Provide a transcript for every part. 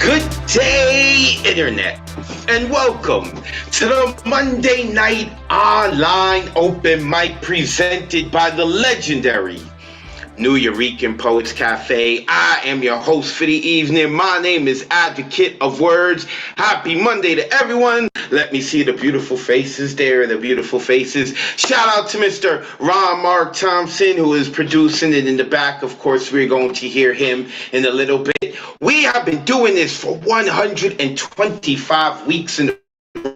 Good day, Internet, and welcome to the Monday Night Online Open Mic presented by the legendary New Eurekan Poets Cafe. I am your host for the evening. My name is Advocate of Wordz. Happy Monday to everyone. Let me see the beautiful faces there, the beautiful faces. Shout out to Mr. Ron Mark Thompson, who is producing it in the back. Of course, we're going to hear him in a little bit. We have been doing this for 125 weeks in a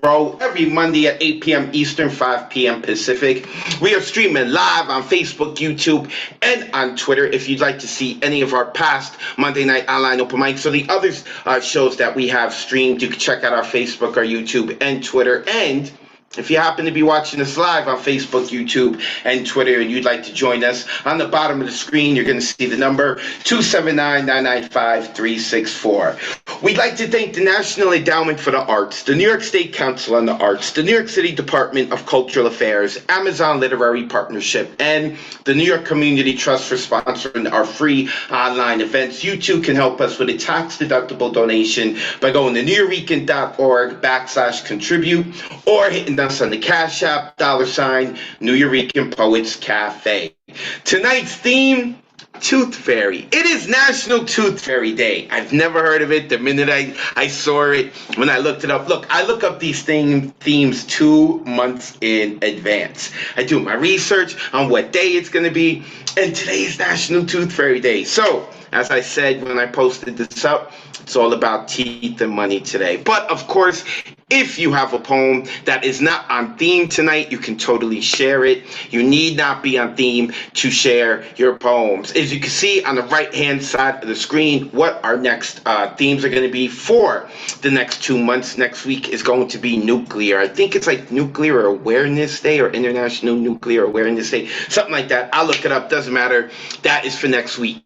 row, every Monday at 8 p.m. Eastern, 5 p.m. Pacific. We are streaming live on Facebook, YouTube, and on Twitter. If you'd like to see any of our past Monday Night Online Open Mics or the other shows that we have streamed, you can check out our Facebook, our YouTube, and Twitter. And if you happen to be watching us live on Facebook, YouTube, and Twitter, and you'd like to join us, on the bottom of the screen, you're going to see the number 279-995-364. We'd like to thank the National Endowment for the Arts, the New York State Council on the Arts, the New York City Department of Cultural Affairs, Amazon Literary Partnership, and the New York Community Trust for sponsoring our free online events. You too can help us with a tax-deductible donation by going to neweurekan.org/contribute or hitting us on the Cash App, $ New Eurekan Poets Cafe. Tonight's theme, Tooth Fairy. It is National Tooth Fairy Day. I've never heard of it the minute I saw it, when I looked it up. Look, I look up these themes 2 months in advance. I do my research on what day it's going to be, and today is National Tooth Fairy Day. So, as I said when I posted this up, it's all about teeth and money today. But, of course, if you have a poem that is not on theme tonight, you can totally share it. You need not be on theme to share your poems. As you can see on the right-hand side of the screen, what our next themes are going to be for the next 2 months. Next week is going to be nuclear. I think it's like Nuclear Awareness Day or International Nuclear Awareness Day, something like that. I'll look it up. Doesn't matter. That is for next week.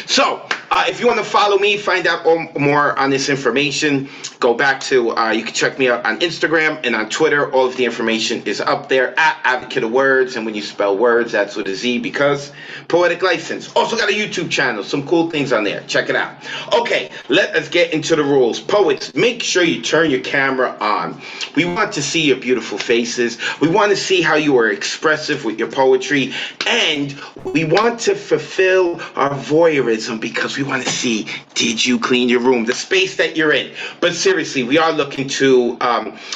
So, if you want to follow me, find out more on this information, go back to, you can check me out on Instagram and on Twitter. All of the information is up there at Advocate of Wordz. And when you spell words, that's with a Z, because poetic license. Also got a YouTube channel, some cool things on there. Check it out. Okay, let us get into the rules. Poets, make sure you turn your camera on. We want to see your beautiful faces. We want to see how you are expressive with your poetry. And we want to fulfill our voyeurism, because we want to see, did you clean your room, the space that you're in. But seriously, we are looking to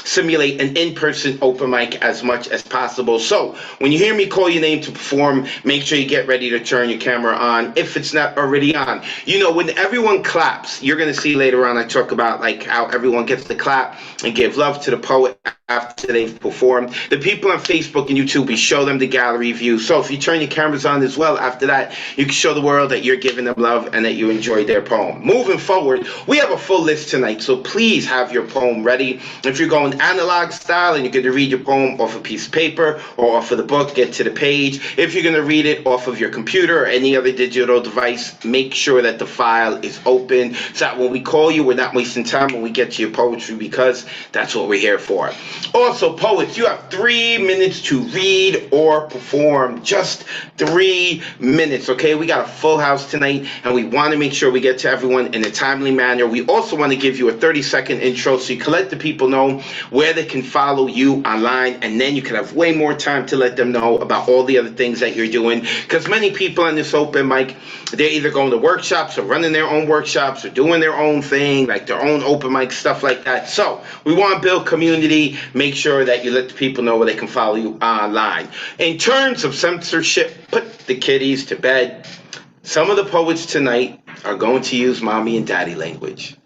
simulate an in-person open mic as much as possible. So when you hear me call your name to perform, make sure you get ready to turn your camera on if it's not already on. You know, when everyone claps, you're going to see later on I talk about like how everyone gets to clap and give love to the poet after they've performed. The people on Facebook and YouTube, we show them the gallery view. So if you turn your cameras on as well, after that, you can show the world that you're giving them love and that you enjoyed their poem. Moving forward, we have a full list tonight, so please have your poem ready. If you're going analog style and you're going to read your poem off a piece of paper or off of the book, get to the page. If you're going to read it off of your computer or any other digital device, make sure that the file is open so that when we call you, we're not wasting time when we get to your poetry, because that's what we're here for. Also, poets, you have 3 minutes to read or perform. Just 3 minutes, okay? We got a full house tonight, and we want to make sure we get to everyone in a timely manner. We also want to give you a 30-second intro so you can let the people know where they can follow you online, and then you can have way more time to let them know about all the other things that you're doing, because many people on this open mic, they're either going to workshops or running their own workshops or doing their own thing, like their own open mic, stuff like that. So we want to build community. Make sure that you let the people know where they can follow you online. In terms of censorship, put the kiddies to bed. Some of the poets tonight are going to use mommy and daddy language.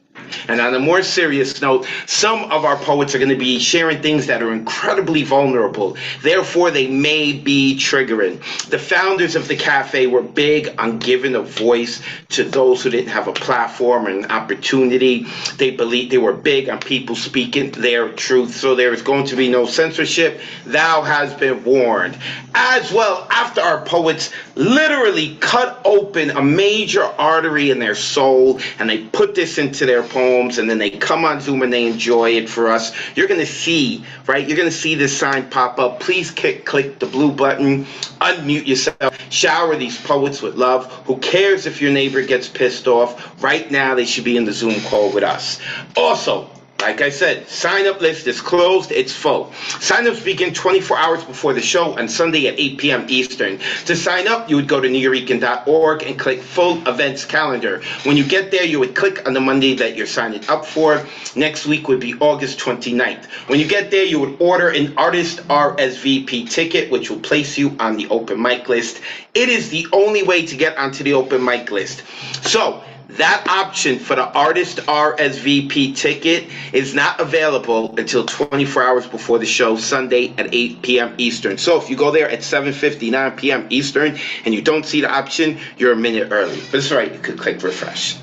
And on a more serious note, some of our poets are going to be sharing things that are incredibly vulnerable. Therefore, they may be triggering. The founders of the cafe were big on giving a voice to those who didn't have a platform or an opportunity. They were big on people speaking their truth. So there is going to be no censorship. Thou has been warned. As well, after our poets literally cut open a major artery in their soul and they put this into their poem, poems, and then they come on Zoom and they enjoy it for us. You're going to see, right? You're going to see this sign pop up. Please click the blue button, unmute yourself, shower these poets with love. Who cares if your neighbor gets pissed off? Right now, they should be in the Zoom call with us. Also, like I said, sign-up list is closed. It's full. Sign-ups begin 24 hours before the show on Sunday at 8 p.m. Eastern. To sign up, you would go to nuyorican.org and click Full Events Calendar. When you get there, you would click on the Monday that you're signing up for. Next week would be August 29th. When you get there, you would order an artist RSVP ticket, which will place you on the open mic list. It is the only way to get onto the open mic list. So, that option for the artist RSVP ticket is not available until 24 hours before the show, Sunday at 8 p.m. Eastern. So if you go there at 7:59 p.m. Eastern and you don't see the option, you're a minute early. But it's all right, you could click refresh.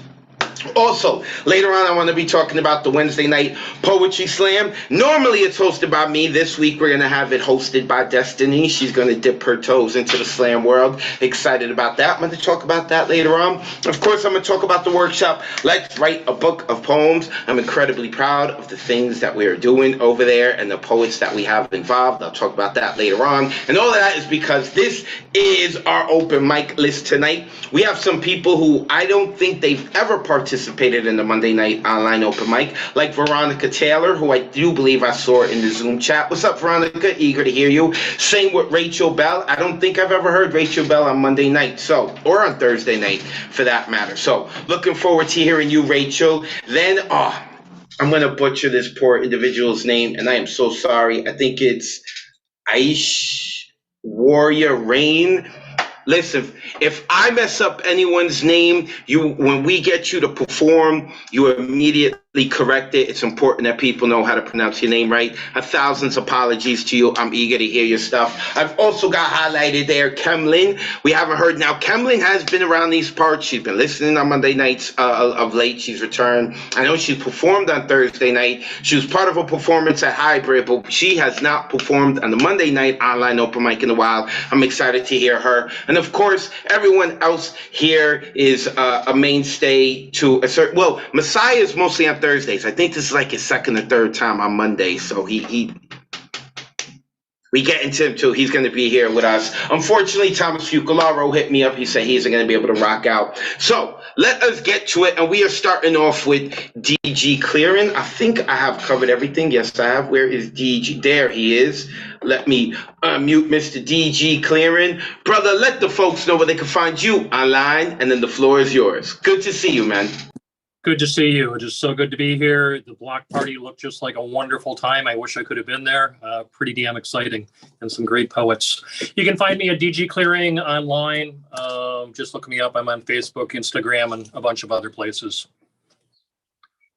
Also, later on, I want to be talking about the Wednesday night Poetry Slam. Normally, it's hosted by me. This week, we're going to have it hosted by Destiny. She's going to dip her toes into the slam world. Excited about that. I'm going to talk about that later on. Of course, I'm going to talk about the workshop, Let's Write a Book of Poems. I'm incredibly proud of the things that we are doing over there and the poets that we have involved. I'll talk about that later on. And all of that is because this is our open mic list tonight. We have some people who I don't think they've ever participated in the Monday night online open mic, like Veronica Taylor, who I do believe I saw in the Zoom chat. What's up, Veronica? Eager to hear you. Same with Rachel Bell. I don't think I've ever heard Rachel Bell on Monday night, or on Thursday night, for that matter. So, looking forward to hearing you, Rachel. Then, I'm going to butcher this poor individual's name, and I am so sorry. I think it's Aish Warrior Rain. Listen, if I mess up anyone's name, when we get you to perform, you immediately correct it. It's important that people know how to pronounce your name right. 1,000 apologies to you. I'm eager to hear your stuff. I've also got highlighted there Kemlin. We haven't heard now. Kemlin has been around these parts. She's been listening on Monday nights of late. She's returned. I know she performed on Thursday night. She was part of a performance at Hybrid, but she has not performed on the Monday night online open mic in a while. I'm excited to hear her. And of course, everyone else here is a mainstay to a certain. Well, Messiah is mostly on Thursdays. I think this is like his second or third time on Monday, so we get into him too. He's going to be here with us. Unfortunately, Thomas Fucularo hit me up. He said he's going to be able to rock out. So let us get to it, and we are starting off with DG Clearing. I think I have covered everything. Yes, I have. Where is DG? There he is. Let me unmute Mr. DG Clearing. Brother, let the folks know where they can find you online, and then the floor is yours. Good to see you, man. Good to see you. It is so good to be here. The block party looked just like a wonderful time. I wish I could have been there. Pretty damn exciting, and some great poets. You can find me at DG Clearing online. Just look me up. I'm on Facebook, Instagram, and a bunch of other places.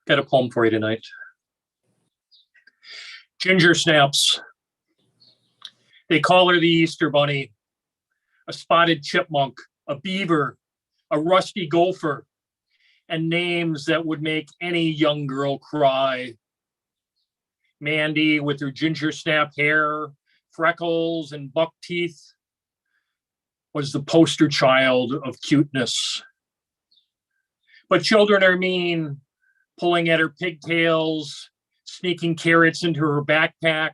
Got a poem for you tonight. Ginger snaps. They call her the Easter Bunny, a spotted chipmunk, a beaver, a rusty gopher, and names that would make any young girl cry. Mandy, with her ginger snap hair, freckles, and buck teeth, was the poster child of cuteness. But children are mean, pulling at her pigtails, sneaking carrots into her backpack,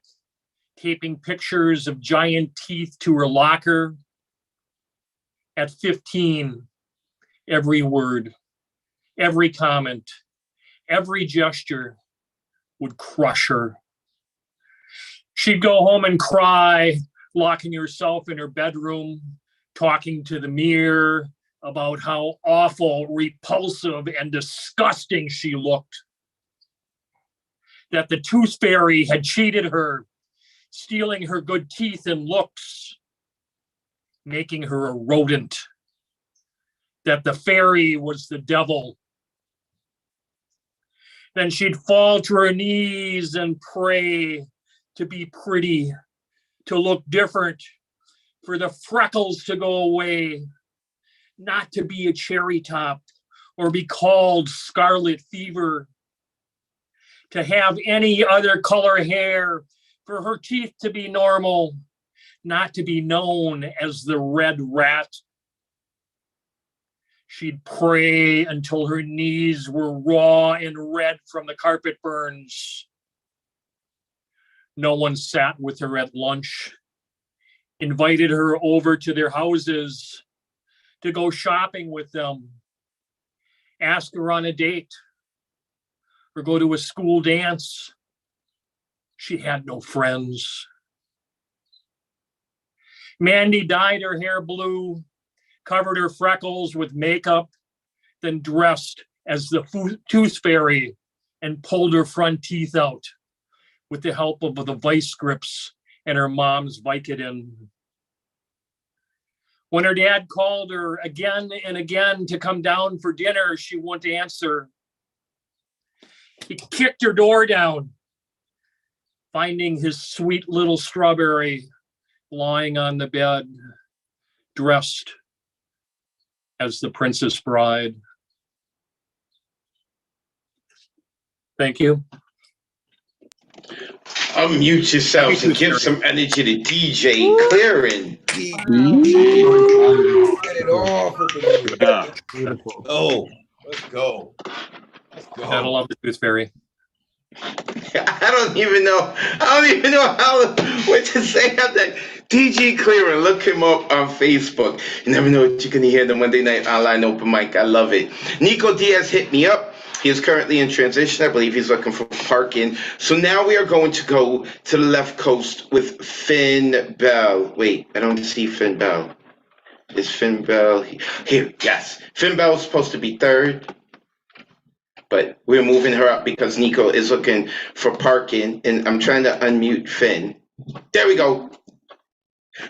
taping pictures of giant teeth to her locker. At 15, every word, every comment, every gesture would crush her. She'd go home and cry, locking herself in her bedroom, talking to the mirror about how awful, repulsive, and disgusting she looked. That the tooth fairy had cheated her, stealing her good teeth and looks, making her a rodent. That the fairy was the devil. Then she'd fall to her knees and pray to be pretty, to look different, for the freckles to go away, not to be a cherry top or be called scarlet fever, to have any other color hair, for her teeth to be normal, not to be known as the red rat. She'd pray until her knees were raw and red from the carpet burns. No one sat with her at lunch, invited her over to their houses to go shopping with them, ask her on a date, or go to a school dance. She had no friends. Mandy dyed her hair blue, covered her freckles with makeup, then dressed as the tooth fairy and pulled her front teeth out with the help of the vice grips and her mom's Vicodin. When her dad called her again and again to come down for dinner, she wouldn't answer. He kicked her door down, finding his sweet little strawberry lying on the bed, dressed as the Princess Bride. Thank you. Unmute yourselves and give some energy to DJ Clearing. Get it off with the Beautiful. Oh, let's go. Let's go. Gotta love the Tooth Fairy. I don't even know what to say after that. DJ Clearing, look him up on Facebook. You never know what you're going to hear the Monday Night Online Open Mic. I love it. Nico Diaz hit me up. He is currently in transition. I believe he's looking for parking. So now we are going to go to the left coast with Finn Bell. Wait, I don't see Finn Bell. Is Finn Bell here? Yes. Finn Bell is supposed to be third, but we're moving her up because Nico is looking for parking, and I'm trying to unmute Finn. There we go.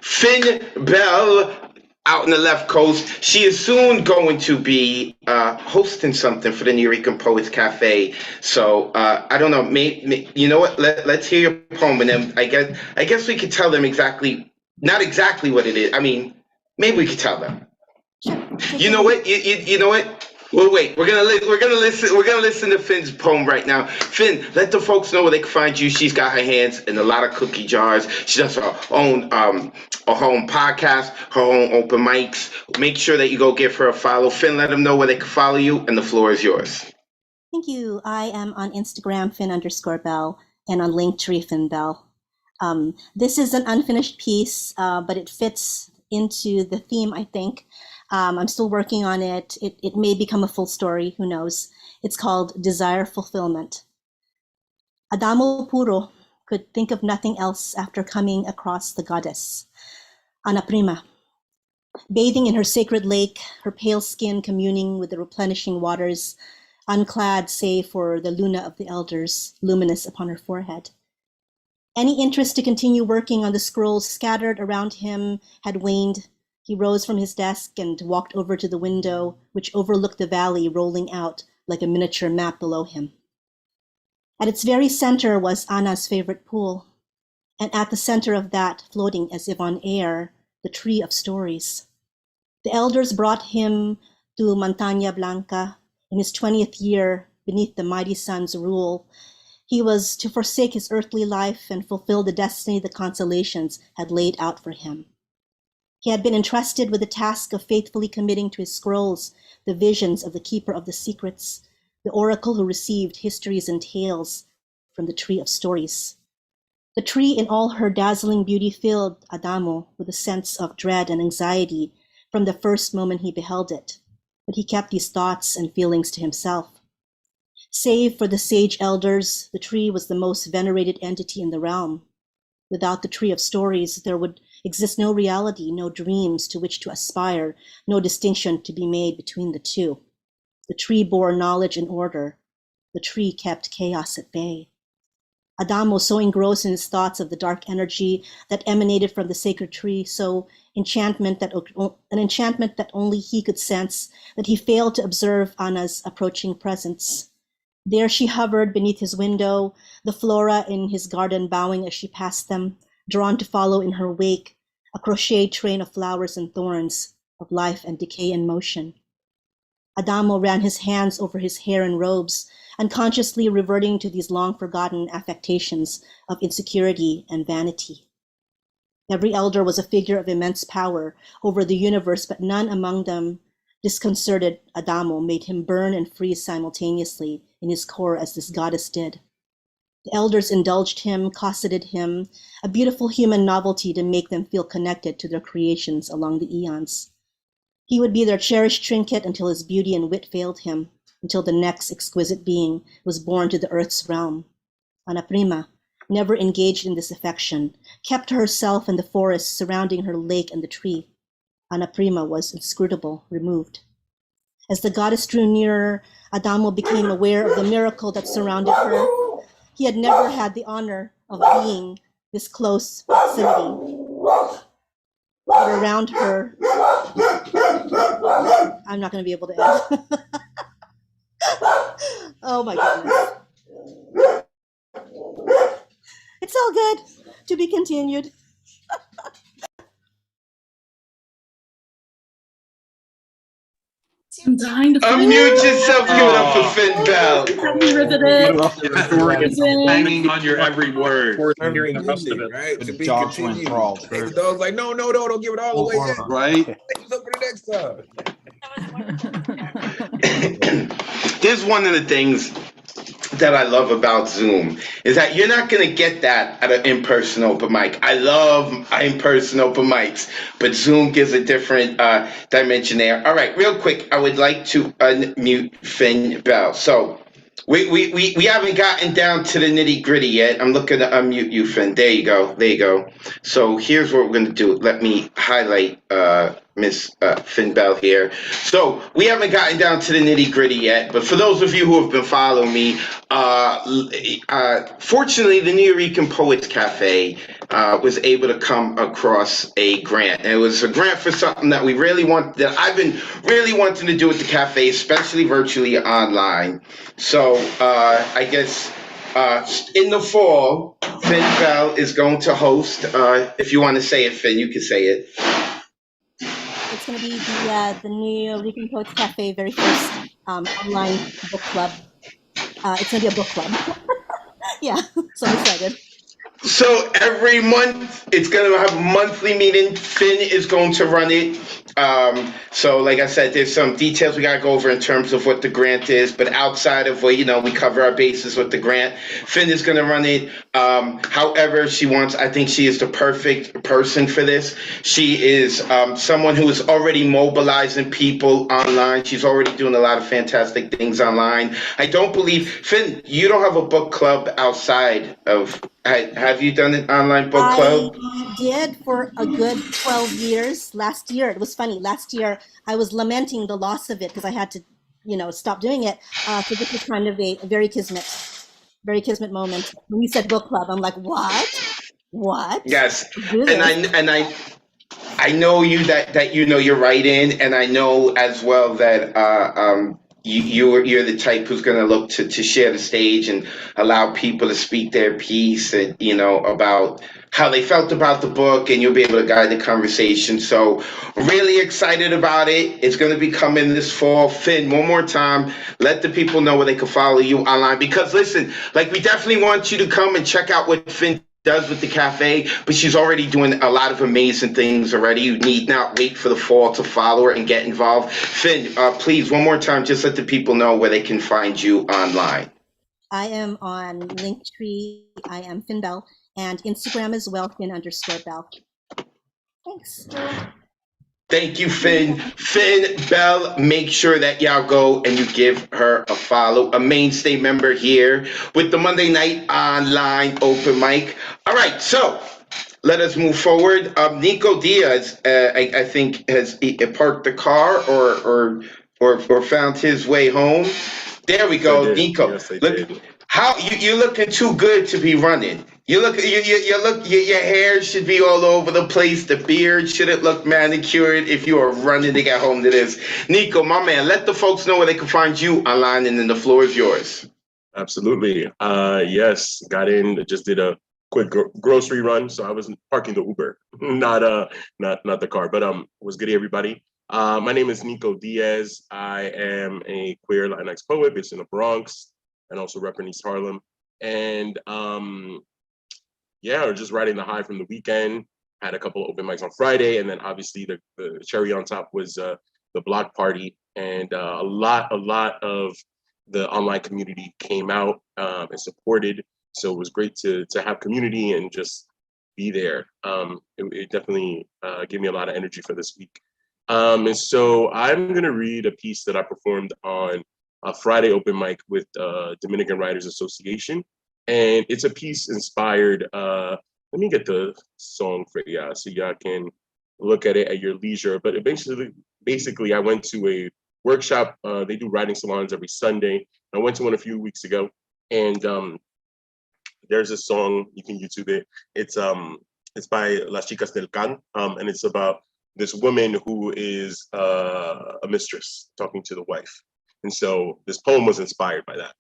Finn Bell out in the left coast. She is soon going to be hosting something for the New York Poets Cafe. So I don't know. You know what? Let's hear your poem, and then I guess we could tell them not exactly what it is. I mean, maybe we could tell them. You know what? You know what? Well, wait. We're gonna listen to Finn's poem right now. Finn, let the folks know where they can find you. She's got her hands in a lot of cookie jars. She does her own podcast, her own open mics. Make sure that you go give her a follow. Finn, let them know where they can follow you, and the floor is yours. Thank you. I am on Instagram, Finn_Bell, and on Linktree, Finn Bell. This is an unfinished piece, but it fits into the theme, I think. I'm still working on it. It may become a full story, who knows. It's called Desire Fulfillment. Adamo Puro could think of nothing else after coming across the goddess, Ana Prima. Bathing in her sacred lake, her pale skin communing with the replenishing waters, unclad save for the luna of the elders, luminous upon her forehead. Any interest to continue working on the scrolls scattered around him had waned. He rose from his desk and walked over to the window, which overlooked the valley rolling out like a miniature map below him. At its very center was Ana's favorite pool, and at the center of that, floating as if on air, the tree of stories. The elders brought him to Montaña Blanca in his 20th year beneath the mighty sun's rule. He was to forsake his earthly life and fulfill the destiny the constellations had laid out for him. He had been entrusted with the task of faithfully committing to his scrolls the visions of the keeper of the secrets, the oracle who received histories and tales from the tree of stories. The tree in all her dazzling beauty filled Adamo with a sense of dread and anxiety from the first moment he beheld it, but he kept these thoughts and feelings to himself. Save for the sage elders, the tree was the most venerated entity in the realm. Without the tree of stories, there would exist no reality, no dreams to which to aspire, no distinction to be made between the two. The tree bore knowledge and order. The tree kept chaos at bay. Adamo, so engrossed in his thoughts of the dark energy that emanated from the sacred tree, so an enchantment that only he could sense, that he failed to observe Ana's approaching presence. There she hovered beneath his window, the flora in his garden bowing as she passed them, drawn to follow in her wake, a crocheted train of flowers and thorns, of life and decay and motion. Adamo ran his hands over his hair and robes, unconsciously reverting to these long-forgotten affectations of insecurity and vanity. Every elder was a figure of immense power over the universe, but none among them Disconcerted Adamo made him burn and freeze simultaneously in his core as this goddess did. The elders indulged him, cosseted him, a beautiful human novelty to make them feel connected to their creations along the eons. He would be their cherished trinket until his beauty and wit failed him, until the next exquisite being was born to the earth's realm. Ana Prima, never engaged in this affection, kept to herself in the forest surrounding her lake and the tree. Ana Prima was inscrutable, removed. As the goddess drew nearer, Adamo became aware of the miracle that surrounded her. He had never had the honor of being this close proximity. But around her, I'm not going to be able to end. Oh my goodness. It's all good. To be continued. I'm dying to Unmute yourself. Give it up for Finn Bell. Hanging on your every word. Worth hearing the rest of it. Right? To be dogs went continued. crawl Hey, first. the dog's like, no, don't give it all away yet. Right? Save some for the next time. There's one of the things that I love about Zoom is that you're not going to get that at an in-person open mic. I love in-person open mics, but Zoom gives a different dimension there. All right, real quick, I would like to unmute Finn Bell. So we haven't gotten down to the nitty-gritty yet. I'm looking to unmute you, Finn. There you go. There you go. So here's what we're going to do. Let me highlight Miss Finn Bell here. So we haven't gotten down to the nitty-gritty yet, but for those of you who have been following me, fortunately, the New Eurekan Poets Cafe was able to come across a grant. And it was a grant for something that I've been really wanting to do at the cafe, especially virtually online. So I guess in the fall, Finn Bell is going to host. If you want to say it, Finn, you can say it. It's going to be the New Eurekan Poets Cafe very first online book club. It's going to be a book club. Yeah, so I'm excited. So every month, it's going to have a monthly meeting. Finn is going to run it. So like I said, there's some details we got to go over in terms of what the grant is. But outside of what, we cover our bases with the grant. Finn is going to run it however she wants. I think she is the perfect person for this. She is someone who is already mobilizing people online. She's already doing a lot of fantastic things online. I don't believe, Finn, you don't have a book club outside of... Have you done an online book club? I did for a good 12 years. Last year, it was funny. Last year, I was lamenting the loss of it because I had to, stop doing it. So this was kind of a very kismet moment. When you said book club, I'm like, what? Yes, and I know you that you're right in, and I know as well that you're the type who's going to look to share the stage and allow people to speak their piece and about how they felt about the book, and you'll be able to guide the conversation. So really excited about it. It's going to be coming this fall. Finn, one more time, let the people know where they can follow you online, because listen, we definitely want you to come and check out what Finn does with the cafe, but she's already doing a lot of amazing things already. You need not wait for the fall to follow her and get involved. Finn, please, one more time, just let the people know where they can find you online. I am on Linktree. I am Finn Bell, and Instagram as well, Finn_Bell. Thanks. Thank you, Finn. Finn Bell, make sure that y'all go and you give her a follow. A mainstay member here with the Monday night online open mic. All right, so let us move forward. Nico Diaz, I think, has parked the car or found his way home. There we go, Nico. Yes, Look, how you're looking too good to be running. Your hair should be all over the place. The beard shouldn't look manicured if you are running to get home to this. Nico, my man, let the folks know where they can find you online, and then the floor is yours. Absolutely. Yes, got in, just did a quick grocery run. So I was parking the Uber, not the car, but was good, everybody. My name is Nico Diaz. I am a queer Latinx poet based in the Bronx and also repping East Harlem. And we're just riding the high from the weekend. Had a couple of open mics on Friday, and then obviously the cherry on top was the block party, and a lot of the online community came out and supported. So it was great to have community and just be there. It definitely gave me a lot of energy for this week. And so I'm going to read a piece that I performed on a Friday open mic with Dominican Writers Association. And it's a piece inspired, let me get the song for y'all so y'all can look at it at your leisure. But basically I went to a workshop. They do writing salons every Sunday. I went to one a few weeks ago, and there's a song, you can YouTube it. It's by Las Chicas del Can, and it's about this woman who is a mistress talking to the wife. And so this poem was inspired by that.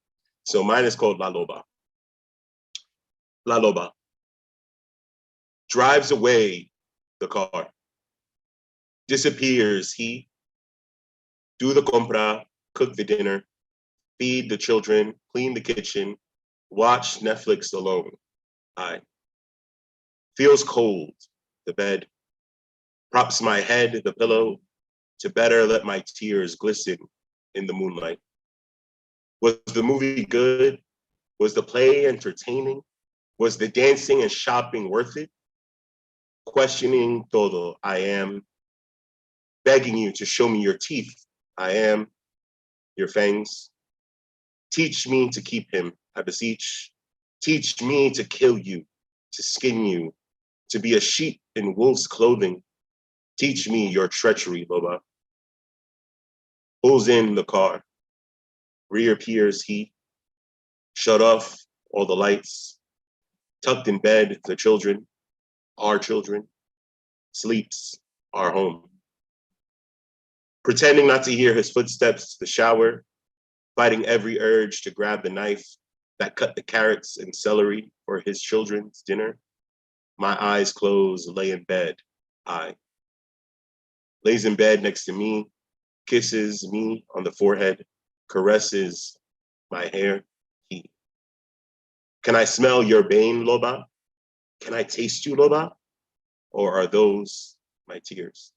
So mine is called La Loba. La Loba drives away the car. Disappears he. Do the compra, cook the dinner, feed the children, clean the kitchen, watch Netflix alone. I feels cold, the bed, props my head, the pillow, to better let my tears glisten in the moonlight. Was the movie good? Was the play entertaining? Was the dancing and shopping worth it? Questioning todo, I am. Begging you to show me your teeth, I am. Your fangs. Teach me to keep him, I beseech. Teach me to kill you, to skin you, to be a sheep in wolf's clothing. Teach me your treachery, Loba. Pulls in the car. Reappears he. Shut off all the lights. Tucked in bed, the children, our children. Sleeps, our home. Pretending not to hear his footsteps, the shower. Fighting every urge to grab the knife that cut the carrots and celery for his children's dinner. My eyes closed, lay in bed, I. Lays in bed next to me, kisses me on the forehead, caresses my hair, he. Can I smell your bane, Loba? Can I taste you, Loba? Or are those my tears?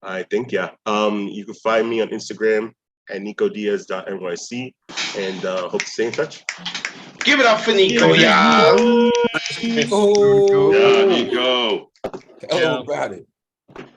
I think, yeah. You can find me on Instagram at nicodiaz.nyc, and hope to stay in touch. Give it up for Nico, y'all. Oh, Yeah, Nico. tell Yeah. about it.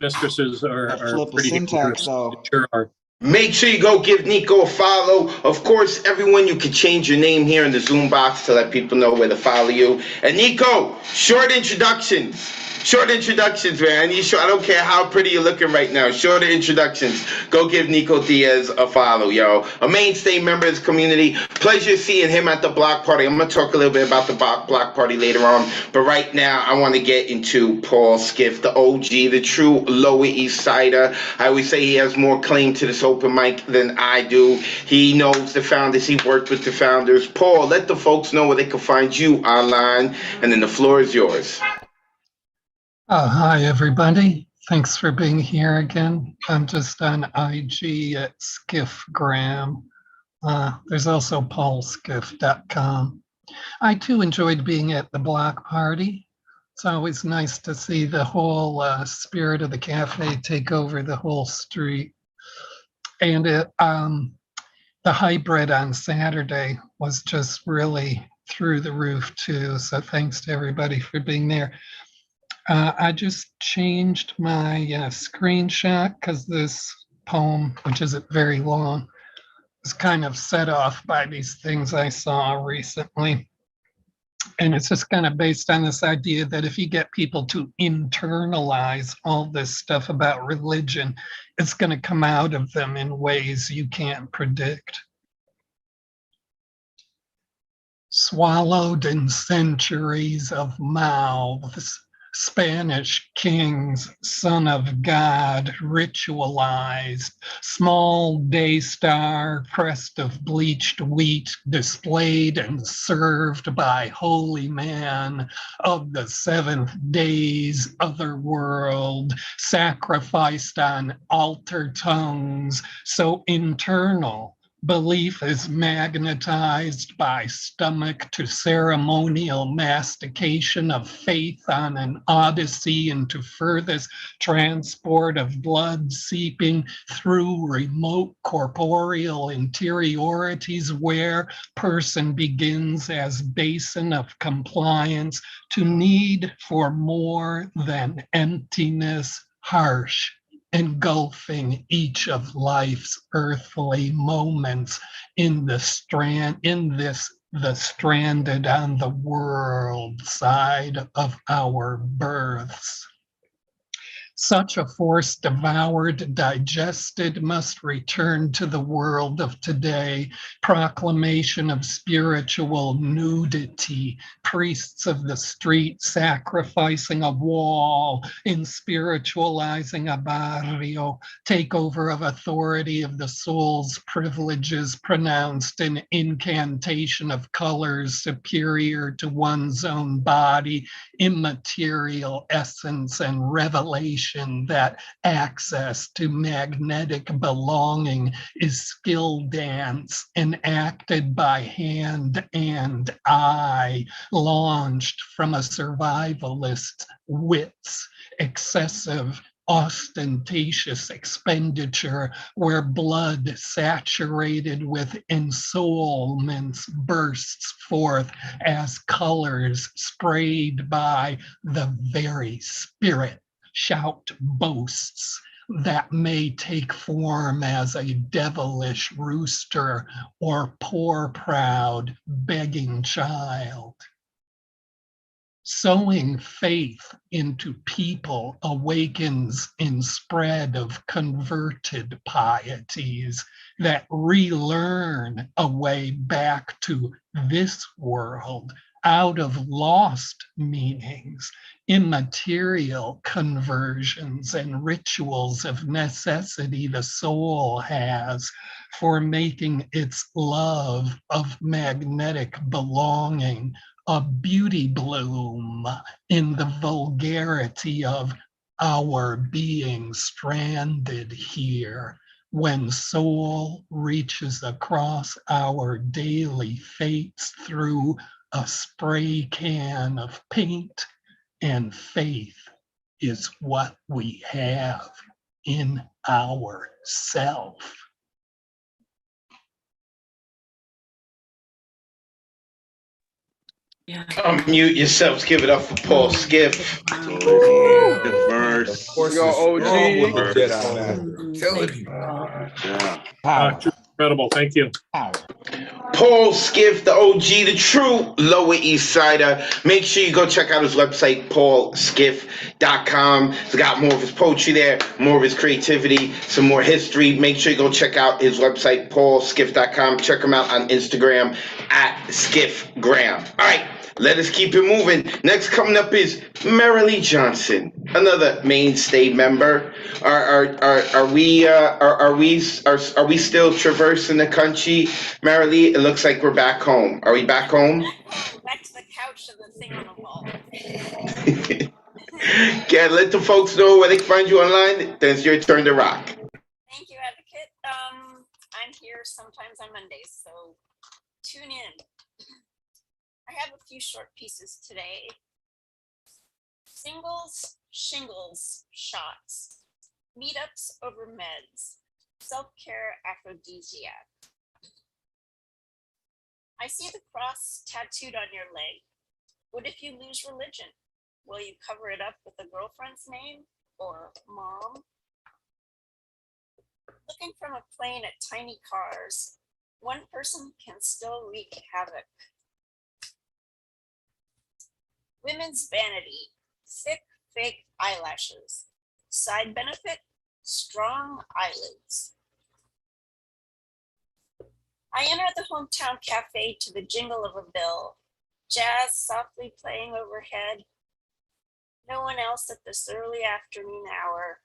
Mistresses are Flip the pretty syntax dangerous. though. They sure are. Make sure you go give Nico a follow. Of course, everyone, you can change your name here in the Zoom box to let people know where to follow you. And Nico, short introductions. Short introductions, man. I don't care how pretty you're looking right now. Shorter introductions. Go give Nico Diaz a follow, yo. A mainstay member of his community. Pleasure seeing him at the block party. I'm going to talk a little bit about the block party later on. But right now, I want to get into Paul Skiff, the OG, the true Lower East Sider. I always say he has more claim to this open mic than I do. He knows the founders. He worked with the founders. Paul, let the folks know where they can find you online. And then the floor is yours. Hi, everybody. Thanks for being here again. I'm just on IG at Skiffgram. There's also paulskiff.com. I too enjoyed being at the block party. It's always nice to see the whole spirit of the cafe take over the whole street. And the hybrid on Saturday was just really through the roof too. So thanks to everybody for being there. I just changed my screenshot because this poem, which isn't very long, was kind of set off by these things I saw recently. And it's just kind of based on this idea that if you get people to internalize all this stuff about religion, it's going to come out of them in ways you can't predict. Swallowed in centuries of mouths, Spanish kings, son of God, ritualized, small day star, pressed of bleached wheat, displayed and served by holy man of the seventh day's other world, sacrificed on altar tongues, so internal Belief is magnetized by stomach to ceremonial mastication of faith on an odyssey into furthest transport of blood seeping through remote corporeal interiorities where person begins as basin of compliance to need for more than emptiness, harsh, engulfing each of life's earthly moments in the stranded on the world side of our births. Such a force devoured, digested, must return to the world of today. Proclamation of spiritual nudity, priests of the street sacrificing a wall in spiritualizing a barrio, takeover of authority of the soul's privileges pronounced an incantation of colors superior to one's own body, immaterial essence and revelation that access to magnetic belonging is skill dance enacted by hand and eye, launched from a survivalist's wits, excessive ostentatious expenditure where blood saturated with ensoulments bursts forth as colors sprayed by the very spirit shout boasts that may take form as a devilish rooster or poor proud begging child. Sowing faith into people awakens in spread of converted pieties that relearn a way back to this world out of lost meanings, immaterial conversions and rituals of necessity the soul has for making its love of magnetic belonging a beauty bloom in the vulgarity of our being stranded here when soul reaches across our daily fates through a spray can of paint, and faith is what we have in ourself. Yeah. Unmute yourselves. Give it up for Paul Skiff. Good verse. Yo, OG. Oh, Jedi Master. I'm telling Thank you. you, Paul. Yeah. Just incredible. Thank you. Paul Skiff, the OG, the true Lower East Sider. Make sure you go check out his website, paulskiff.com. He's got more of his poetry there, more of his creativity, some more history. Make sure you go check out his website, paulskiff.com. Check him out on Instagram at skiffgram. All right, let us keep it moving. Next coming up is Marilee Johnson, another mainstay member. Are we still traversing the country, Marilee? It looks like we're back home. Are we back home? Back to the couch and the thing on the wall. Yeah, let the folks know where they can find you online. Then it's your turn to rock. Thank you, Advocate. I'm here sometimes on Mondays, so tune in. I have a few short pieces today. Singles, shingles, shots, meetups over meds, self-care aphrodisiac. I see the cross tattooed on your leg. What if you lose religion? Will you cover it up with a girlfriend's name or mom? Looking from a plane at tiny cars, one person can still wreak havoc. Women's vanity, thick fake eyelashes. Side benefit, strong eyelids. I enter the hometown cafe to the jingle of a bell, jazz softly playing overhead. No one else at this early afternoon hour.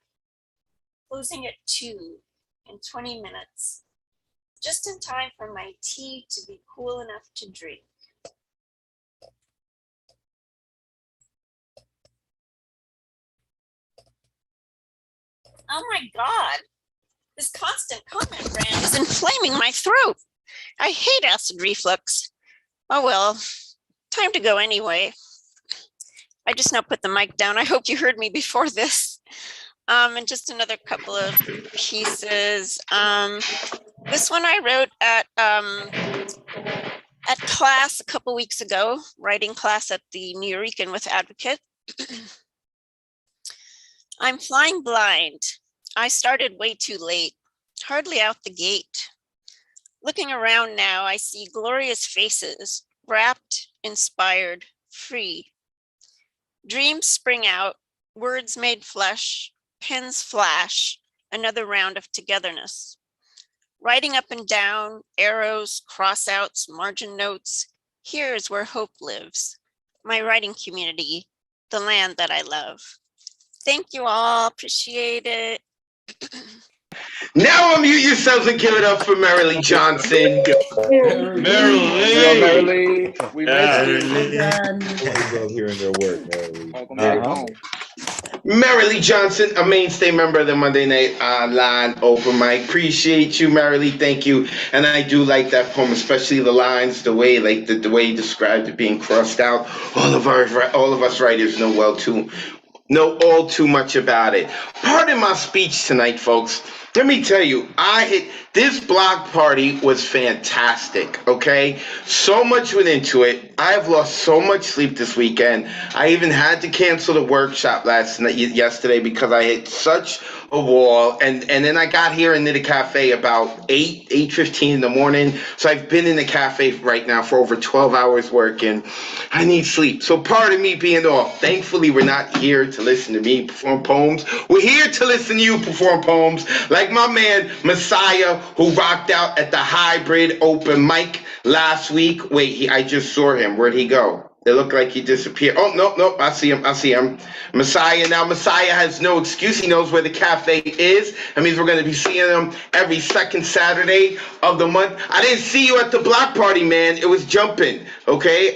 Closing at 2 in 20 minutes, just in time for my tea to be cool enough to drink. Oh my God, This constant comment brand is inflaming my throat. I hate acid reflux. Oh well, time to go anyway. I just now put the mic down. I hope you heard me before this. And just another couple of pieces. This one I wrote at class a couple weeks ago, writing class at the New Eurekan with Advocate. I'm flying blind. I started way too late, hardly out the gate. Looking around now, I see glorious faces, wrapped, inspired, free. Dreams spring out, words made flesh, pens flash, another round of togetherness. Writing up and down, arrows, crossouts, margin notes, here is where hope lives. My writing community, the land that I love. Thank you all, appreciate it. Now unmute yourselves and give it up for Marilee Johnson. Marilyn. We missed you. Always hearing their work, Mary. Welcome back home. Marilee Johnson, a mainstay member of the Monday Night Online Open Mic. Appreciate you, Marilee. Thank you. And I do like that poem, especially the lines, the way, like the way you described it being crossed out. All of us writers know all too much about it. Pardon my speech tonight, folks. Let me tell you, this block party was fantastic, okay? So much went into it. I have lost so much sleep this weekend. I even had to cancel the workshop yesterday because I hit such a wall. And then I got here into the cafe about 8:15 in the morning. So I've been in the cafe right now for over 12 hours working. I need sleep. So pardon me being off. Thankfully, we're not here to listen to me perform poems. We're here to listen to you perform poems. Like my man Messiah, who rocked out at the hybrid open mic last week. Wait, I just saw him. Where'd he go? It looked like he disappeared. Oh, no, I see him. Messiah. Now, Messiah has no excuse. He knows where the cafe is. That means we're going to be seeing him every second Saturday of the month. I didn't see you at the block party, man. It was jumping, okay?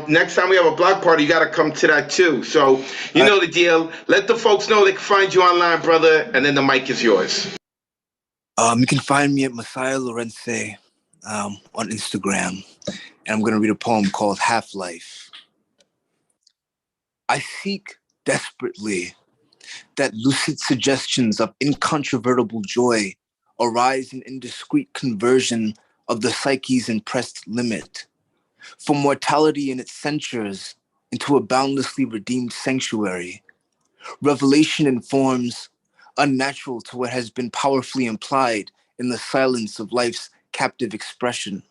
Next time we have a block party, you got to come to that, too. So, you know the deal. Let the folks know they can find you online, brother, and then the mic is yours. You can find me at Messiah Lorenze on Instagram. And I'm going to read a poem called Half-Life. I seek desperately that lucid suggestions of incontrovertible joy arise in indiscreet conversion of the psyche's impressed limit, from mortality and its censures into a boundlessly redeemed sanctuary. Revelation in forms unnatural to what has been powerfully implied in the silence of life's captive expression.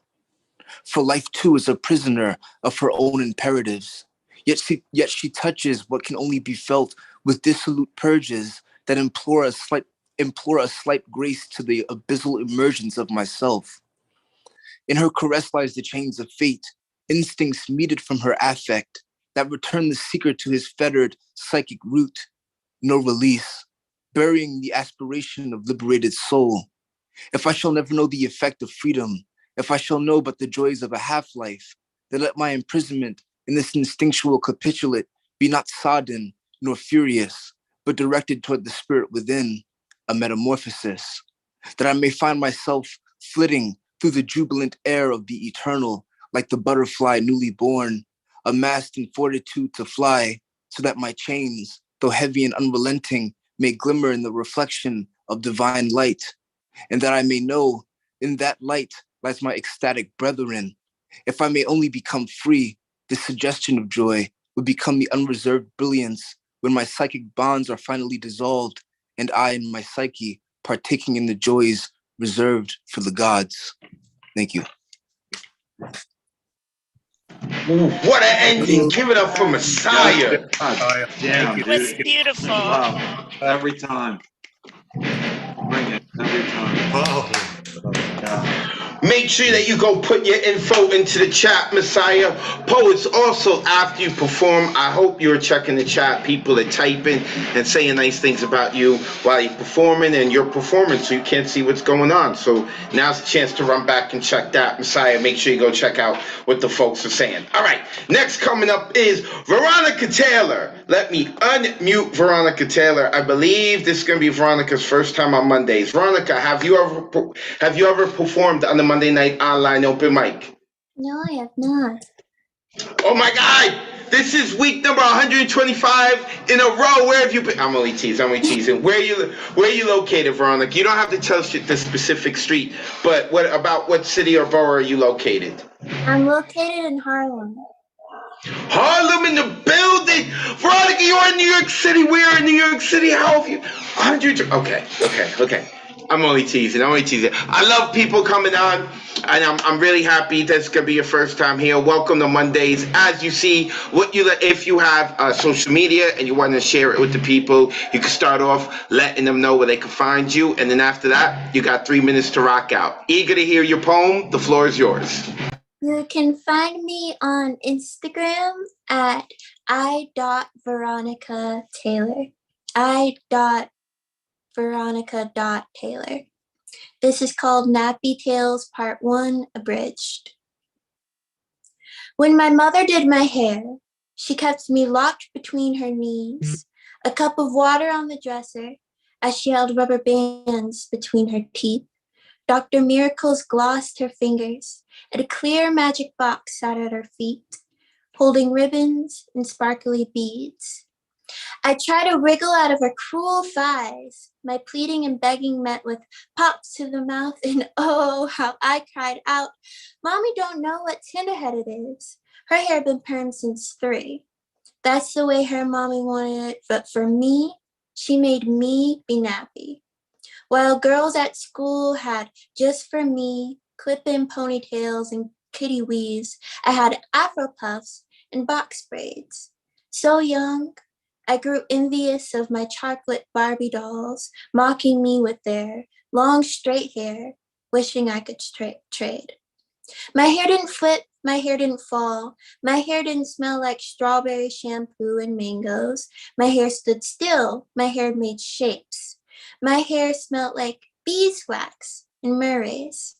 For life too is a prisoner of her own imperatives, yet she touches what can only be felt with dissolute purges that implore a slight grace to the abyssal emergence of myself. In her caress lies the chains of fate, instincts meted from her affect, that return the seeker to his fettered psychic root, no release, burying the aspiration of liberated soul. If I shall never know the effect of freedom, if I shall know but the joys of a half-life, then let my imprisonment in this instinctual capitulate be not sodden nor furious, but directed toward the spirit within, a metamorphosis, that I may find myself flitting through the jubilant air of the eternal, like the butterfly newly born, amassed in fortitude to fly, so that my chains, though heavy and unrelenting, may glimmer in the reflection of divine light, and that I may know in that light lies my ecstatic brethren. If I may only become free, this suggestion of joy would become the unreserved brilliance when my psychic bonds are finally dissolved and I and my psyche partaking in the joys reserved for the gods. Thank you. What an ending. Give it up for Messiah. Damn, It was beautiful. Wow. Every time. Bring it every time. Wow. Yeah. Make sure that you go put your info into the chat, Messiah. Poets, also, after you perform, I hope you're checking the chat. People are typing and saying nice things about you while you're performing, and you're performing, so you can't see what's going on. So now's the chance to run back and check that. Messiah, make sure you go check out what the folks are saying. All right, next coming up is Veronica Taylor. Let me unmute Veronica Taylor. I believe this is going to be Veronica's first time on Mondays. Veronica, have you ever performed on the Monday night online open mic? No, I have not. Oh my God! This is week number 125 in a row. Where have you been? I'm only teasing. Where are you located, Veronica? You don't have to tell us the specific street, but what city or borough are you located? I'm located in Harlem. Harlem in the building. Veronica, you're in New York City. We're in New York City. How have you? 100. Okay. I'm only teasing. I love people coming on, and I'm really happy that's gonna be your first time here. Welcome to Mondays. As you see, if you have social media and you want to share it with the people, you can start off letting them know where they can find you, and then after that, you got 3 minutes to rock out. Eager to hear your poem. The floor is yours. You can find me on Instagram at i.veronicataylor. i.veronica.taylor. This is called Nappy Tales Part 1 Abridged. When my mother did my hair, she kept me locked between her knees, a cup of water on the dresser as she held rubber bands between her teeth. Dr. Miracles glossed her fingers at a clear magic box sat at her feet, holding ribbons and sparkly beads. I tried to wriggle out of her cruel thighs, my pleading and begging met with pops to the mouth, and oh, how I cried out, Mommy don't know what tinderhead it is. Her hair been permed since 3. That's the way her mommy wanted it, but for me, she made me be nappy. While girls at school had, just for me, clip-in ponytails and kitty weaves, I had afro puffs and box braids. So young, I grew envious of my chocolate Barbie dolls, mocking me with their long straight hair, wishing I could trade. My hair didn't flip, my hair didn't fall, my hair didn't smell like strawberry shampoo and mangoes. My hair stood still, my hair made shapes. My hair smelled like beeswax and Murray's.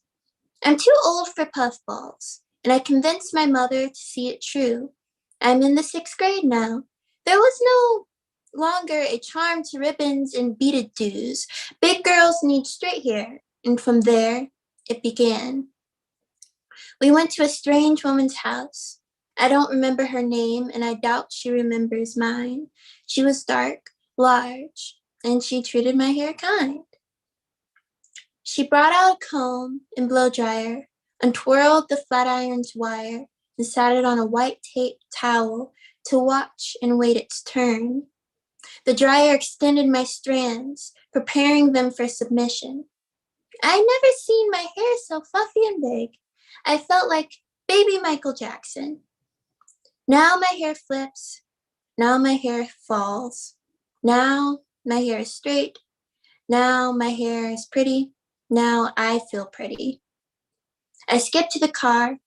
I'm too old for puffballs, and I convinced my mother to see it true. I'm in the 6th grade now. There was no longer a charm to ribbons and beaded do's. Big girls need straight hair, and from there it began. We went to a strange woman's house. I don't remember her name, and I doubt she remembers mine. She was dark, large, and she treated my hair kind. She brought out a comb and blow dryer, untwirled the flat iron's wire, and sat it on a white tape towel to watch and wait its turn. The dryer extended my strands, preparing them for submission. I had never seen my hair so fluffy and big. I felt like baby Michael Jackson. Now my hair flips. Now my hair falls. Now my hair is straight. Now my hair is pretty. Now I feel pretty. I skip to the car.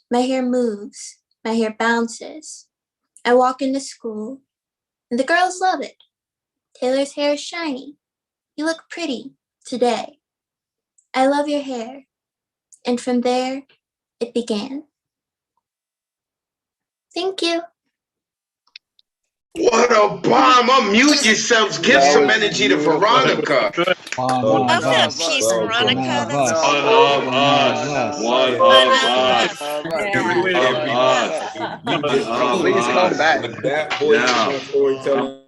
My hair moves. My hair bounces. I walk into school, and the girls love it. Taylor's hair is shiny. You look pretty today. I love your hair. And from there, it began. Thank you. What a bomb! Unmute yourselves. Give some energy to Veronica. Love that piece, Veronica. That's One of us. Please come back. That voice storytelling.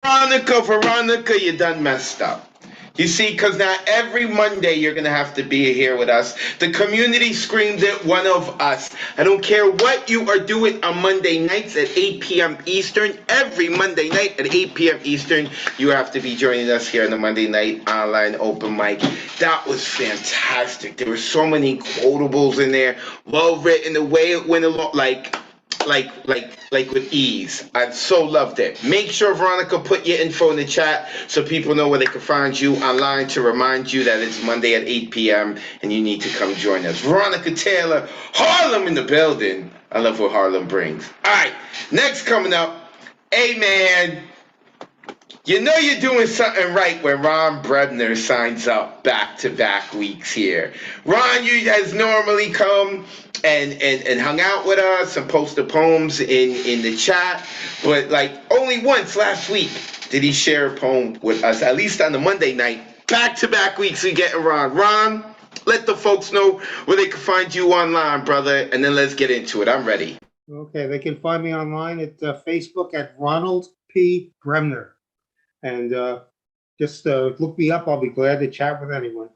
Veronica, you done messed up. You see, because now every Monday you're going to have to be here with us. The community screamed it, one of us. I don't care what you are doing on Monday nights at 8 p.m. Eastern. Every Monday night at 8 p.m. Eastern, you have to be joining us here on the Monday night online open mic. That was fantastic. There were so many quotables in there. Well written, the way it went along, like, like with ease. I so loved it. Make sure Veronica put your info in the chat so people know where they can find you online to remind you that it's Monday at 8 p.m. and you need to come join us. Veronica Taylor, Harlem in the building. I love what Harlem brings. All right, next coming up, hey man, you know you're doing something right when Ron Brebner signs up back-to-back weeks here. Ron, you has normally come and hung out with us and posted poems in the chat, but like only once last week did he share a poem with us, at least on the Monday night. Back-to-back weeks we getting Ron. Ron, let the folks know where they can find you online, brother, and then let's get into it. I'm ready. Okay, they can find me online at Facebook at Ronald P. Bremner. And just look me up. I'll be glad to chat with anyone.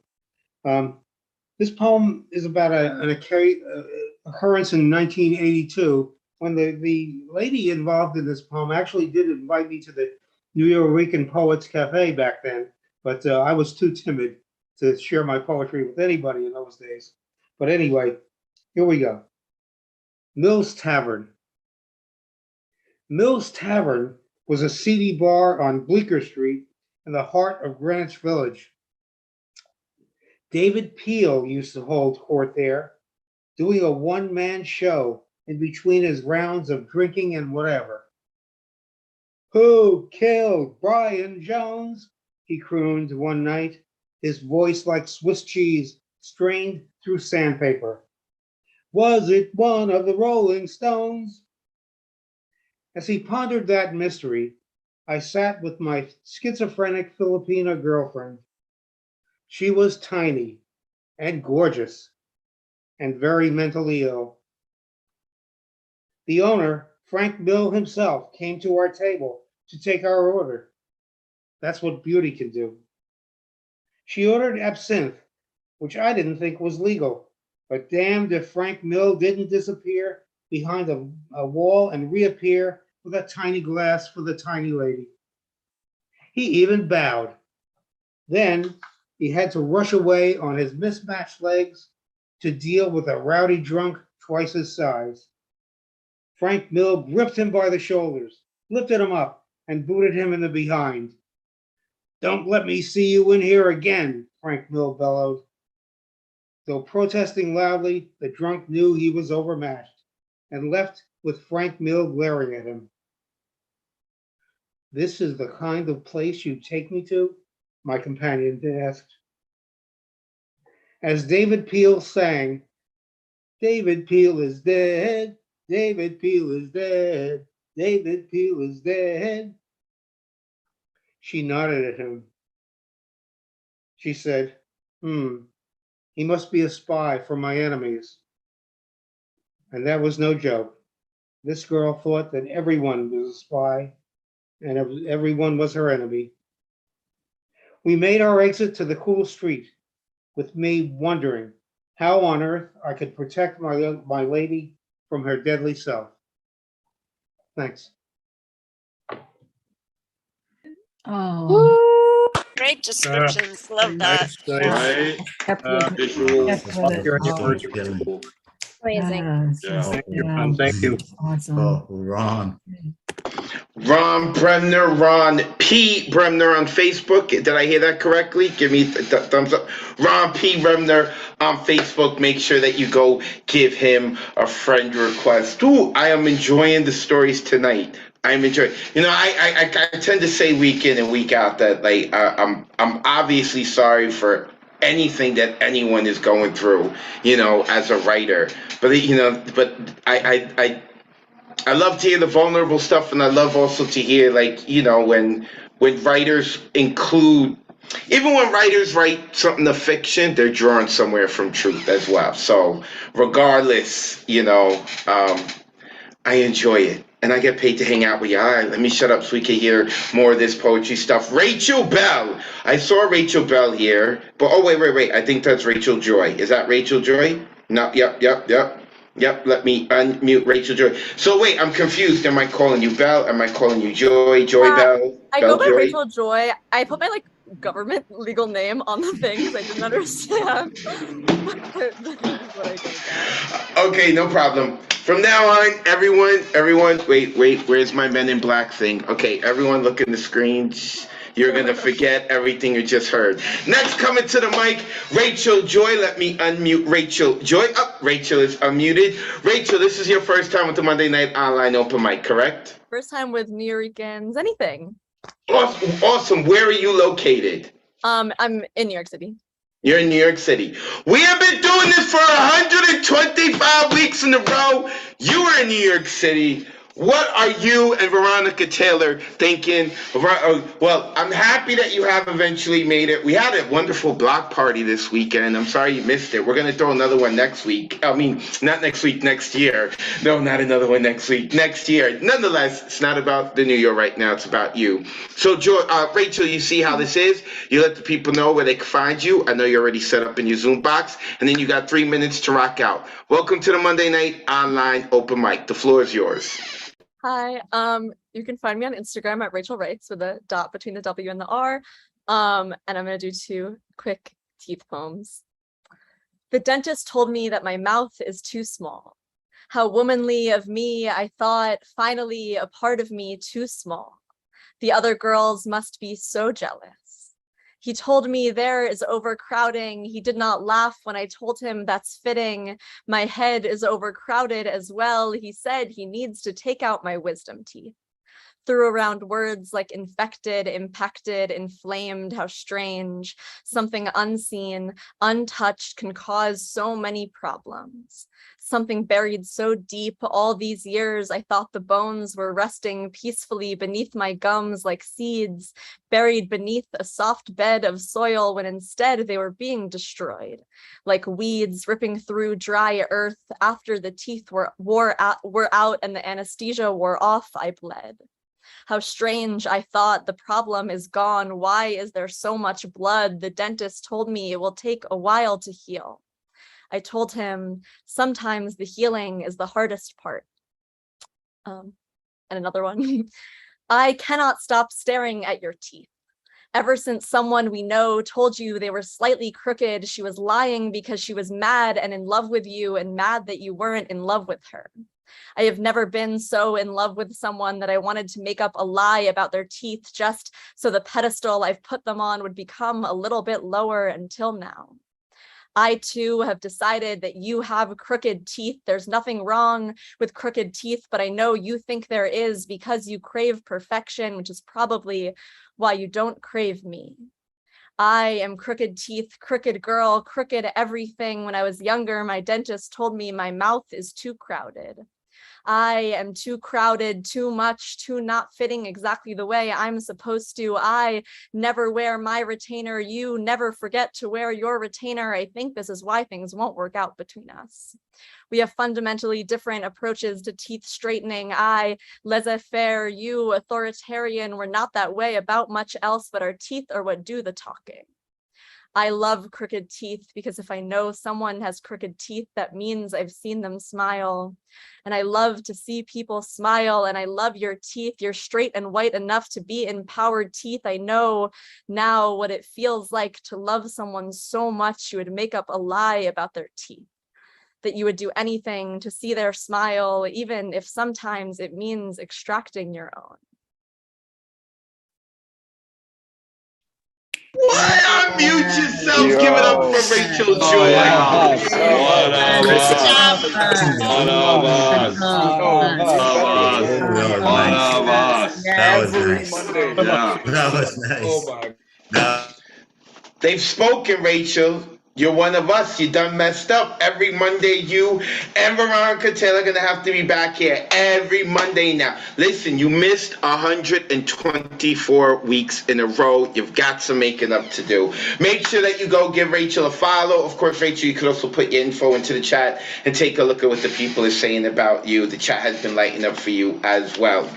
This poem is about an occurrence in 1982 when the lady involved in this poem actually did invite me to the New York Poets Cafe back then, but I was too timid to share my poetry with anybody in those days. But anyway, here we go. Mill's Tavern. Mill's Tavern was a seedy bar on Bleecker Street in the heart of Greenwich Village. David Peel used to hold court there, doing a one-man show in between his rounds of drinking and whatever. Who killed Brian Jones? He crooned one night, his voice like Swiss cheese strained through sandpaper. Was it one of the Rolling Stones? As he pondered that mystery, I sat with my schizophrenic Filipina girlfriend. She was tiny and gorgeous and very mentally ill. The owner, Frank Mill himself, came to our table to take our order. That's what beauty can do. She ordered absinthe, which I didn't think was legal, but damned if Frank Mill didn't disappear behind a wall and reappear with a tiny glass for the tiny lady. He even bowed. Then he had to rush away on his mismatched legs to deal with a rowdy drunk twice his size. Frank Mill gripped him by the shoulders, lifted him up, and booted him in the behind. Don't let me see you in here again, Frank Mill bellowed. Though protesting loudly, the drunk knew he was overmatched and left with Frank Mill glaring at him. This is the kind of place you take me to? My companion asked. As David Peel sang, David Peel is dead, David Peel is dead, David Peel is dead. She nodded at him. She said, he must be a spy for my enemies. And that was no joke. This girl thought that everyone was a spy and everyone was her enemy. We made our exit to the cool street, with me wondering how on earth I could protect my lady from her deadly self. Thanks. Oh, great descriptions. Love that. Right? Visual. Amazing. Thank you. Awesome. Oh, Ron. Ron Bremner, Ron P. Bremner on Facebook. Did I hear that correctly? Give me a thumbs up. Ron P. Bremner on Facebook. Make sure that you go give him a friend request. Ooh, I am enjoying the stories tonight. I'm enjoying. You know, I tend to say week in and week out that like I'm obviously sorry for anything that anyone is going through, you know, as a writer. But you know, but I love to hear the vulnerable stuff, and I love also to hear, like, you know, when writers include, even when writers write something of fiction, they're drawn somewhere from truth as well. So regardless, you know, I enjoy it. And I get paid to hang out with you. All right, let me shut up so we can hear more of this poetry stuff. Rachel Bell. I saw Rachel Bell here. But, oh, wait. I think that's Rachel Joy. Is that Rachel Joy? No, yep. Yep, let me unmute Rachel Joy. So wait, I'm confused. Am I calling you Belle? Am I calling you Joy? Joy Belle? I Belle go by Joy? Rachel Joy. I put my government legal name on the thing because I didn't understand. But this is what I go by. Okay, no problem. From now on, everyone, wait, where's my Men in Black thing? Okay, everyone look in the screen. You're gonna forget everything you just heard. Next, coming to the mic, Rachel Joy. Let me unmute Rachel Joy. Oh, Rachel is unmuted. Rachel, this is your first time with the Monday Night Online Open Mic, correct? First time with New Yorkers, anything. Awesome. Where are you located? I'm in New York City. You're in New York City. We have been doing this for 125 weeks in a row. You are in New York City. What are you and Veronica Taylor thinking? Well, I'm happy that you have eventually made it. We had a wonderful block party this weekend. I'm sorry you missed it. We're going to throw another one next week. I mean, not next week, next year. No, not another one next week, next year. Nonetheless, it's not about the New Year right now. It's about you. So, Rachel, you see how this is? You let the people know where they can find you. I know you're already set up in your Zoom box. And then you got 3 minutes to rock out. Welcome to the Monday Night Online Open Mic. The floor is yours. Hi, you can find me on Instagram at Rachel Writes with a dot between the W and the R. And I'm gonna do 2 quick teeth poems. The dentist told me that my mouth is too small. How womanly of me, I thought, finally a part of me too small. The other girls must be so jealous. He told me there is overcrowding. He did not laugh when I told him that's fitting. My head is overcrowded as well. He said he needs to take out my wisdom teeth. Threw around words like infected, impacted, inflamed, how strange. Something unseen, untouched can cause so many problems. Something buried so deep all these years, I thought the bones were resting peacefully beneath my gums like seeds, buried beneath a soft bed of soil when instead they were being destroyed, like weeds ripping through dry earth. After the teeth were out and the anesthesia wore off, I bled. How strange, I thought, the problem is gone. Why is there so much blood? The dentist told me it will take a while to heal. I told him sometimes the healing is the hardest part. And another one. I cannot stop staring at your teeth. Ever since someone we know told you they were slightly crooked, she was lying because she was mad and in love with you and mad that you weren't in love with her. I have never been so in love with someone that I wanted to make up a lie about their teeth just so the pedestal I've put them on would become a little bit lower until now. I too have decided that you have crooked teeth. There's nothing wrong with crooked teeth, but I know you think there is because you crave perfection, which is probably why you don't crave me. I am crooked teeth, crooked girl, crooked everything. When I was younger, my dentist told me my mouth is too crowded. I am too crowded, too much, too not fitting exactly the way I'm supposed to. I never wear my retainer. You never forget to wear your retainer. I think this is why things won't work out between us. We have fundamentally different approaches to teeth straightening. I, laissez-faire, you, authoritarian. We're not that way about much else, but our teeth are what do the talking. I love crooked teeth because if I know someone has crooked teeth, that means I've seen them smile. And I love to see people smile, and I love your teeth. You're straight and white enough to be empowered teeth. I know now what it feels like to love someone so much you would make up a lie about their teeth, that you would do anything to see their smile, even if sometimes it means extracting your own. What? Unmute yourself. Give it up for Rachel Joy. That was nice. Monday. That was nice. Oh my. They've spoken, Rachel. You're one of us. You done messed up. Every Monday, you and Veronica Taylor are going to have to be back here every Monday now. Listen, you missed 124 weeks in a row. You've got some making up to do. Make sure that you go give Rachel a follow. Of course, Rachel, you could also put your info into the chat and take a look at what the people are saying about you. The chat has been lighting up for you as well.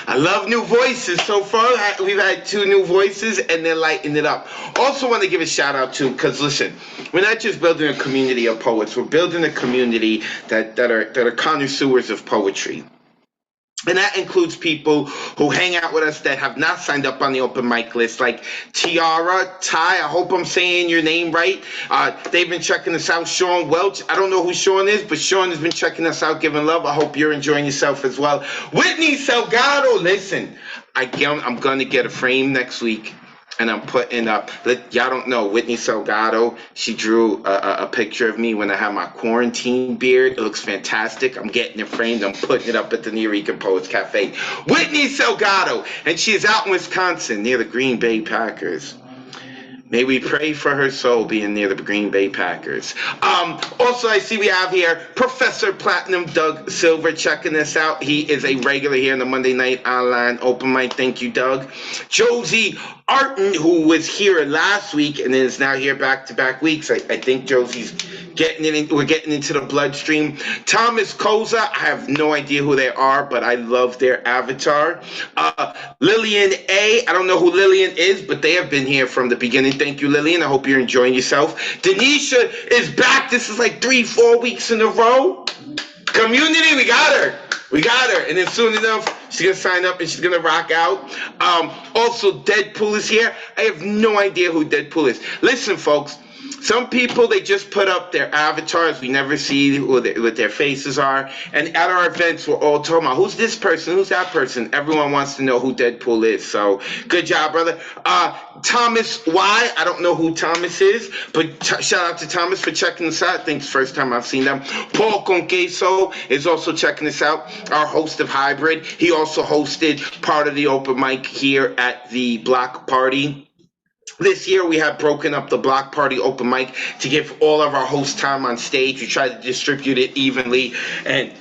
I love new voices. So far, we've had 2 new voices, and they're lighting it up. Also want to give a shout out to, because listen, we're not just building a community of poets, we're building a community that are connoisseurs of poetry. And that includes people who hang out with us that have not signed up on the open mic list, like Ty, I hope I'm saying your name right. They've been checking us out. Sean Welch, I don't know who Sean is, but Sean has been checking us out, giving love. I hope you're enjoying yourself as well. Whitney Salgado, listen, I'm going to get a frame next week. And I'm putting up, y'all don't know, Whitney Salgado, she drew a picture of me when I have my quarantine beard. It looks fantastic. I'm getting it framed. I'm putting it up at the New York Poets Cafe. Whitney Salgado, and she is out in Wisconsin near the Green Bay Packers. May we pray for her soul being near the Green Bay Packers. Also, I see we have here Professor Platinum Doug Silver checking us out. He is a regular here in the Monday Night Online Open Mic. Thank you, Doug. Josie Arton, who was here last week and is now here back-to-back weeks. I think Josie's getting it in, we're getting into the bloodstream. Thomas Koza, I have no idea who they are, but I love their avatar. Lillian A, I don't know who Lillian is, but they have been here from the beginning. Thank you, Lillian. I hope you're enjoying yourself. Denisha is back. This is like 3-4 weeks in a row. Community, we got her. We got her. And then soon enough, she's going to sign up and she's going to rock out. Also, Deadpool is here. I have no idea who Deadpool is. Listen, folks. Some people, they just put up their avatars. We never see what their faces are. And at our events, we're all talking about, who's this person? Who's that person? Everyone wants to know who Deadpool is. So, good job, brother. Thomas Y. I don't know who Thomas is, but shout out to Thomas for checking us out. I think it's the first time I've seen them. Paul Conqueso is also checking us out, our host of Hybrid. He also hosted part of the open mic here at the Block Party. This year, we have broken up the Block Party open mic to give all of our hosts time on stage. We tried to distribute it evenly, and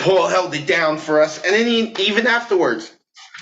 Paul held it down for us. And then even afterwards,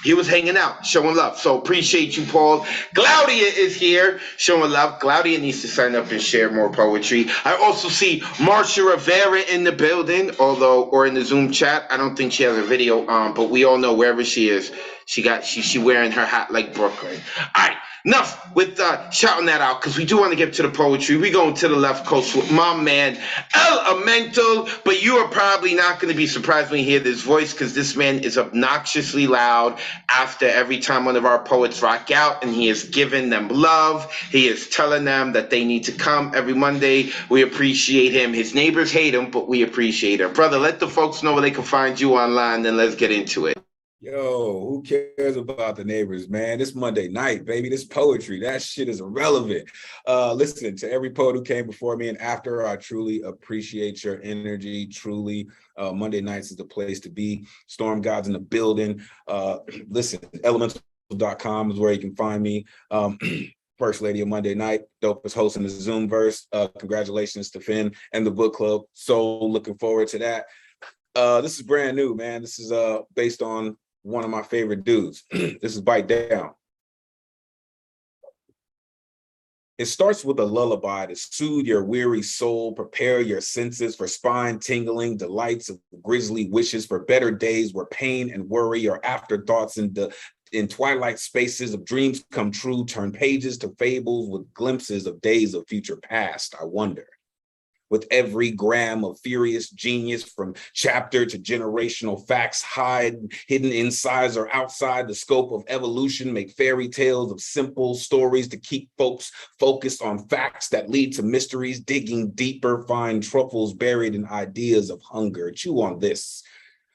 he was hanging out, showing love. So appreciate you, Paul. Claudia is here, showing love. Claudia needs to sign up and share more poetry. I also see Marcia Rivera in the building, or in the Zoom chat. I don't think she has a video on, but we all know wherever she is, she wearing her hat like Brooklyn. All right. Enough with shouting that out, because we do want to get to the poetry. We're going to the left coast with my man, Elemental. But you are probably not going to be surprised when you hear this voice, because this man is obnoxiously loud after every time one of our poets rock out, and he is giving them love. He is telling them that they need to come every Monday. We appreciate him. His neighbors hate him, but we appreciate him. Brother, let the folks know where they can find you online, then let's get into it. Yo, who cares about the neighbors, man? This Monday night, baby. This poetry, that shit is irrelevant. Listen, to every poet who came before me and after, I truly appreciate your energy. Truly, Monday nights is the place to be. Storm God's in the building. Listen, elemental.com is where you can find me. First Lady of Monday Night, dopest host in the Zoomverse. Congratulations to Finn and the book club. So looking forward to that. This is brand new, man. This is based on one of my favorite dudes. This is Bite Down. It starts with a lullaby to soothe your weary soul, prepare your senses for spine-tingling delights of grisly wishes for better days where pain and worry are afterthoughts in twilight spaces of dreams come true, turn pages to fables with glimpses of days of future past, I wonder. With every gram of furious genius from chapter to generational facts hidden inside or outside the scope of evolution, make fairy tales of simple stories to keep folks focused on facts that lead to mysteries, digging deeper, find truffles buried in ideas of hunger. Chew on this.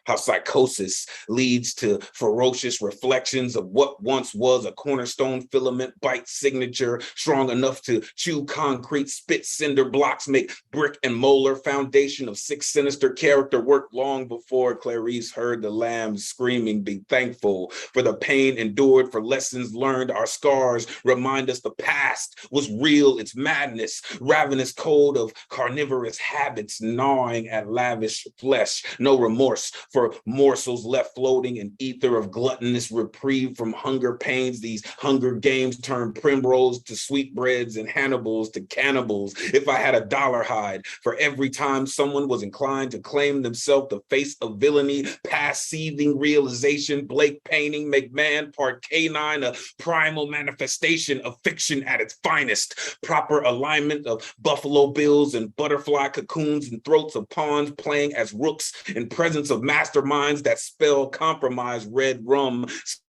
How psychosis leads to ferocious reflections of what once was a cornerstone filament bite signature, strong enough to chew concrete, spit cinder blocks, make brick and molar foundation of six sinister character work long before Clarice heard the lambs screaming, be thankful for the pain endured, for lessons learned. Our scars remind us the past was real, it's madness, ravenous cold of carnivorous habits gnawing at lavish flesh, no remorse for for morsels left floating in ether of gluttonous reprieve from hunger pains. These Hunger Games turned primrose to sweetbreads and Hannibals to cannibals. If I had a dollar hide for every time someone was inclined to claim themselves the face of villainy, past seething realization, Blake painting, McMahon part canine, a primal manifestation of fiction at its finest, proper alignment of Buffalo Bills and butterfly cocoons and throats of pawns playing as rooks in presence of masterminds that spell compromise, red rum,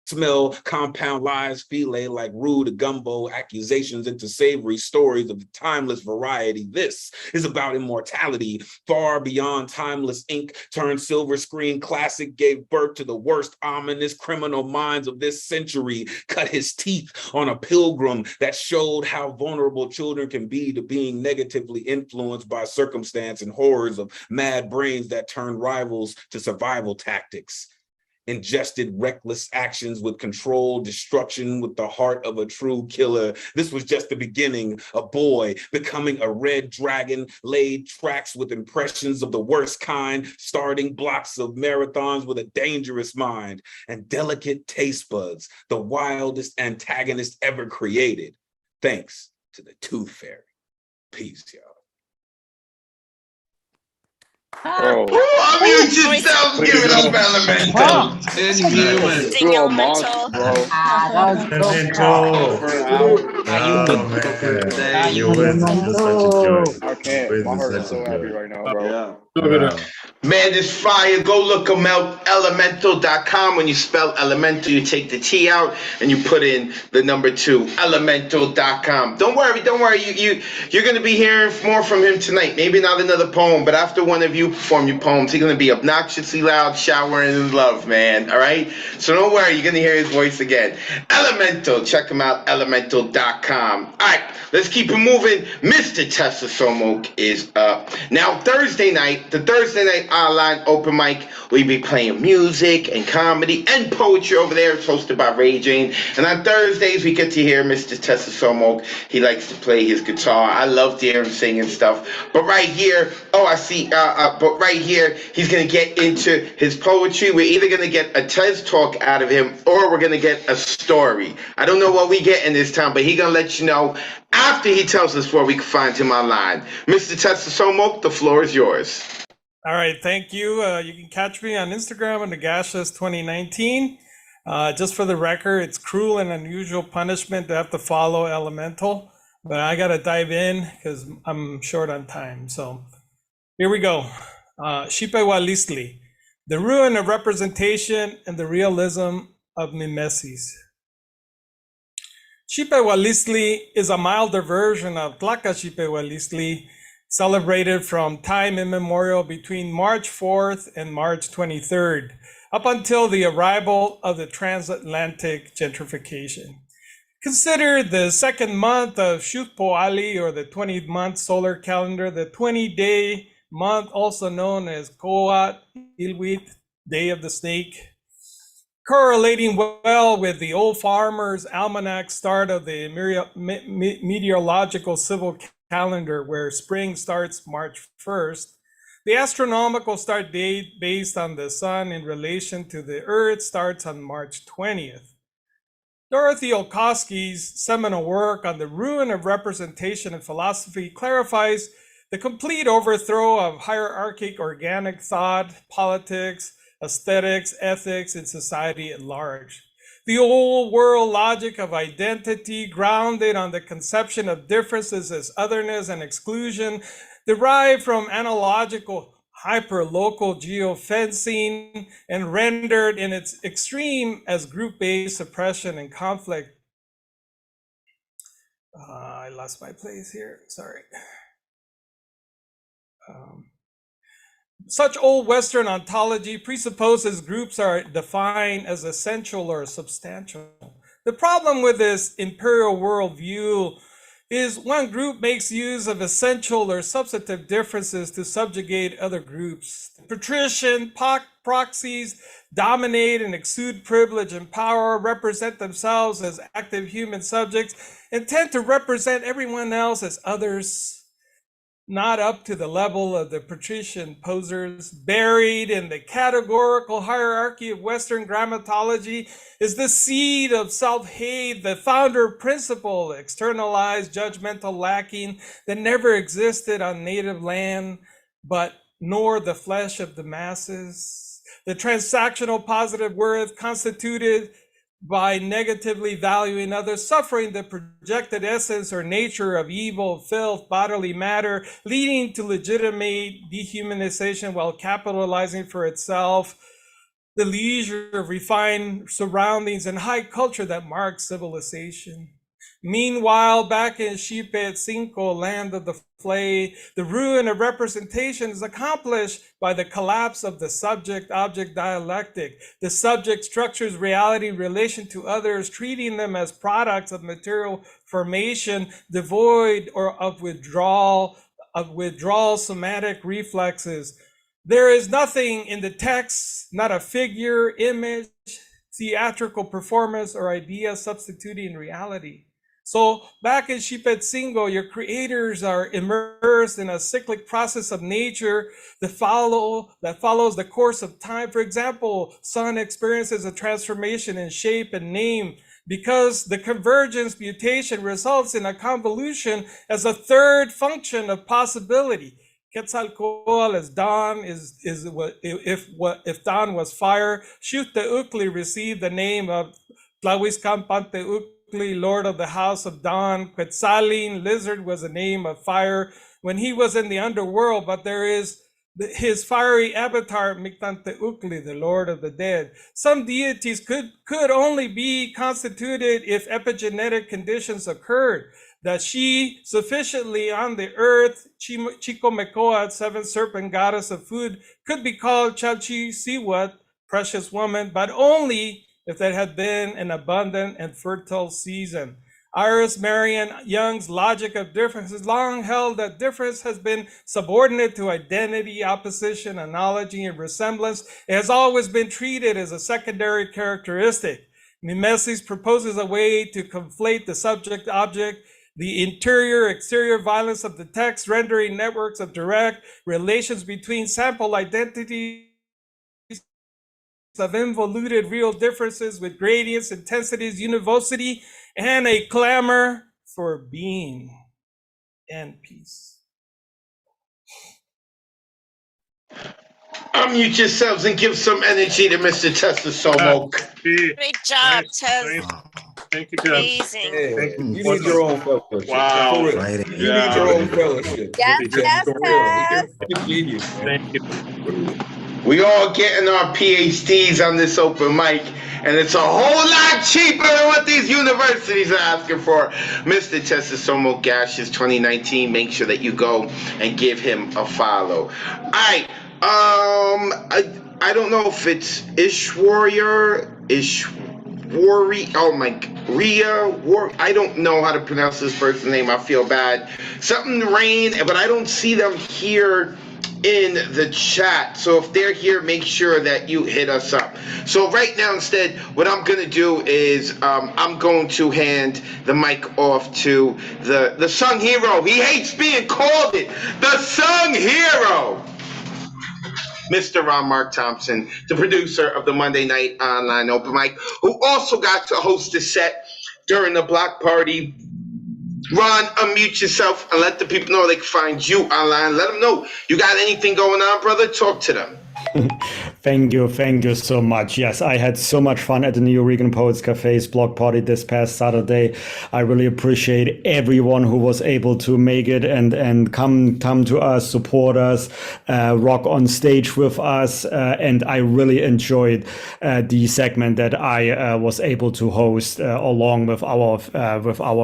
smell compound lies, fillet like rude gumbo, accusations into savory stories of timeless variety. This is about immortality, far beyond timeless ink, turned silver screen classic, gave birth to the worst ominous criminal minds of this century, cut his teeth on a pilgrim that showed how vulnerable children can be to being negatively influenced by circumstance and horrors of mad brains that turn rivals to survival tactics. Ingested reckless actions with controlled destruction with the heart of a true killer. This was just the beginning. A boy becoming a red dragon, laid tracks with impressions of the worst kind, starting blocks of marathons with a dangerous mind and delicate taste buds, the wildest antagonist ever created. Thanks to the Tooth Fairy. Peace, y'all. Oh, Unmute yourself, give it up, Elemental. Sing you a Elemental. monster, bro. Elemental. For an hour. Oh, man. You win. You're such a joy. I can't. Wins My is heart is such so a happy joy. right now, bro. Wow. Man, this fire. Go look them out. Elemental.com. When you spell elemental, you take the T out and you put in the number 2. Elemental.com. Don't worry. You're gonna be hearing more from him tonight. Maybe not another poem, but after one of you perform your poems, he's gonna be obnoxiously loud, showering in love, man. All right. So don't worry. You're gonna hear his voice again. Elemental. Check him out. Elemental.com. All right. Let's keep it moving. Mr. Tessa Somok is up. Now, the Thursday night online open mic, we be playing music and comedy and poetry over there. It's hosted by Ray Jane. And on Thursdays, we get to hear Mr. Tessa Somok. He likes to play his guitar. I love to hear him sing and stuff. But right here, but right here, he's going to get into his poetry. We're either going to get a TED talk out of him or we're going to get a story. I don't know what we get in this time, but he's going to let you know after he tells us where we can find him online. Mr. Tessa Somok, the floor is yours. All right, thank you. You can catch me on Instagram under Gashes 2019. Just for the record, it's cruel and unusual punishment to have to follow Elemental, but I got to dive in because I'm short on time. So here we go. Xipewalisli, the ruin of representation and the realism of mimesis. Xipewalisli is a milder version of Tlacaxipewalisli, celebrated from time immemorial between March 4th and March 23rd, up until the arrival of the transatlantic gentrification. Considered the second month of Xup'oli, or the 20-month solar calendar, the 20-day month, also known as Coat Ilwit, Day of the Snake, correlating well with the Old Farmer's Almanac start of the meteorological civil calendar, where spring starts March 1st. The astronomical start date based on the sun in relation to the earth starts on March 20th. Dorothy Olkowski's seminal work on the ruin of representation in philosophy clarifies the complete overthrow of hierarchic organic thought, politics, aesthetics, ethics, and society at large. The old world logic of identity, grounded on the conception of differences as otherness and exclusion, derived from analogical hyperlocal geofencing and rendered in its extreme as group-based oppression and conflict. I lost my place here, sorry. Such old Western ontology presupposes groups are defined as essential or substantial. The problem with this imperial worldview is one group makes use of essential or substantive differences to subjugate other groups. Patrician proxies dominate and exude privilege and power, represent themselves as active human subjects, and tend to represent everyone else as others. not up to the level of the patrician posers. Buried in the categorical hierarchy of Western grammatology is the seed of self-hate, the founder principle, externalized, judgmental lacking that never existed on native land, but nor the flesh of the masses. The transactional positive worth constituted by negatively valuing others, suffering the projected essence or nature of evil, filth, bodily matter, leading to legitimate dehumanization while capitalizing for itself the leisure of refined surroundings and high culture that marks civilization. Meanwhile, back in Xipet Cinco, land of the flay, the ruin of representation is accomplished by the collapse of the subject-object dialectic. The subject structures reality in relation to others, treating them as products of material formation, devoid of withdrawal somatic reflexes. There is nothing in the text, not a figure, image, theatrical performance, or idea substituting reality. So back in Xipetzingo, your creators are immersed in a cyclic process of nature that follows the course of time. For example, sun experiences a transformation in shape and name because the convergence mutation results in a convolution as a third function of possibility. Quetzalcoatl as dawn if dawn was fire, Xiuhteutli received the name of Tlahuizcampanteutli, Lord of the House of Dawn. Quetzalin, lizard, was a name of fire when he was in the underworld, but there is his fiery avatar, Mictanteutli, the Lord of the Dead. Some deities could only be constituted if epigenetic conditions occurred, that she sufficiently on the earth, Chicomecoat, seventh serpent goddess of food, could be called Chalchi-Siwat, precious woman, but only if there had been an abundant and fertile season. Iris Marion Young's logic of difference has long held that difference has been subordinate to identity, opposition, analogy, and resemblance. It has always been treated as a secondary characteristic. Mimesis proposes a way to conflate the subject-object, the interior-exterior violence of the text, rendering networks of direct relations between sample identities of involuted real differences with gradients, intensities, univocity, and a clamor for being and peace. Unmute yourselves and give some energy to Mr. Chester Somo. Great job, Tez. Thank you, Jeff. Amazing. Yeah, you need your own fellowship. Wow. For real. You need your own fellowship. Yes, yes, Tez. You're a genius. Thank you. We all getting our PhDs on this open mic, and it's a whole lot cheaper than what these universities are asking for. Mr. Chester Somo Gash's 2019. Make sure that you go and give him a follow. All right. I don't know if it's I don't know how to pronounce this person's name. I feel bad. Something rain, but I don't see them here in the chat. So if they're here, make sure that you hit us up. So right now, instead, what I'm going to do is I'm going to hand the mic off to the sung hero. He hates being called it. The sung hero. Mr. Ron Mark Thompson, the producer of the Monday Night Online Open Mic, who also got to host the set during the block party. Ron, unmute yourself and let the people know they can find you online. Let them know you got anything going on, brother. Talk to them. Thank you so much. Yes, I had so much fun at the New Regan Poets Cafe's block party this past Saturday. I really appreciate everyone who was able to make it and come to us, support us, rock on stage with us, and I really enjoyed the segment that I was able to host along with our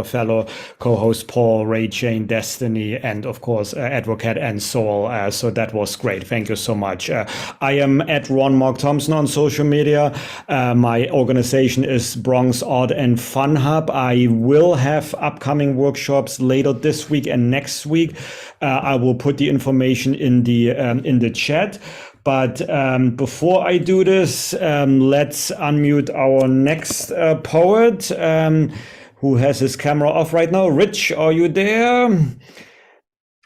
fellow co-host Paul, Ray, Jane, Destiny, and of course Advocate and Soul. So that was great. Thank you so much. I am at Ron Mark Thompson on social media. My organization is Bronx Art and Fun Hub. I will have upcoming workshops later this week and next week. I will put the information in the chat. But before I do this, let's unmute our next poet who has his camera off right now. Rich, are you there?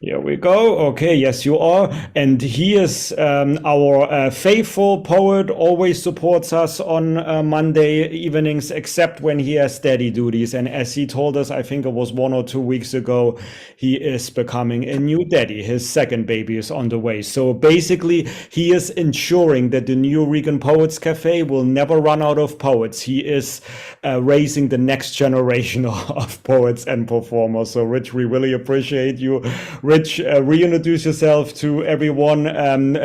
Here we go. Okay, yes, you are. And he is our faithful poet, always supports us on Monday evenings, except when he has daddy duties. And as he told us, I think it was 1 or 2 weeks ago, he is becoming a new daddy. His second baby is on the way. So basically, he is ensuring that the New Regan Poets Cafe will never run out of poets. He is raising the next generation of poets and performers. So, Rich, we really appreciate you. Rich, reintroduce yourself to everyone,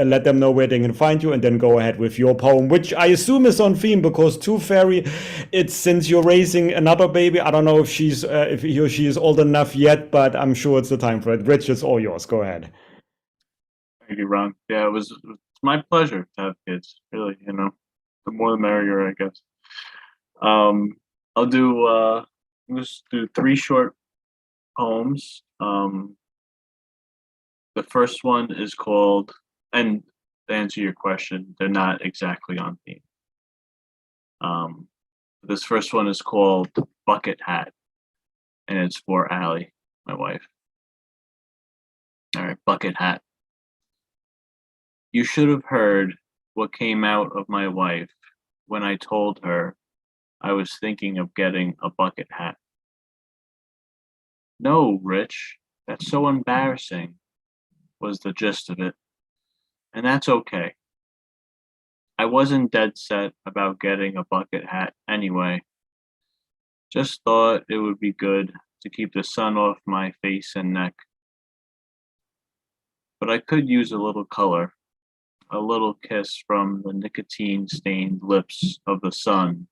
let them know where they can find you, and then go ahead with your poem, which I assume is on theme because Tooth Fairy, it's since you're raising another baby. I don't know if she's if he or she is old enough yet, but I'm sure it's the time for it. Rich, it's all yours. Go ahead. Thank you, Ron. Yeah, it's my pleasure to have kids. Really, the more the merrier, I guess. I'll just do 3 short poems. The first one is called, and to answer your question, they're not exactly on theme. This first one is called Bucket Hat, and it's for Allie, my wife. All right, Bucket Hat. You should have heard what came out of my wife when I told her I was thinking of getting a bucket hat. No, Rich, that's so embarrassing, was the gist of it. And that's okay. I wasn't dead set about getting a bucket hat anyway. Just thought it would be good to keep the sun off my face and neck. But I could use a little color, a little kiss from the nicotine-stained lips of the sun,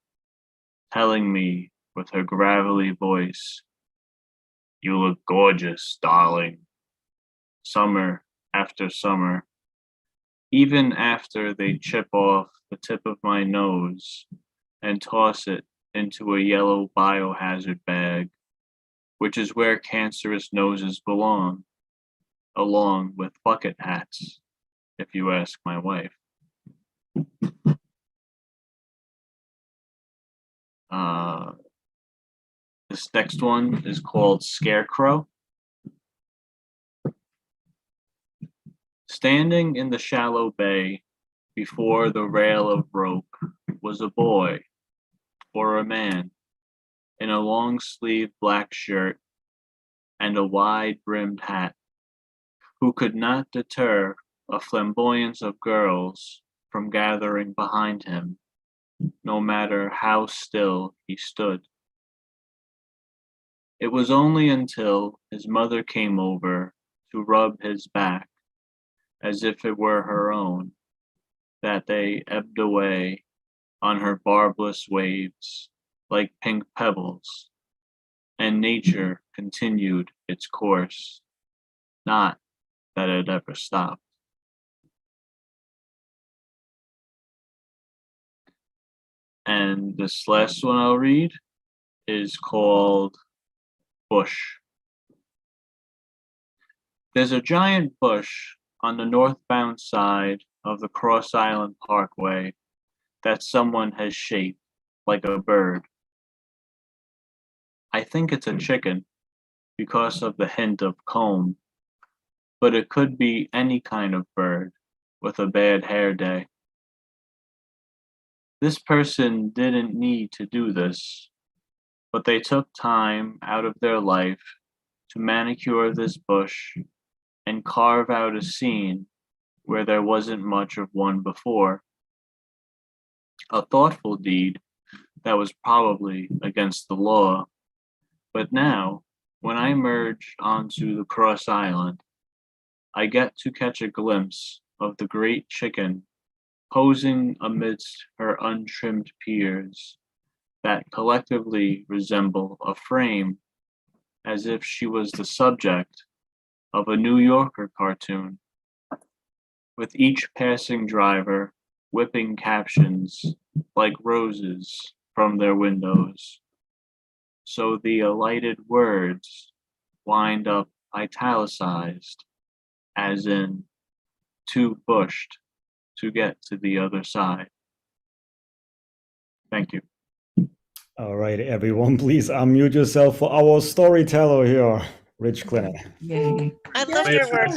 telling me with her gravelly voice, "You look gorgeous, darling." Summer after summer, even after they chip off the tip of my nose and toss it into a yellow biohazard bag, which is where cancerous noses belong, along with bucket hats, if you ask my wife. This next one is called Scarecrow. Standing in the shallow bay before the rail of rope was a boy, or a man, in a long-sleeved black shirt and a wide-brimmed hat, who could not deter a flamboyance of girls from gathering behind him, no matter how still he stood. It was only until his mother came over to rub his back, as if it were her own, that they ebbed away on her barbless waves like pink pebbles, and nature continued its course, not that it ever stopped. And this last one I'll read is called Bush. There's a giant bush on the northbound side of the Cross Island Parkway that someone has shaped like a bird. I think it's a chicken because of the hint of comb, but it could be any kind of bird with a bad hair day. This person didn't need to do this, but they took time out of their life to manicure this bush and carve out a scene where there wasn't much of one before. A thoughtful deed that was probably against the law, but now, when I merge onto the Cross Island, I get to catch a glimpse of the great chicken posing amidst her untrimmed peers that collectively resemble a frame, as if she was the subject of a New Yorker cartoon, with each passing driver whipping captions like roses from their windows. So the alighted words wind up italicized, as in too bushed to get to the other side. Thank you. All right, everyone, please unmute yourself for our storyteller here. Rich Clinic. I love your words.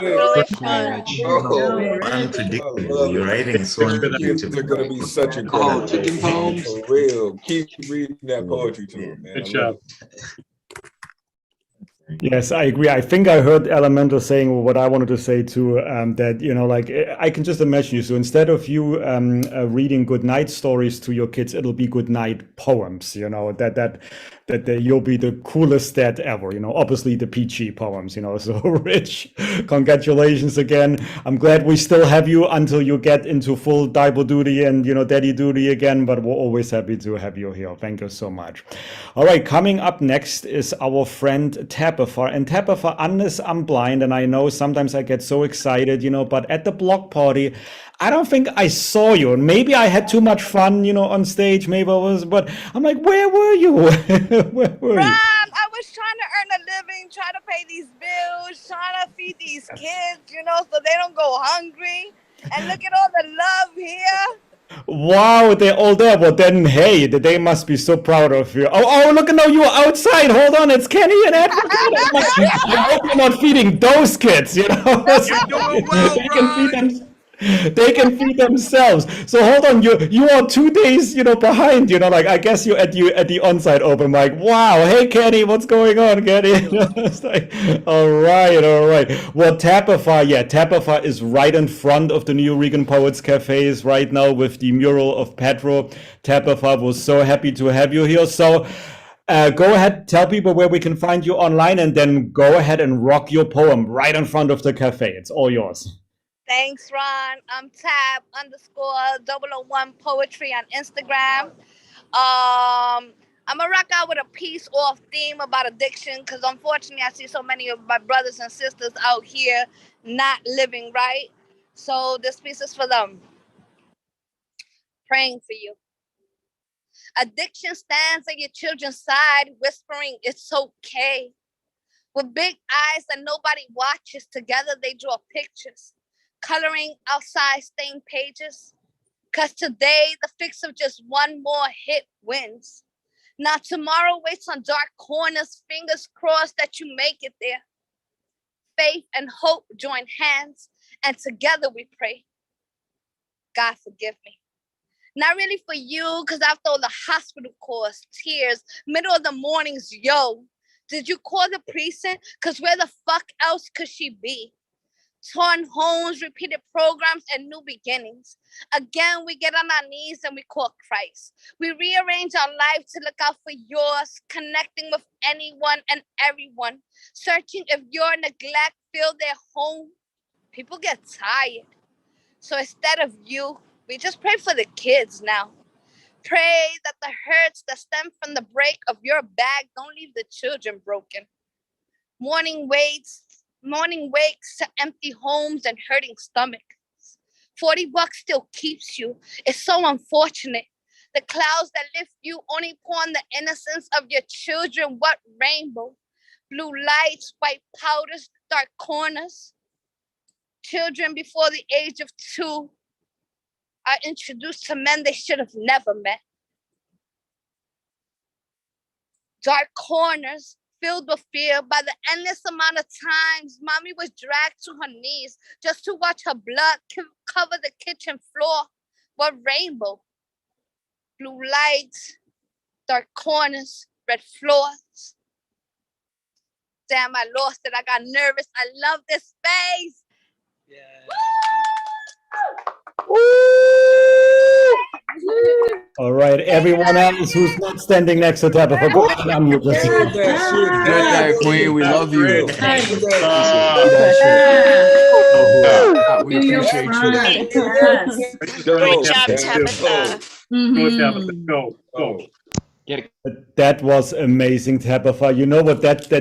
Really fun. Unpredictable. Your writing is so Kids are gonna be such incredible. chicken poems. For real. Keep reading that poetry to them, man. Good I love job. it. Yes, I agree. I think I heard Elemental saying what I wanted to say too, that, you know, like I can just imagine you. So instead of you reading good night stories to your kids, it'll be good night poems, you know, that you'll be the coolest dad ever, you know, obviously the PG poems, you know. So Rich, congratulations again. I'm glad we still have you until you get into full diaper duty and, you know, daddy duty again, but we're always happy to have you here. Thank you so much. All right, coming up next is our friend Tabitha. And Tabitha, unless I'm blind, and I know sometimes I get so excited, you know, but at the block party, I don't think I saw you. And maybe I had too much fun, you know, on stage. Maybe I was, but I'm like, where were you? Where were you? I was trying to earn a living, trying to pay these bills, trying to feed these kids, you know, so they don't go hungry. And look at all the love here. Wow, they're all there. Well, then, hey, they must be so proud of you. Oh, look, no, you were outside. Hold on, it's Kenny and Edward. I hope you're not feeding those kids, you know. They can feed themselves. So hold on, you are 2 days, you know, behind. You know, like I guess you're at the on-site open mic. Wow, hey Kenny, what's going on, Kenny? It's like, all right. Well, Tabitha is right in front of the New Regan Poets Cafes right now with the mural of Pedro. Tabitha was so happy to have you here. So. Go ahead, tell people where we can find you online, and then go ahead and rock your poem right in front of the cafe. It's all yours. Thanks, Ron. I'm tab_001 poetry on Instagram. I'm gonna rock out with a piece off theme about addiction, because unfortunately I see so many of my brothers and sisters out here not living right. So this piece is for them. Praying for you. Addiction stands at your children's side, whispering it's okay. With big eyes that nobody watches, together they draw pictures, coloring outside stained pages. Cause today the fix of just one more hit wins. Now tomorrow waits on dark corners, fingers crossed that you make it there. Faith and hope join hands, and together we pray. God forgive me. Not really for you, cause after all the hospital calls, tears, middle of the mornings, yo, did you call the precinct? Cause where the fuck else could she be? Torn homes, repeated programs, and new beginnings. Again, we get on our knees and we call Christ. We rearrange our life to look out for yours, connecting with anyone and everyone, searching if your neglect filled their home. People get tired. So instead of you, we just pray for the kids now. Pray that the hurts that stem from the break of your back don't leave the children broken. Morning wakes to empty homes and hurting stomachs. $40 still keeps you. It's so unfortunate. The clouds that lift you only pour on the innocence of your children. What rainbow? Blue lights, white powders, dark corners. Children before the age of 2 are introduced to men they should have never met. Dark corners filled with fear by the endless amount of times mommy was dragged to her knees just to watch her blood cover the kitchen floor. What rainbow? Blue lights, dark corners, red floors. Damn, I lost it. I got nervous. I love this space. All right, everyone else who's not standing next to Tabitha, go ahead and unmute yourself. Good that, Queen. We love you. We appreciate you. Great job, Tabitha. Go. That was amazing, Tabitha. You know what? That's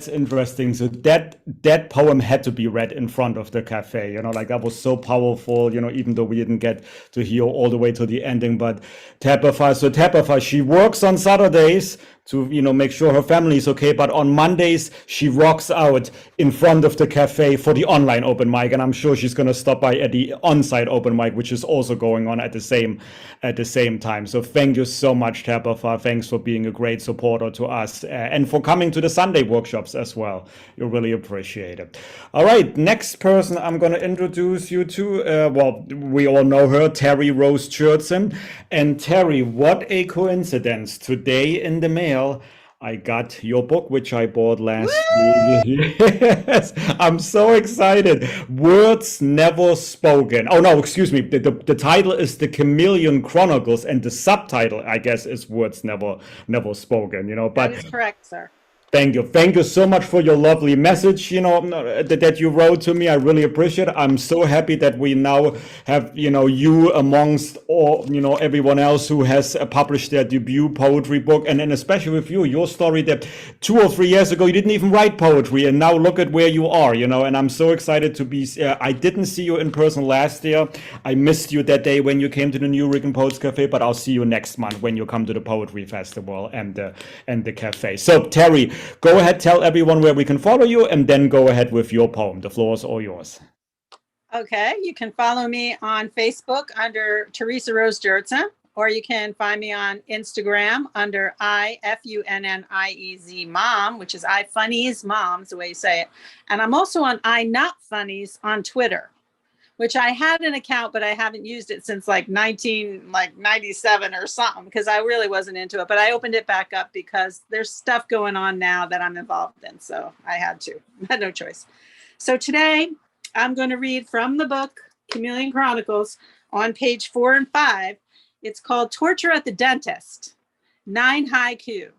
interesting. So that poem had to be read in front of the cafe. You know, like that was so powerful. You know, even though we didn't get to hear all the way to the ending, but Tabitha. So Tabitha, she works on Saturdays, make sure her family is okay. But on Mondays, she rocks out in front of the cafe for the online open mic. And I'm sure she's going to stop by at the on-site open mic, which is also going on at the same time. So thank you so much, Tabitha. Thanks for being a great supporter to us and for coming to the Sunday workshops as well. You really appreciate it. All right, next person I'm going to introduce you to, we all know her, Terry Rose Jurtson. And Terry, what a coincidence. Today in the mail, I got your book, which I bought last week. Yes, I'm so excited. Words Never Spoken. Oh, no, excuse me. The title is The Chameleon Chronicles, and the subtitle, I guess, is Words Never Spoken. But that is correct, sir. Thank you. Thank you so much for your lovely message, that you wrote to me. I really appreciate it. I'm so happy that we now have, you amongst all, everyone else who has published their debut poetry book. And then especially with you, your story that 2 or 3 years ago, you didn't even write poetry. And now look at where you are, and I'm so excited to be, I didn't see you in person last year. I missed you that day when you came to the New Rican Poets Cafe, but I'll see you next month when you come to the Poetry Festival and the cafe. So Terry, go ahead, tell everyone where we can follow you, and then go ahead with your poem. The floor is all yours. Okay, you can follow me on Facebook under Teresa Rose Jurtson, or you can find me on Instagram under IFUNNIEZ Mom, which is I Funnies Mom, is the way you say it. And I'm also on I Not Funnies on Twitter, which I had an account, but I haven't used it since like 1997 or something, because I really wasn't into it. But I opened it back up because there's stuff going on now that I'm involved in. So I had no choice. So today I'm going to read from the book, Chameleon Chronicles, on page 4 and 5. It's called Torture at the Dentist, 9 haiku.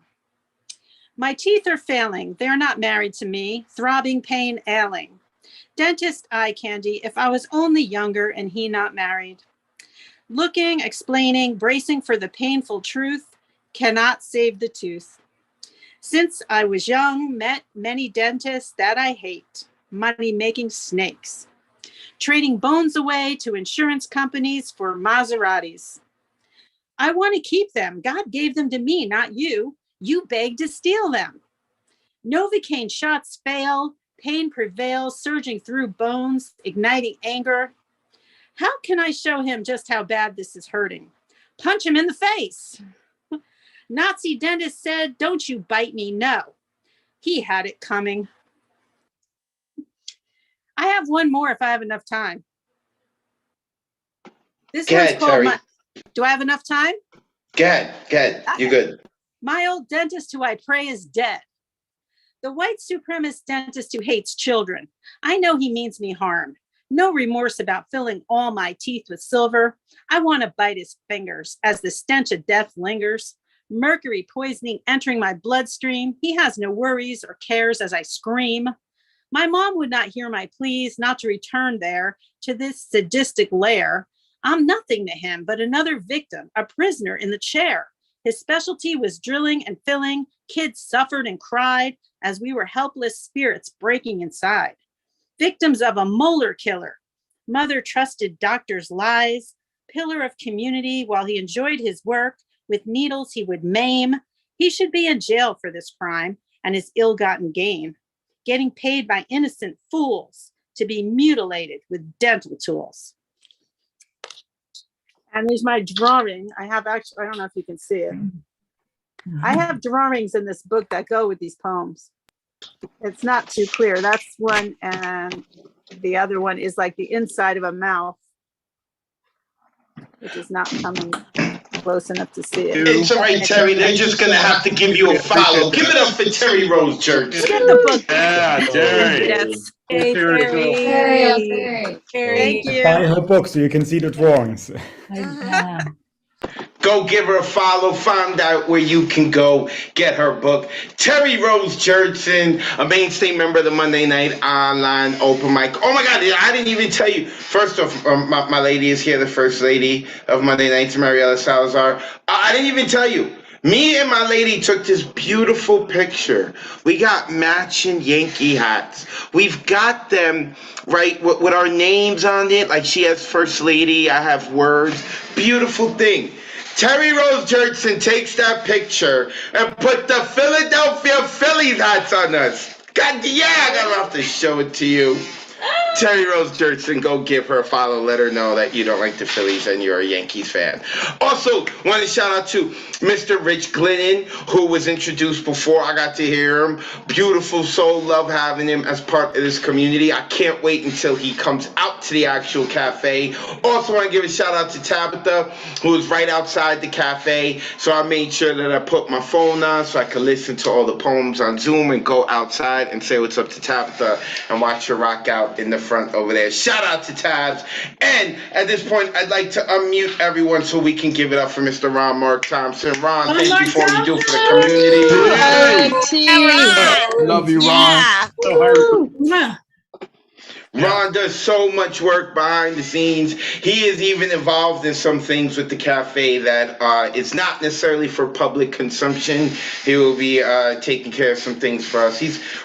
My teeth are failing. They're not married to me. Throbbing pain ailing. Dentist eye candy, if I was only younger and he not married. Looking, explaining, bracing for the painful truth, cannot save the tooth. Since I was young, met many dentists that I hate, money-making snakes. Trading bones away to insurance companies for Maseratis. I want to keep them. God gave them to me, not you. You begged to steal them. Novocaine shots fail. Pain prevails, surging through bones, igniting anger. How can I show him just how bad this is hurting? Punch him in the face. Nazi dentist said, don't you bite me, no. He had it coming. I have one more if I have enough time. This Go one's ahead, called Terry. Do I have enough time? Go ahead. You're good. My old dentist who I pray is dead. The white supremacist dentist who hates children. I know he means me harm. No remorse about filling all my teeth with silver. I want to bite his fingers as the stench of death lingers. Mercury poisoning entering my bloodstream. He has no worries or cares as I scream. My mom would not hear my pleas not to return there to this sadistic lair. I'm nothing to him but another victim, a prisoner in the chair. His specialty was drilling and filling. Kids suffered and cried as we were helpless spirits breaking inside. Victims of a molar killer. Mother trusted doctors' lies. Pillar of community while he enjoyed his work. With needles he would maim. He should be in jail for this crime and his ill-gotten gain. Getting paid by innocent fools to be mutilated with dental tools. And there's my drawing. I don't know if you can see it. I have drawings in this book that go with these poems. It's not too clear. That's one, and the other one is like the inside of a mouth, which is not coming close enough to see it. It's all right, Terry. They're just going to have to give you a follow. Give it up for Terry Rose Church. Get the book. Yeah, Terry. Yes. Hey, Terry. Thank you. Buy her book so you can see the drawings. Go give her a follow. Find out where you can go get her book. Terry Rose Jurtson, a mainstay member of the Monday Night Online Open Mic. Oh my God, I didn't even tell you. First off, my lady is here, the first lady of Monday Nights, Mariela Salazar. I didn't even tell you. Me and my lady took this beautiful picture. We got matching Yankee hats. We've got them, right, with our names on it. Like she has First Lady, I have Wordz. Beautiful thing. Terry Rose Jurtson takes that picture and put the Philadelphia Phillies hats on us. God, yeah, I'm gonna have to show it to you. Terry Rose Jurtson, go give her a follow. Let her know that you don't like the Phillies and you're a Yankees fan. Also, want to shout out to Mr. Rich Glennon, who was introduced before I got to hear him. Beautiful soul, love having him as part of this community. I can't wait until he comes out to the actual cafe. Also, want to give a shout out to Tabitha, who is right outside the cafe. So I made sure that I put my phone on so I could listen to all the poems on Zoom and go outside and say what's up to Tabitha and watch her rock out in the front over there. Shout out to Tabs. And at this point, I'd like to unmute everyone so we can give it up for Mr. Ron Mark Thompson. Ron, thank you for all you do for the community. Love you, Ron. Ron does so much work behind the scenes. He is even involved in some things with the cafe that is not necessarily for public consumption. He will be taking care of some things for us.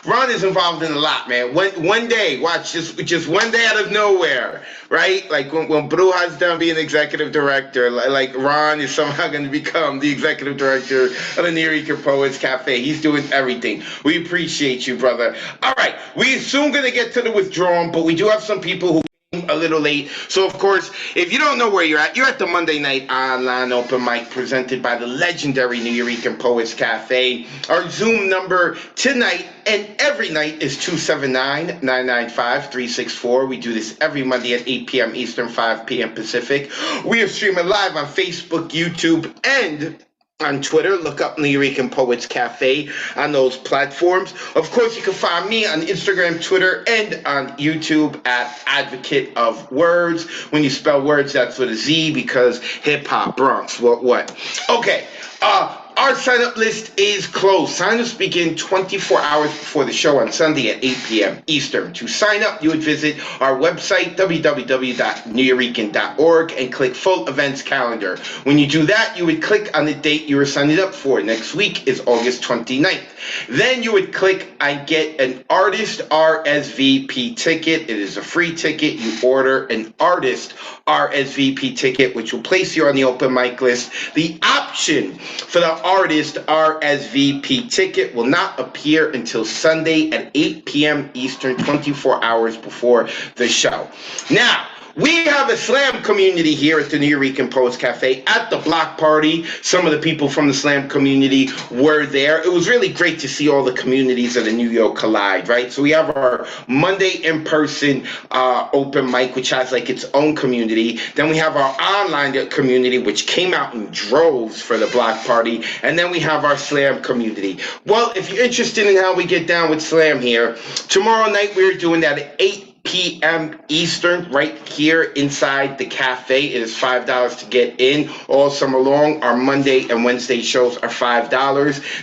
Ron is involved in a lot, man. One day, watch, just one day out of nowhere, right? Like when Bruja's done being executive director, like Ron is somehow going to become the executive director of the New York Poets Cafe. He's doing everything. We appreciate you, brother. All right, we're soon going to get to the withdrawal, but we do have some people who came a little late. So, of course, if you don't know where you're at the Monday Night Online Open Mic presented by the legendary New York Poets Cafe. Our Zoom number tonight and every night is 279-995-364. We do this every Monday at 8 p.m. Eastern, 5 p.m. Pacific. We are streaming live on Facebook, YouTube, and on Twitter. Look up New York Poets Cafe on those platforms. Of course, you can find me on Instagram, Twitter, and on YouTube at Advocate of Wordz. When you spell words, that's with a Z because hip-hop, Bronx, what? Okay, our sign-up list is closed. Sign-ups begin 24 hours before the show on Sunday at 8 p.m. Eastern. To sign up, you would visit our website, www.newyorekan.org, and click Full Events Calendar. When you do that, you would click on the date you were signing up for. Next week is August 29th. Then you would click and get an artist RSVP ticket. It is a free ticket. You order an artist RSVP ticket, which will place you on the open mic list. The option for the artist RSVP ticket will not appear until Sunday at 8 p.m. Eastern, 24 hours before the show. Now, we have a slam community here at the New York Poets Cafe at the block party. Some of the people from the slam community were there. It was really great to see all the communities of the New York collide, right? So we have our Monday in-person open mic, which has like its own community. Then we have our online community, which came out in droves for the block party. And then we have our slam community. Well, if you're interested in how we get down with slam here, tomorrow night we're doing that at 8 p.m. Eastern, right here inside the cafe. It is $5 to get in all summer long. Our Monday and Wednesday shows are $5.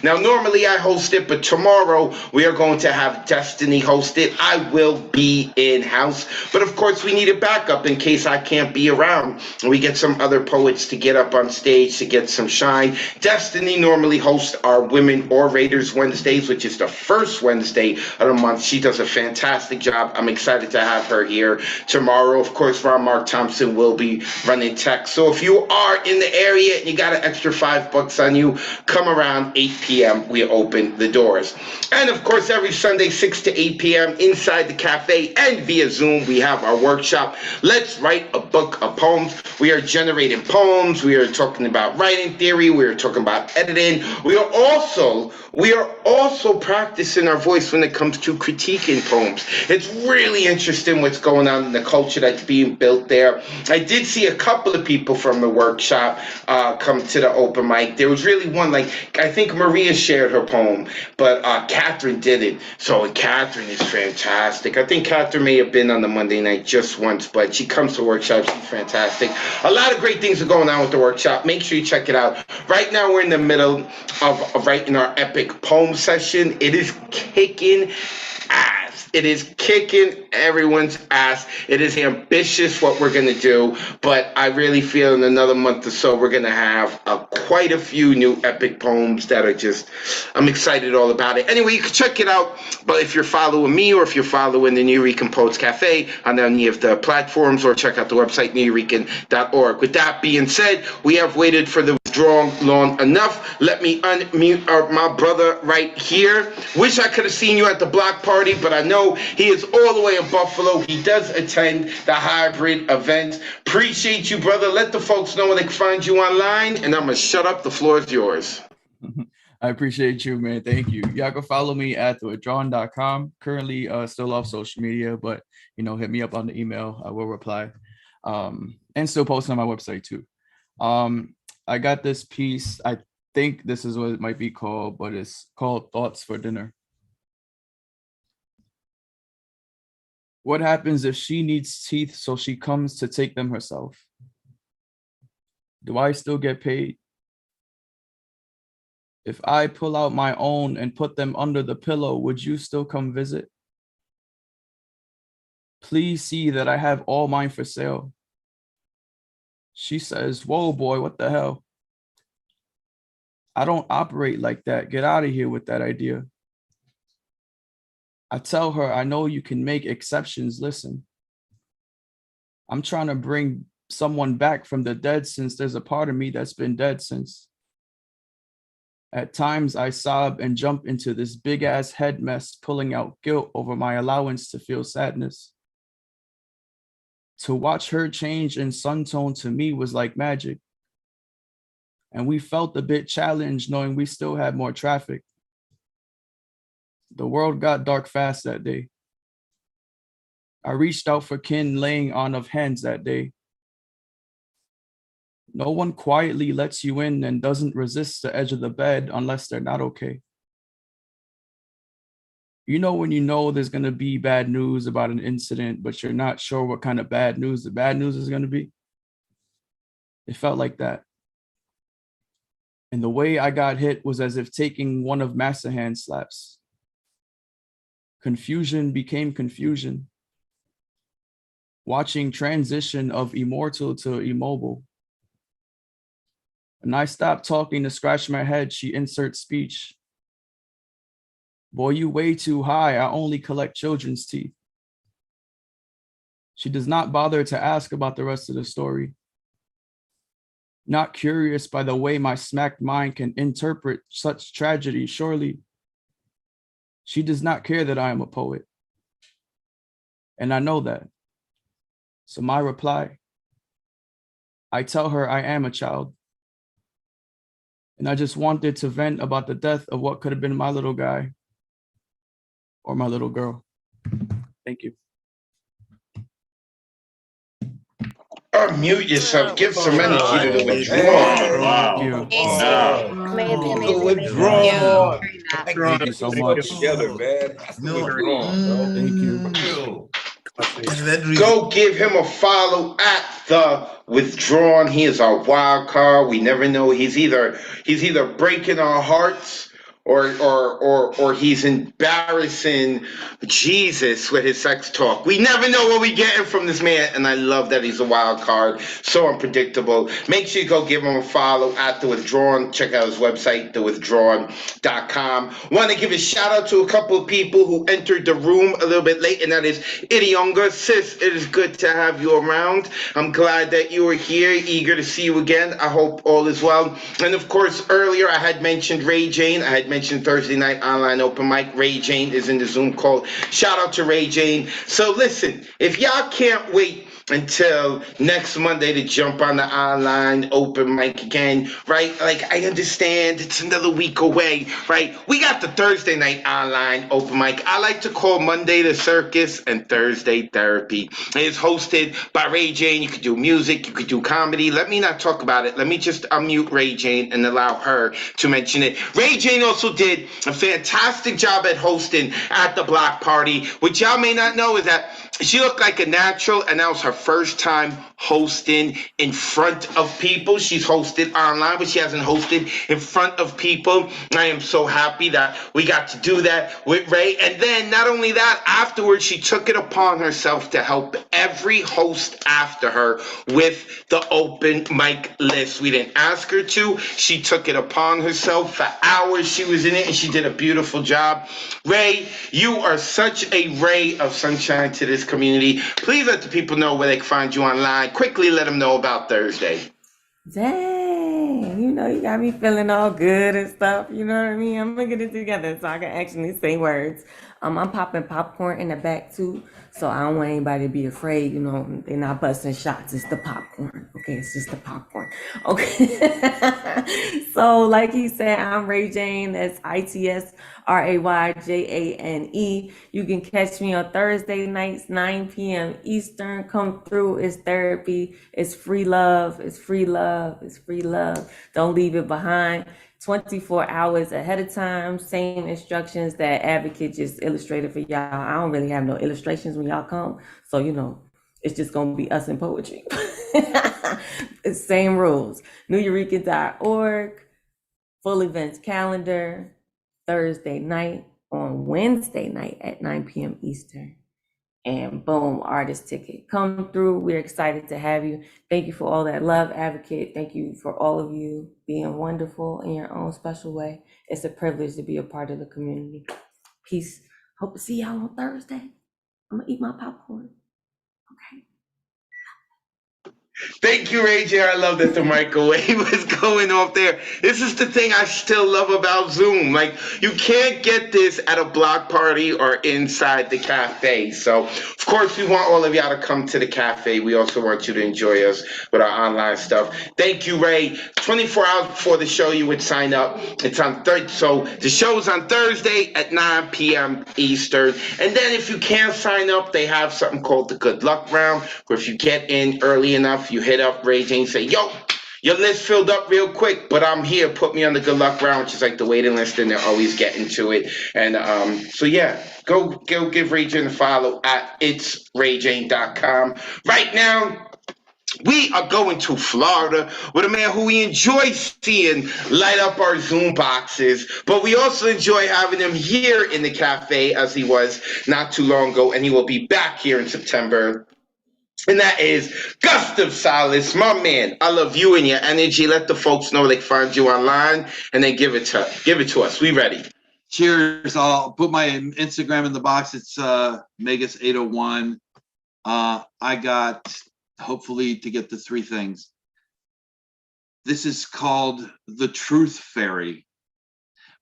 Now, normally I host it, but tomorrow we are going to have Destiny host it. I will be in-house, but of course we need a backup in case I can't be around. We get some other poets to get up on stage to get some shine. Destiny normally hosts our Women Orators Wednesdays, which is the first Wednesday of the month. She does a fantastic job. I'm excited to have her here tomorrow. Of course, Ron Mark Thompson will be running tech. So if you are in the area and you got an extra $5 on you, come around 8 p.m. We open the doors. And of course, every Sunday, 6 to 8 p.m. inside the cafe and via Zoom, we have our workshop. Let's write a book of poems. We are generating poems. We are talking about writing theory. We are talking about editing. We are also practicing our voice when it comes to critiquing poems. It's really interesting what's going on in the culture that's being built there. I did see a couple of people from the workshop come to the open mic. There was really one, like, I think Maria shared her poem, but Catherine didn't. So Catherine is fantastic. I think Catherine may have been on the Monday night just once, but she comes to workshops. She's fantastic. A lot of great things are going on with the workshop. Make sure you check it out. Right now, we're in the middle of writing our epic poem session. It is kicking ass. It is kicking everyone's ass. It is ambitious what we're going to do, but I really feel in another month or so we're going to have quite a few new epic poems that are just, I'm excited all about it. Anyway, you can check it out, but if you're following me or if you're following the New Rican Poets Cafe on any of the platforms, or check out the website newrican.org. With that being said, we have waited for the withdrawal long enough. Let me unmute my brother right here. Wish I could have seen you at the block party, but I know he is all the way in Buffalo. He does attend the hybrid event. Appreciate you, brother. Let the folks know where they can find you online, and I'm going to shut up. The floor is yours. I appreciate you, man. Thank you. Y'all can follow me at thewithdrawn.com. Currently still off social media, but hit me up on the email. I will reply. And still posting on my website too. I got this piece. I think this is what it might be called, but it's called Thoughts for Dinner. What happens if she needs teeth so she comes to take them herself? Do I still get paid? If I pull out my own and put them under the pillow, would you still come visit? Please see that I have all mine for sale. She says, whoa, boy, what the hell? I don't operate like that. Get out of here with that idea. I tell her, I know you can make exceptions. Listen, I'm trying to bring someone back from the dead since there's a part of me that's been dead since. At times I sob and jump into this big ass head mess, pulling out guilt over my allowance to feel sadness. To watch her change in sun tone to me was like magic. And we felt a bit challenged knowing we still had more traffic. The world got dark fast that day. I reached out for kin laying on of hands that day. No one quietly lets you in and doesn't resist the edge of the bed unless they're not okay. You know when you know there's going to be bad news about an incident, but you're not sure what kind of bad news the bad news is going to be? It felt like that. And the way I got hit was as if taking one of Massahan's slaps. Confusion became confusion. Watching transition of immortal to immobile. When I stopped talking to scratch my head, she inserts speech. Boy, you way too high. I only collect children's teeth. She does not bother to ask about the rest of the story. Not curious by the way my smacked mind can interpret such tragedy, surely. She does not care that I am a poet. And I know that. So my reply, I tell her I am a child. And I just wanted to vent about the death of what could have been my little guy or my little girl. Thank you. Unmute yourself. Give some energy to the withdrawal. Wow. Amazing. Withdraw. Thank you so much. Together, man. That's the withdrawal, bro. Thank you. Go give him a follow at the withdrawn. He is our wild card. We never know. He's either breaking our hearts or he's embarrassing Jesus with his sex talk. We never know what we're getting from this man, and I love that he's a wild card. So unpredictable. Make sure you go give him a follow at The Withdrawn. Check out his website, thewithdrawn.com. Want to give a shout out to a couple of people who entered the room a little bit late, and that is Idiunga. Sis, it is good to have you around. I'm glad that you are here, eager to see you again. I hope all is well. And of course, earlier I had mentioned Ray Jane. I had mentioned Thursday night online open mic. Ray Jane is in the Zoom call. Shout out to Ray Jane. So listen, if y'all can't wait until next Monday to jump on the online open mic again, right? Like, I understand it's another week away, right? We got the Thursday night online open mic. I like to call Monday the circus and Thursday therapy. It is hosted by Ray Jane. You could do music, you could do comedy. Let me not talk about it. Let me just unmute Ray Jane and allow her to mention it. Ray Jane also did a fantastic job at hosting at the block party. What y'all may not know is that she looked like a natural, and that was her first time hosting in front of people. She's hosted online, but she hasn't hosted in front of people. I am so happy that we got to do that with Ray. And then not only that, afterwards, she took it upon herself to help every host after her with the open mic list. We didn't ask her to. She took it upon herself. For hours she was in it, and she did a beautiful job. Ray, you are such a ray of sunshine to this community. Please let the people know where they can find you online. Quickly let them know about Thursday. Dang, you know, you got me feeling all good and stuff. You know what I mean? I'm gonna get it together so I can actually say words. I'm popping popcorn in the back too, so I don't want anybody to be afraid. You know, they're not busting shots. It's the popcorn. Okay, it's just the popcorn. Okay. So, like he said, I'm Ray Jane. That's ITSRAYJANE. You can catch me on Thursday nights, 9 p.m. Eastern. Come through. It's therapy. It's free love. It's free love. It's free love. Don't leave it behind. 24 hours ahead of time. Same instructions that Advocate just illustrated for y'all. I don't really have no illustrations when y'all come. So, you know, it's just going to be us in poetry. It's same rules. NewEureka.org. Full events calendar. Thursday night on Wednesday night at 9 p.m. Eastern. And boom, artist ticket. Come through. We're excited to have you. Thank you for all that love, Advocate. Thank you for all of you being wonderful in your own special way. It's a privilege to be a part of the community. Peace. Hope to see y'all on Thursday. I'm gonna eat my popcorn. Okay. Thank you, Ray J. I love that the microwave was going off there. This is the thing I still love about Zoom. Like, you can't get this at a block party or inside the cafe. So, of course, we want all of y'all to come to the cafe. We also want you to enjoy us with our online stuff. Thank you, Ray. 24 hours before the show, you would sign up. It's on so the show's on Thursday at 9 p.m. Eastern. And then if you can't sign up, they have something called the Good Luck Round, where if you get in early enough, you hit up Ray J and say, yo, your list filled up real quick, but I'm here. Put me on the Good Luck Round, which is like the waiting list, and they're always getting to it. And so, yeah, go give Ray J a follow at itsrayjane.com. Right now, we are going to Florida with a man who we enjoy seeing light up our Zoom boxes, but we also enjoy having him here in the cafe as he was not too long ago, and he will be back here in September. And that is Gustav Salas, my man. I love you and your energy. Let the folks know they can find you online, and then give it to us. We ready. Cheers. I'll put my Instagram in the box. It's Megas801. I got, hopefully, to get the three things. This is called the Truth Fairy.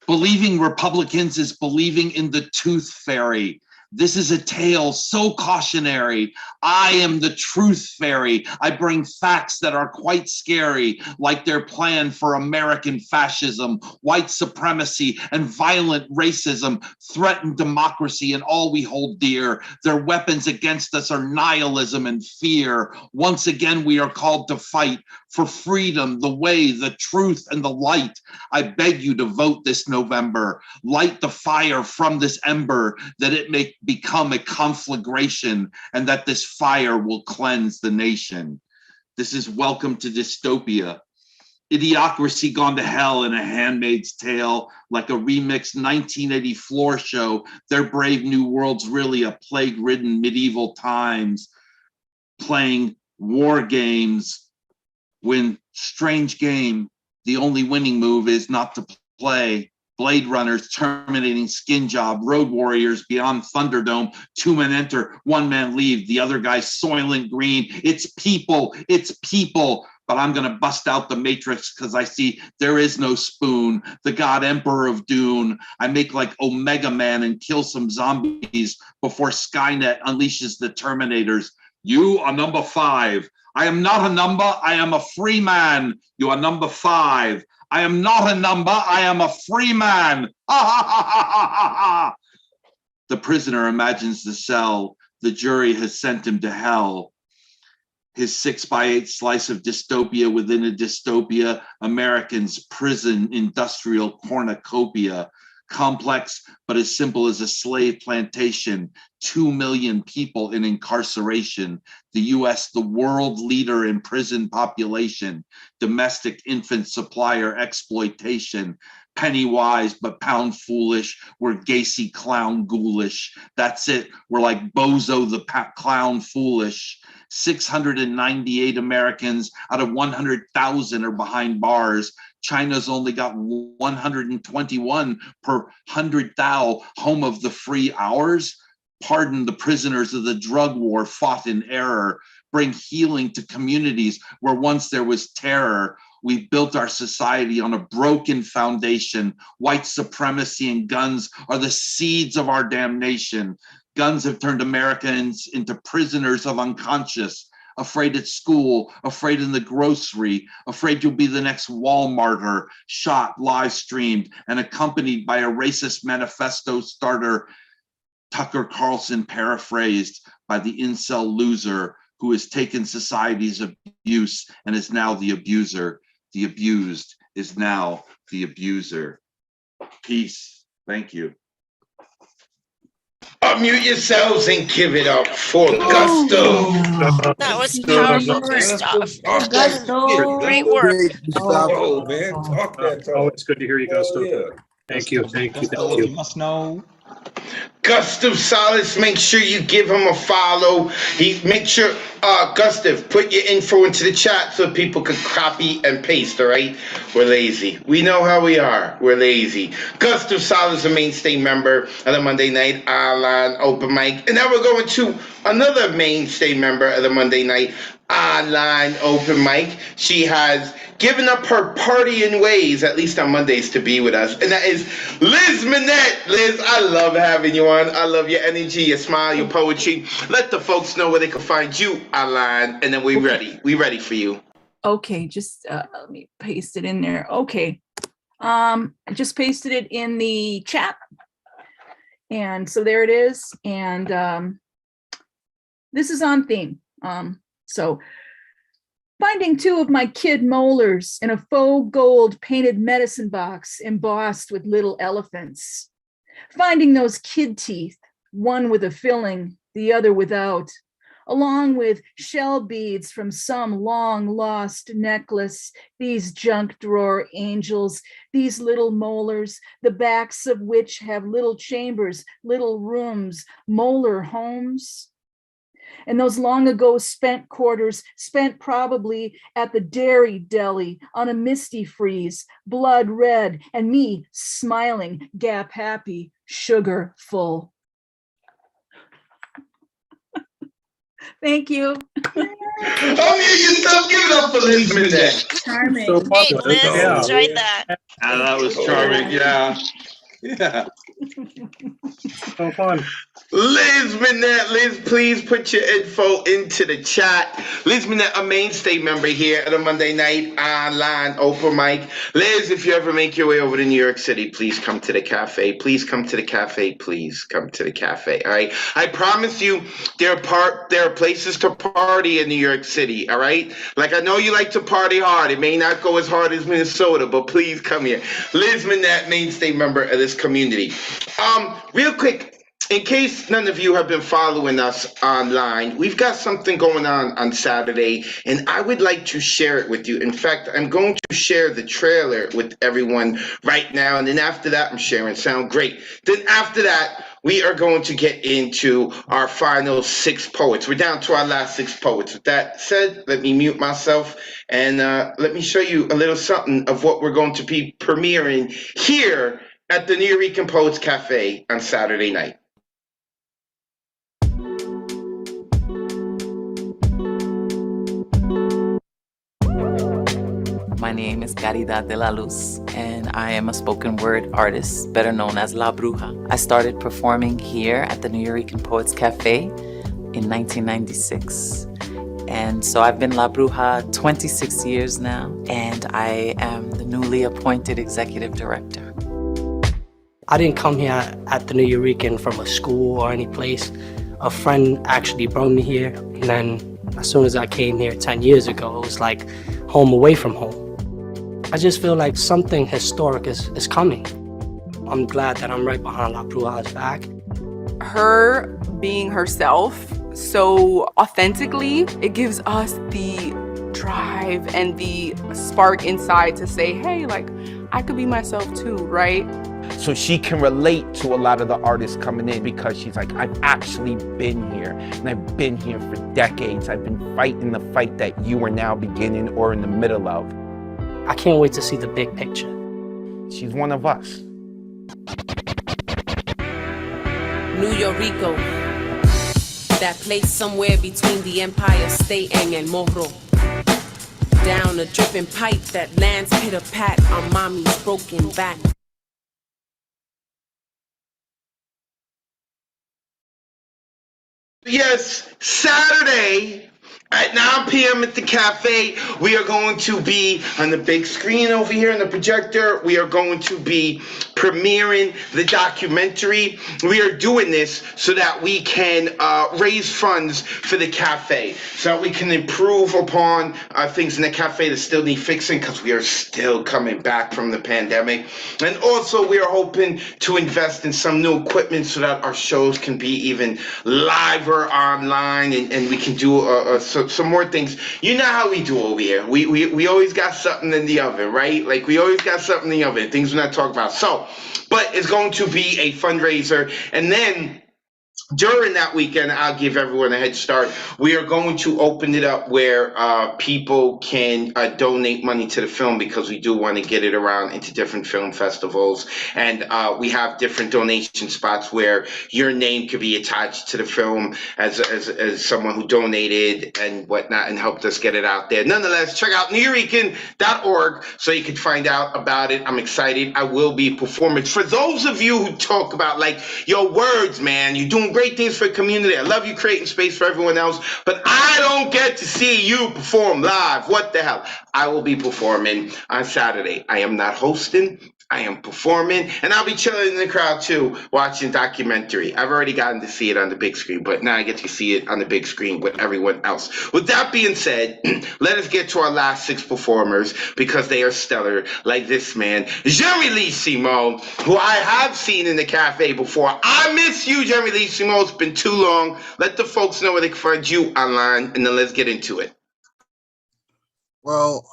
Believing Republicans is believing in the Tooth Fairy. This is a tale so cautionary. I am the truth fairy. I bring facts that are quite scary, like their plan for American fascism, white supremacy, and violent racism threaten democracy and all we hold dear. Their weapons against us are nihilism and fear. Once again, we are called to fight for freedom, the way, the truth, and the light. I beg you to vote this November. Light the fire from this ember, that it may become a conflagration, and that this fire will cleanse the nation. This is Welcome to Dystopia. Idiocracy gone to hell in A Handmaid's Tale, like a remixed 1980 floor show. Their brave new world's really a plague-ridden medieval times, playing war games when strange game, the only winning move is not to play. Blade Runners terminating Skin Job, Road Warriors beyond Thunderdome, 2 men enter, 1 man leave, the other guy Soylent Green. It's people, but I'm gonna bust out the Matrix because I see there is no spoon. The God Emperor of Dune. I make like Omega Man and kill some zombies before Skynet unleashes the Terminators. You are number 5. I am not a number, I am a free man. You are number 5. I am not a number, I am a free man. The prisoner imagines the cell. The jury has sent him to hell. His 6x8 slice of dystopia within a dystopia. Americans' prison industrial cornucopia. complex, but as simple as a slave plantation, 2 million people in incarceration, the US, the world leader in prison population, domestic infant supplier exploitation, penny wise but pound foolish, we're Gacy clown ghoulish. That's it, we're like Bozo the clown foolish. 698 Americans out of 100,000 are behind bars. China's only got 121 per 100,000, home of the free hours. Pardon the prisoners of the drug war fought in error. Bring healing to communities where once there was terror. We've built our society on a broken foundation. White supremacy and guns are the seeds of our damnation. Guns have turned Americans into prisoners of unconscious, afraid at school, afraid in the grocery, afraid you'll be the next Walmarter, shot, live streamed, and accompanied by a racist manifesto starter, Tucker Carlson paraphrased by the incel loser who has taken society's abuse and is now the abuser. The abused is now the abuser. Peace. Thank you. Unmute yourselves and give it up for Gusto. That was powerful, Christoph. Great work. Oh, man. Talk that talk. Oh, it's good to hear you, Gusto. Yeah. Thank you. You must know. Gustav Salas, make sure you give him a follow. Make sure, Gustav, put your info into the chat so people can copy and paste, all right? We're lazy. We know how we are. We're lazy. Gustav Salas, a mainstay member of the Monday Night Online Open Mic. And now we're going to another mainstay member of the Monday Night Online Open Mic. She has given up her partying ways, at least on Mondays, to be with us. And that is Liz Minette. Liz, I love having you on. I love your energy, your smile, your poetry. Let the folks know where they can find you online, and then we're ready. We ready for you. Okay, just let me paste it in there. Okay. I just pasted it in the chat. And so there it is. And this is on theme. So finding two of my kid molars in a faux gold painted medicine box embossed with little elephants. Finding those kid teeth, one with a filling, the other without, along with shell beads from some long lost necklace, these junk drawer angels, these little molars, the backs of which have little chambers, little rooms, molar homes. And those long ago spent quarters, spent probably at the dairy deli on a misty freeze, blood red, and me smiling, gap happy, sugar full. Thank you. Oh, you yourself, give it up for Liz Minette. Charming. So Hey, popular. Liz, Yeah. enjoyed that. That was charming. Yeah. Yeah. So fun. Liz Minette, Liz, please put your info into the chat. Liz Minette, a mainstay member here at the Monday Night Online Open Mic. Liz, if you ever make your way over to New York City, please come to the cafe. Please come to the cafe. Please come to the cafe. All right. I promise you, there are places to party in New York City. All right. Like I know you like to party hard. It may not go as hard as Minnesota, but please come here. Liz Minette, mainstay member of this community. Real quick. In case none of you have been following us online, we've got something going on Saturday, and I would like to share it with you. In fact, I'm going to share the trailer with everyone right now, and then after that, I'm sharing. Sound great. Then after that, we are going to get into our final 6 poets. We're down to our last 6 poets. With that said, let me mute myself, and let me show you a little something of what we're going to be premiering here at the New York Poets Cafe on Saturday night. My name is Caridad de la Luz, and I am a spoken word artist, better known as La Bruja. I started performing here at the New York Poets Cafe in 1996. And so I've been La Bruja 26 years now, and I am the newly appointed executive director. I didn't come here at the New Eurekan from a school or any place. A friend actually brought me here, and then as soon as I came here 10 years ago, it was like home away from home. I just feel like something historic is coming. I'm glad that I'm right behind La Bruja's back. Her being herself so authentically, it gives us the drive and the spark inside to say, hey, like, I could be myself too, right? So she can relate to a lot of the artists coming in because she's like, I've actually been here, and I've been here for decades. I've been fighting the fight that you are now beginning or in the middle of. I can't wait to see the big picture. She's one of us. New York, that place somewhere between the Empire State and El Morro. Down a dripping pipe that lands pitter-pat on mommy's broken back. Yes, Saturday at 9 p.m. at the cafe, we are going to be on the big screen over here in the projector. We are going to be premiering the documentary. We are doing this so that we can raise funds for the cafe, so that we can improve upon things in the cafe that still need fixing, because we are still coming back from the pandemic. And also, we are hoping to invest in some new equipment so that our shows can be even liver online, and we can do some more things. You know how we do over here. We always got something in the oven, right? Like, we always got something in the oven, things we're not talking about. So, but it's going to be a fundraiser. And then during that weekend, I'll give everyone a head start. We are going to open it up where people can donate money to the film, because we do want to get it around into different film festivals. And we have different donation spots where your name could be attached to the film as someone who donated and whatnot and helped us get it out there. Nonetheless, check out nuyorican.org so you can find out about it. I'm excited. I will be performing. For those of you who talk about, like, your Wordz, man, you're doing great things for the community. I love you creating space for everyone else, but I don't get to see you perform live. What the hell? I will be performing on Saturday. I am not hosting. I am performing, and I'll be chilling in the crowd too, watching documentary. I've already gotten to see it on the big screen, but now I get to see it on the big screen with everyone else. With that being said, let us get to our last 6 performers, because they are stellar, like this man, Jeremy who I have seen in the cafe before. I miss you, Jeremy. It's been too long. Let the folks know where they can find you online, and then let's get into it. Well,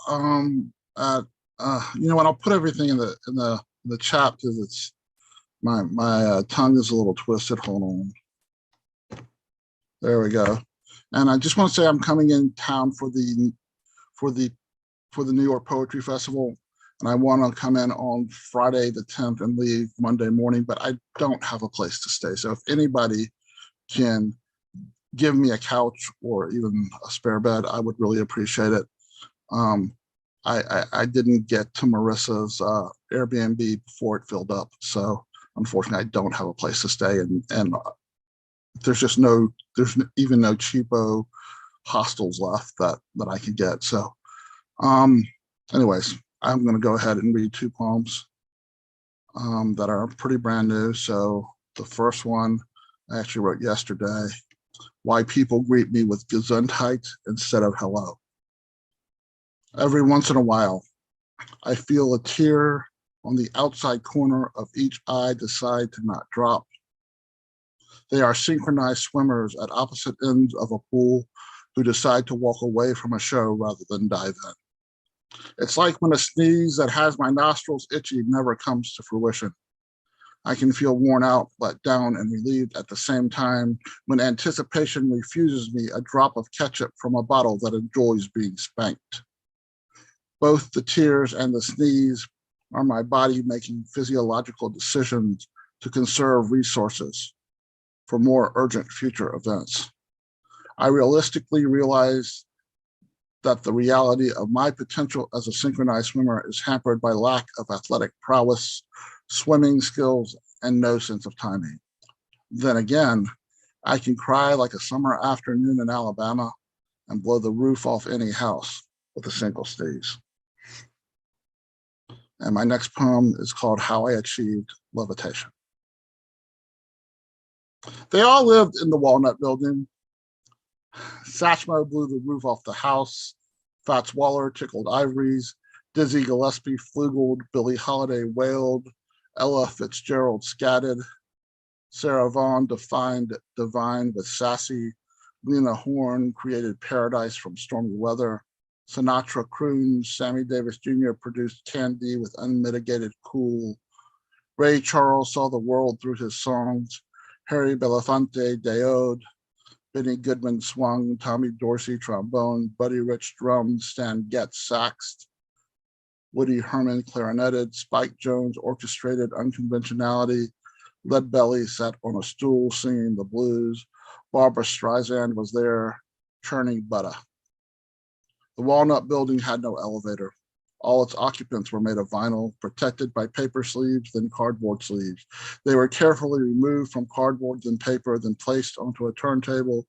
you know what? I'll put everything in the chat, because it's my tongue is a little twisted. Hold on. There we go. And I just want to say I'm coming in town for the New York Poetry Festival, and I want to come in on Friday the 10th and leave Monday morning, but I don't have a place to stay. So if anybody can give me a couch or even a spare bed, I would really appreciate it. I didn't get to Marissa's Airbnb before it filled up, so unfortunately I don't have a place to stay, and there's even no cheapo hostels left that I can get. So anyways, I'm going to go ahead and read 2 poems that are pretty brand new. So the first one I actually wrote yesterday: Why People Greet Me with Gesundheit instead of hello. Every once in a while, I feel a tear on the outside corner of each eye decide to not drop. They are synchronized swimmers at opposite ends of a pool who decide to walk away from a show rather than dive in. It's like when a sneeze that has my nostrils itchy never comes to fruition. I can feel worn out, let down, and relieved at the same time when anticipation refuses me a drop of ketchup from a bottle that enjoys being spanked. Both the tears and the sneeze are my body making physiological decisions to conserve resources for more urgent future events. I realistically realize that the reality of my potential as a synchronized swimmer is hampered by lack of athletic prowess, swimming skills, and no sense of timing. Then again, I can cry like a summer afternoon in Alabama and blow the roof off any house with a single sneeze. And my next poem is called How I Achieved Levitation. They all lived in the Walnut Building. Satchmo blew the roof off the house. Fats Waller tickled ivories. Dizzy Gillespie flugeled. Billie Holiday wailed. Ella Fitzgerald scatted. Sarah Vaughan defined divine with sassy. Lena Horne created paradise from stormy weather. Sinatra crooned. Sammy Davis Jr. produced Candy with unmitigated cool. Ray Charles saw the world through his songs. Harry Belafonte deode. Benny Goodman swung. Tommy Dorsey trombone. Buddy Rich drummed. Stan Getz saxed. Woody Herman clarinetted. Spike Jones orchestrated unconventionality. Lead Belly sat on a stool singing the blues. Barbara Streisand was there churning butter. The Walnut Building had no elevator. All its occupants were made of vinyl, protected by paper sleeves, then cardboard sleeves. They were carefully removed from cardboard, then paper, then placed onto a turntable.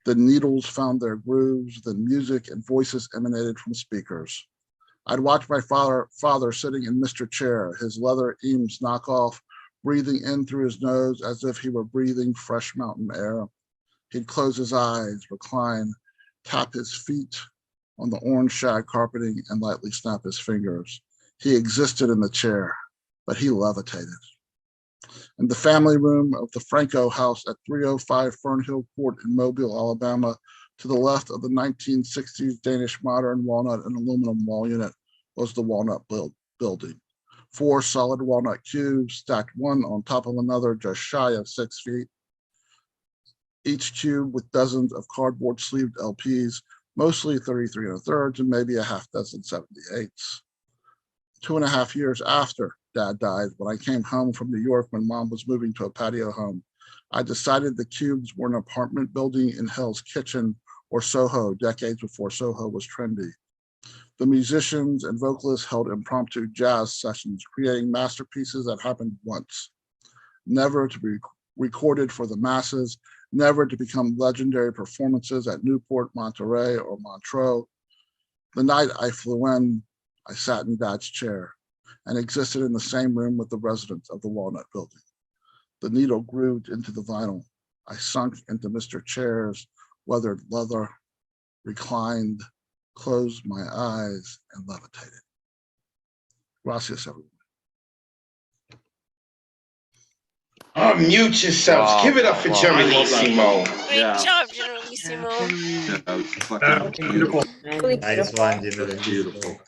The needles found their grooves, then music and voices emanated from speakers. I'd watch my father sitting in Mr. Chair, his leather Eames knockoff, breathing in through his nose as if he were breathing fresh mountain air. He'd close his eyes, recline, tap his feet on the orange shag carpeting, and lightly snap his fingers. He existed in the chair, but he levitated. In the family room of the Franco House at 305 Fernhill Court in Mobile, Alabama, to the left of the 1960s Danish modern walnut and aluminum wall unit was the Walnut Building. 4 solid walnut cubes stacked one on top of another just shy of 6 feet. Each cube with dozens of cardboard sleeved LPs, mostly 33 1/3 and maybe a half dozen 78s. 2.5 years after Dad died, when I came home from New York when Mom was moving to a patio home, I decided the cubes were an apartment building in Hell's Kitchen or Soho, decades before Soho was trendy. The musicians and vocalists held impromptu jazz sessions, creating masterpieces that happened once, never to be recorded for the masses, never to become legendary performances at Newport, Monterey, or Montreux. The night I flew in, I sat in Dad's chair and existed in the same room with the residents of the Walnut Building. The needle grooved into the vinyl. I sunk into Mr. Chair's weathered leather, reclined, closed my eyes, and levitated. Gracias, everyone. Unmute yourselves. Wow, Give it up for wow, Generalissimo. Great job, Generalissimo. Yeah, that was fucking beautiful. Nice one, Beautiful.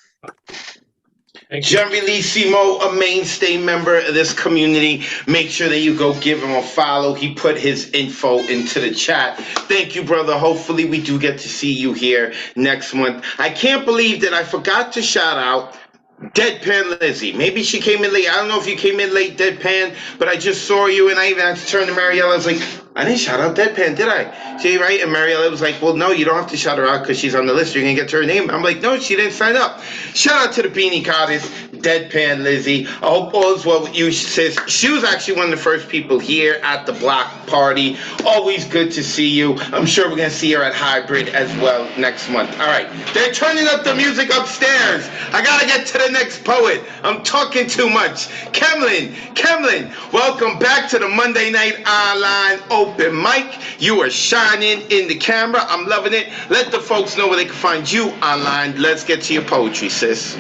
Generalissimo, a mainstay member of this community. Make sure that you go give him a follow. He put his info into the chat. Thank you, brother. Hopefully we do get to see you here next month. I can't believe that I forgot to shout out Deadpan Lizzie. Maybe she came in late. I don't know if you came in late, Deadpan, but I just saw you and I even had to turn to Mariella. I was like, I didn't shout out Deadpan, did I? See, right? And Mariella was like, well, no, you don't have to shout her out because she's on the list. You're going to get to her name. I'm like, no, she didn't sign up. Shout out to the Beanie Goddess, Deadpan Lizzie. I hope all is well with you, sis. She was actually one of the first people here at the block party. Always good to see you. I'm sure we're going to see her at Hybrid as well next month. All right. They're turning up the music upstairs. I got to get to the next poet. I'm talking too much. Kemlin, welcome back to the Monday Night Online Open Mic. You are shining in the camera. I'm loving it. Let the folks know where they can find you online. Let's get to your poetry, sis.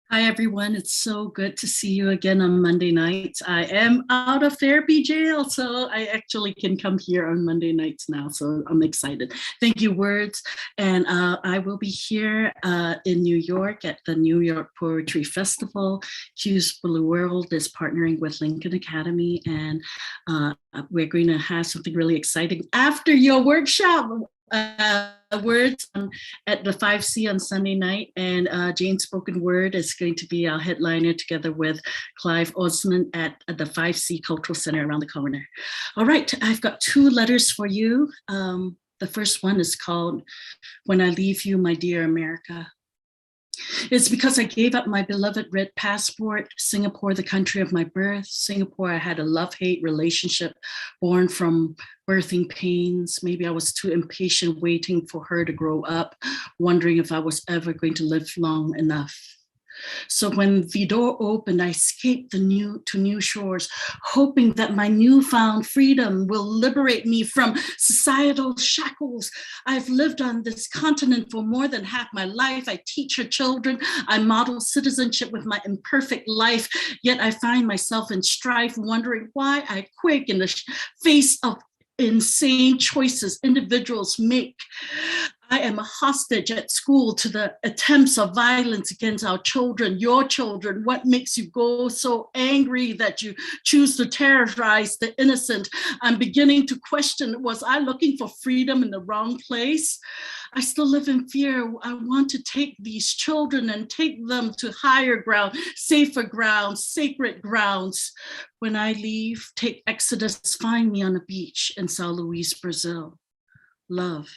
Hi, everyone. It's so good to see you again on Monday nights. I am out of therapy jail, so I actually can come here on Monday nights now, so I'm excited. Thank you, Wordz. And I will be here in New York at the New York Poetry Festival. Q's Blue World is partnering with Lincoln Academy, and we're going to have something really exciting after your workshop. Wordz at the 5C on Sunday night, and Jane Spoken Word is going to be our headliner together with Clive Osmond at the 5C Cultural Center around the corner. All right, I've got 2 letters for you. The first one is called When I Leave You, My Dear America. It's because I gave up my beloved red passport, Singapore, the country of my birth. Singapore, I had a love-hate relationship born from birthing pains. Maybe I was too impatient waiting for her to grow up, wondering if I was ever going to live long enough. So when the door opened, I escaped to new shores, hoping that my newfound freedom will liberate me from societal shackles. I've lived on this continent for more than half my life. I teach her children. I model citizenship with my imperfect life. Yet I find myself in strife, wondering why I quake in the face of insane choices individuals make. I am a hostage at school to the attempts of violence against our children, your children. What makes you go so angry that you choose to terrorize the innocent? I'm beginning to question, was I looking for freedom in the wrong place? I still live in fear. I want to take these children and take them to higher ground, safer grounds, sacred grounds. When I leave, take Exodus, find me on a beach in Sao Luis, Brazil. Love.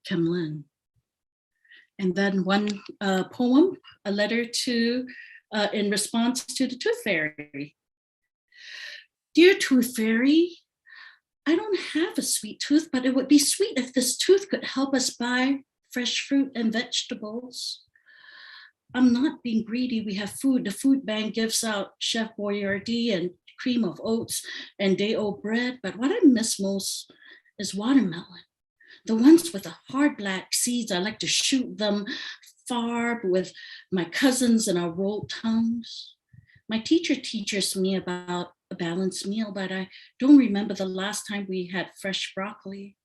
Kim Lin. And then one poem, a letter to, in response to the Tooth Fairy. Dear Tooth Fairy, I don't have a sweet tooth, but it would be sweet if this tooth could help us buy fresh fruit and vegetables. I'm not being greedy, we have food. The food bank gives out Chef Boyardee and cream of oats and day-old bread, but what I miss most is watermelon. The ones with the hard black seeds, I like to shoot them far with my cousins and our rolled tongues. My teacher teaches me about a balanced meal, but I don't remember the last time we had fresh broccoli.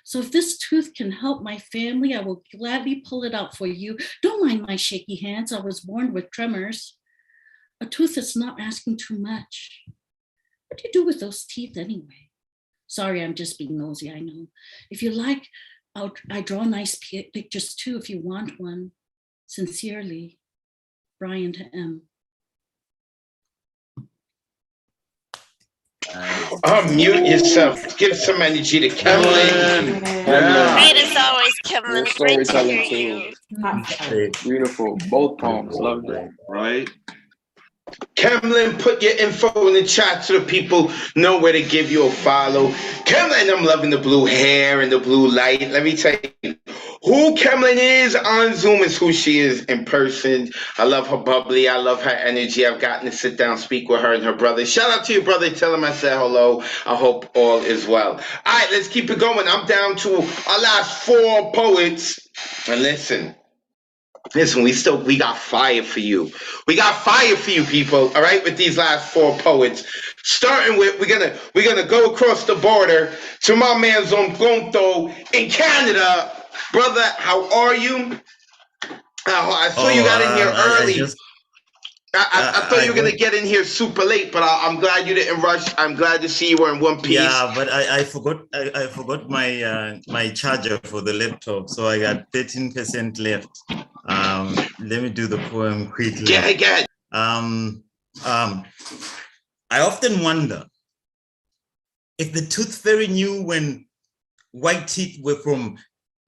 So if this tooth can help my family, I will gladly pull it out for you. Don't mind my shaky hands, I was born with tremors. A tooth is not asking too much. What do you do with those teeth anyway? Sorry, I'm just being nosy, I know. If you like, I draw nice pictures too if you want one. Sincerely, Brian to M. Unmute yourself. Give some energy to Kemlin. Great as always, Kevin. Your Great to storytelling hear too. you. Beautiful. Both poems. Loved it. Right? Kemlin, put your info in the chat so the people know where to give you a follow. Kemlin, I'm loving the blue hair and the blue light. Let me tell you, who Kemlin is on Zoom is who she is in person. I love her bubbly. I love her energy. I've gotten to sit down, speak with her and her brother. Shout out to your brother. Tell him I said hello. I hope all is well. All right, let's keep it going. I'm down to our last 4 poets. And listen, we got fire for you. We got fire for you, people. All right, with these last 4 poets. Starting with, we're gonna go across the border to my man Zongonto in Canada. Brother, how are you? I saw you got in here early. I thought you were gonna get in here super late, but I'm glad you didn't rush. I'm glad to see you were in one piece. Yeah, but I forgot my my charger for the laptop, so I got 13% left. Let me do the poem quickly. Get it. I often wonder if the Tooth Fairy knew when white teeth were from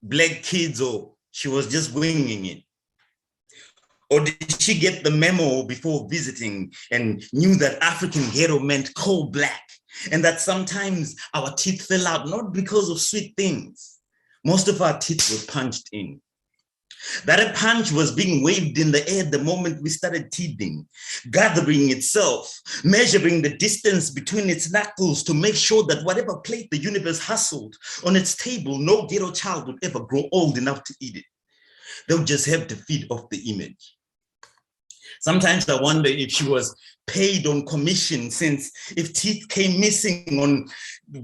black kids, or she was just winging it. Or did she get the memo before visiting and knew that African ghetto meant coal black, and that sometimes our teeth fell out not because of sweet things. Most of our teeth were punched in. That a punch was being waved in the air the moment we started teething, gathering itself, measuring the distance between its knuckles to make sure that whatever plate the universe hustled on its table, no ghetto child would ever grow old enough to eat it. They would just have to feed off the image. Sometimes I wonder if she was paid on commission, since if teeth came missing on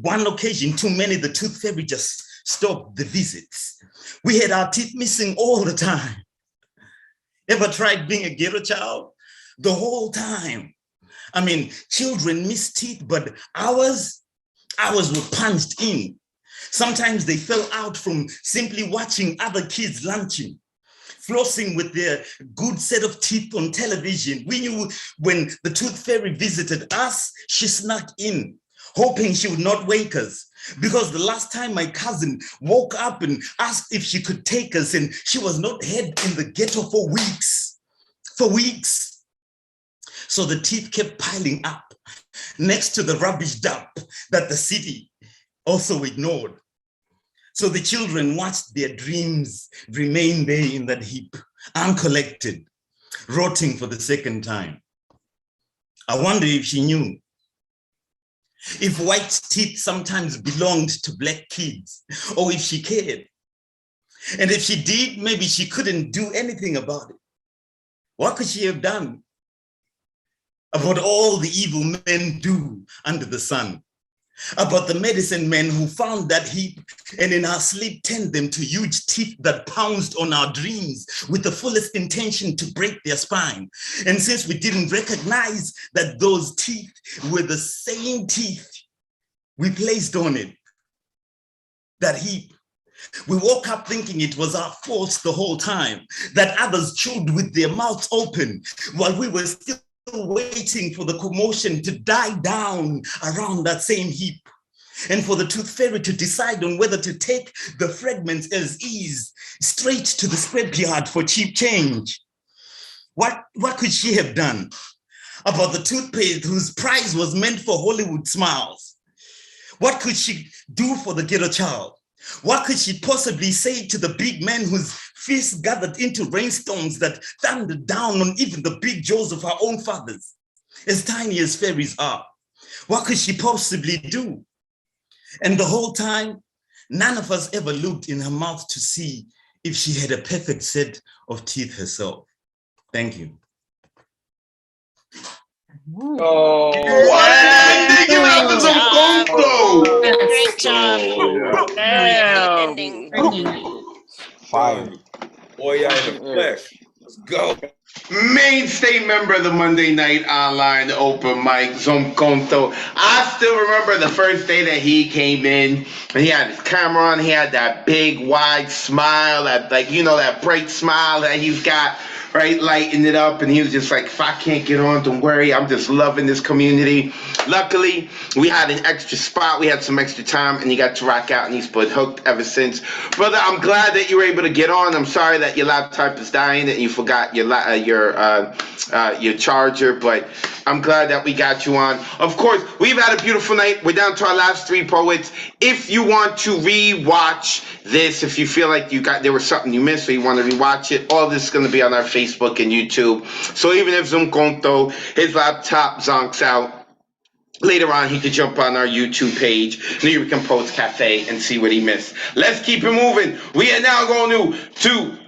one occasion too many, the Tooth Fairy just stopped the visits. We had our teeth missing all the time. Ever tried being a ghetto child? The whole time. I mean, children miss teeth, but ours were punched in. Sometimes they fell out from simply watching other kids lunching, flossing with their good set of teeth on television. We knew when the Tooth Fairy visited us, she snuck in, hoping she would not wake us. Because the last time my cousin woke up and asked if she could take us, and she was not head in the ghetto for weeks. So the teeth kept piling up next to the rubbish dump that the city also ignored. So the children watched their dreams remain there in that heap, uncollected, rotting for the second time. I wonder if she knew. If white teeth sometimes belonged to black kids, or if she cared. And if she did, maybe she couldn't do anything about it. What could she have done about all the evil men do under the sun? About the medicine men who found that heap and in our sleep turned them to huge teeth that pounced on our dreams with the fullest intention to break their spine. And since we didn't recognize that those teeth were the same teeth we placed on it, that heap, we woke up thinking it was our fault the whole time, that others chewed with their mouths open while we were still waiting for the commotion to die down around that same heap, and for the tooth fairy to decide on whether to take the fragments as is straight to the scrapyard for cheap change. What could she have done about the toothpaste whose price was meant for Hollywood smiles? What could she do for the ghetto child? What could she possibly say to the big men whose fists gathered into rainstorms that thundered down on even the big jaws of our own fathers, as tiny as fairies are? What could she possibly do? And the whole time, none of us ever looked in her mouth to see if she had a perfect set of teeth herself. Thank you. Oh, what? Give it up for some Conto. Great job. Damn. Ending. Fire. Boy, out in the flesh. Let's go. Mainstay member of the Monday Night Online Open Mic, Conto. I still remember the first day that he came in, and he had his camera on. He had that big, wide smile, that that bright smile that he's got, right, lighting it up. And he was just like, if I can't get on, don't worry. I'm just loving this community. Luckily, we had an extra spot. We had some extra time, and he got to rock out, and he's been hooked ever since. Brother, I'm glad that you were able to get on. I'm sorry that your laptop is dying and you forgot your charger, but I'm glad that we got you on. Of course, we've had a beautiful night. We're down to our last three poets. If you want to re-watch this, if you feel like there was something you missed or you want to re-watch it, all this is going to be on our Facebook and YouTube. So even if Conto, his laptop zonks out, later on, he could jump on our YouTube page, New York Poets Cafe, and see what he missed. Let's keep it moving. We are now going to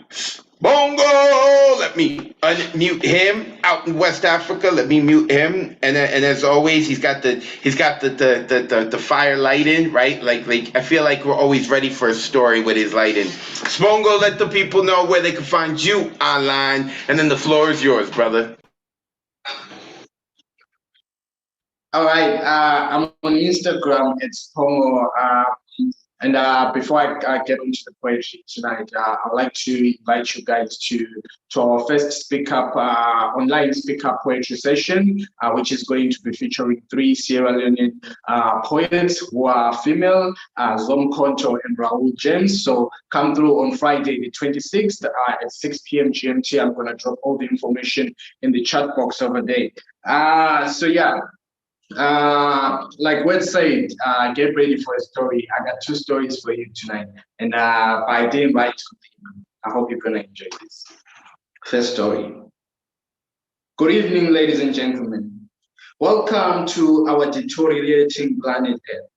Bongo. Let me unmute him out in West Africa. Let me mute him. And as always, he's got the fire lighting, right? Like I feel like we're always ready for a story with his lighting. Spongo, let the people know where they can find you online, and then the floor is yours, brother. All right, I'm on Instagram. It's Pongo. And before I get into the poetry tonight, I'd like to invite you guys to our first Speak Up online Speak Up poetry session, which is going to be featuring 3 Sierra Leonean poets who are female, Conto and Raul James. So come through on Friday, the 26th at 6 p.m. GMT. I'm going to drop all the information in the chat box over there. So yeah. Like Wordz said, get ready for a story. I got 2 stories for you tonight, and by day and by time, I hope you're gonna enjoy this. First story. Good evening, ladies and gentlemen. Welcome to our deteriorating planet Earth.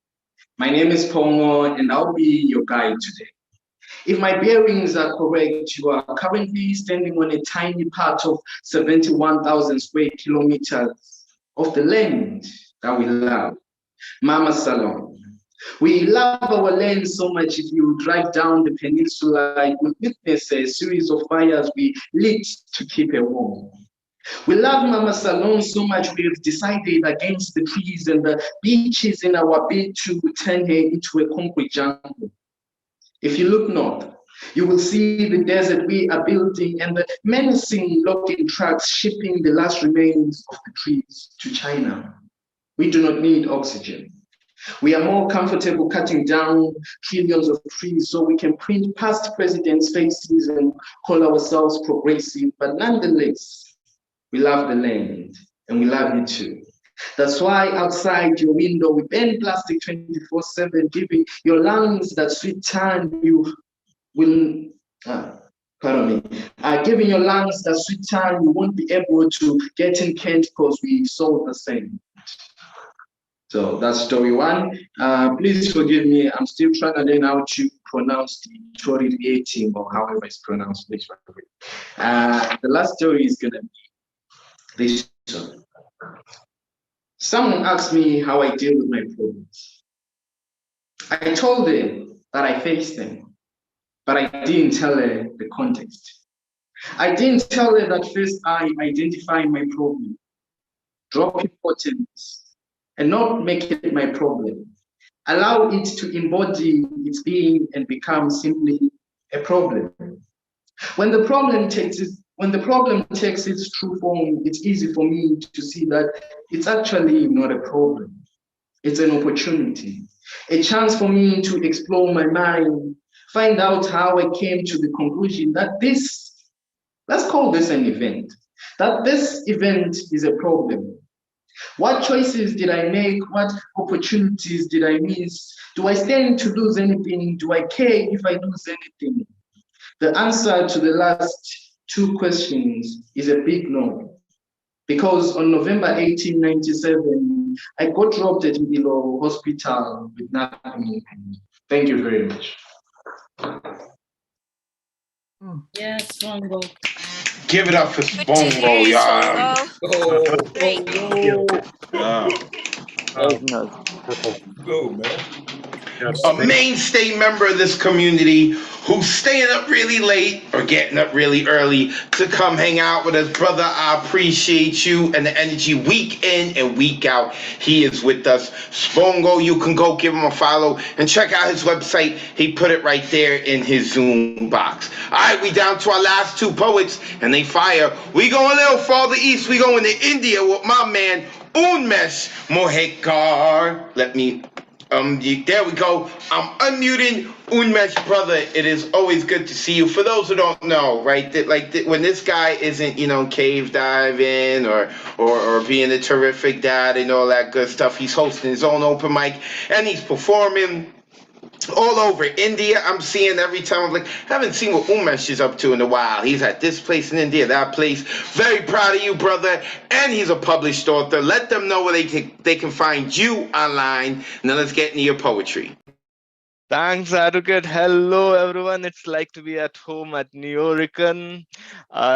My name is Pongo, and I'll be your guide today. If my bearings are correct, you are currently standing on a tiny part of 71,000 square kilometers of the land that we love, Mama Salon. We love our land so much. If you drive down the peninsula, you will witness a series of fires we lit to keep it warm. We love Mama Salon so much we have decided against the trees and the beaches in our bid to turn her into a concrete jungle. If you look north, you will see the desert we are building and the menacing logging trucks shipping the last remains of the trees to China. We do not need oxygen. We are more comfortable cutting down trillions of trees so we can print past presidents' faces and call ourselves progressive, but nonetheless, we love the land and we love you too. That's why outside your window, we burn plastic 24/7, giving your lungs that sweet time you will Pardon me. Giving your lungs that sweet time, you won't be able to get in Kent because we sold the same. So that's story one. Please forgive me. I'm still trying to learn how to pronounce the Tory rating or however it's pronounced. Please forgive me. The last story is gonna be this one. Someone asked me how I deal with my problems. I told them that I faced them, but I didn't tell her the context. I didn't tell her that first I identify my problem, drop importance, and not make it my problem. Allow it to embody its being and become simply a problem. When the problem takes its true form, it's easy for me to see that it's actually not a problem. It's an opportunity, a chance for me to explore my mind, find out how I came to the conclusion that let's call this an event, that this event is a problem. What choices did I make? What opportunities did I miss? Do I stand to lose anything? Do I care if I lose anything? The answer to the last two questions is a big no. Because on November 1897, I got dropped at Milo Hospital with nothing. Thank you very much. Yes, Bongo. Give it up for Bongo, y'all. Great. Go, man. A mainstay member of this community who's staying up really late or getting up really early to come hang out with us. Brother, I appreciate you and the energy week in and week out. He is with us. Spongo, you can go give him a follow and check out his website. He put it right there in his Zoom box. All right, we down to our last two poets and they fire. We go a little farther east. We going to India with my man, Unmesh Mohekar. Let me... there we go. I'm unmuting Unmesh, brother. It is always good to see you. For those who don't know, right, when this guy isn't, cave diving or being a terrific dad and all that good stuff, he's hosting his own open mic and he's performing all over India. I'm seeing every time. I'm like, haven't seen what Umesh is up to in a while. He's at this place in India, that place. Very proud of you, brother. And he's a published author. Let them know where they can find you online. Now let's get into your poetry. Thanks, Advocate. Hello, everyone. It's like to be at home at Nuyorican.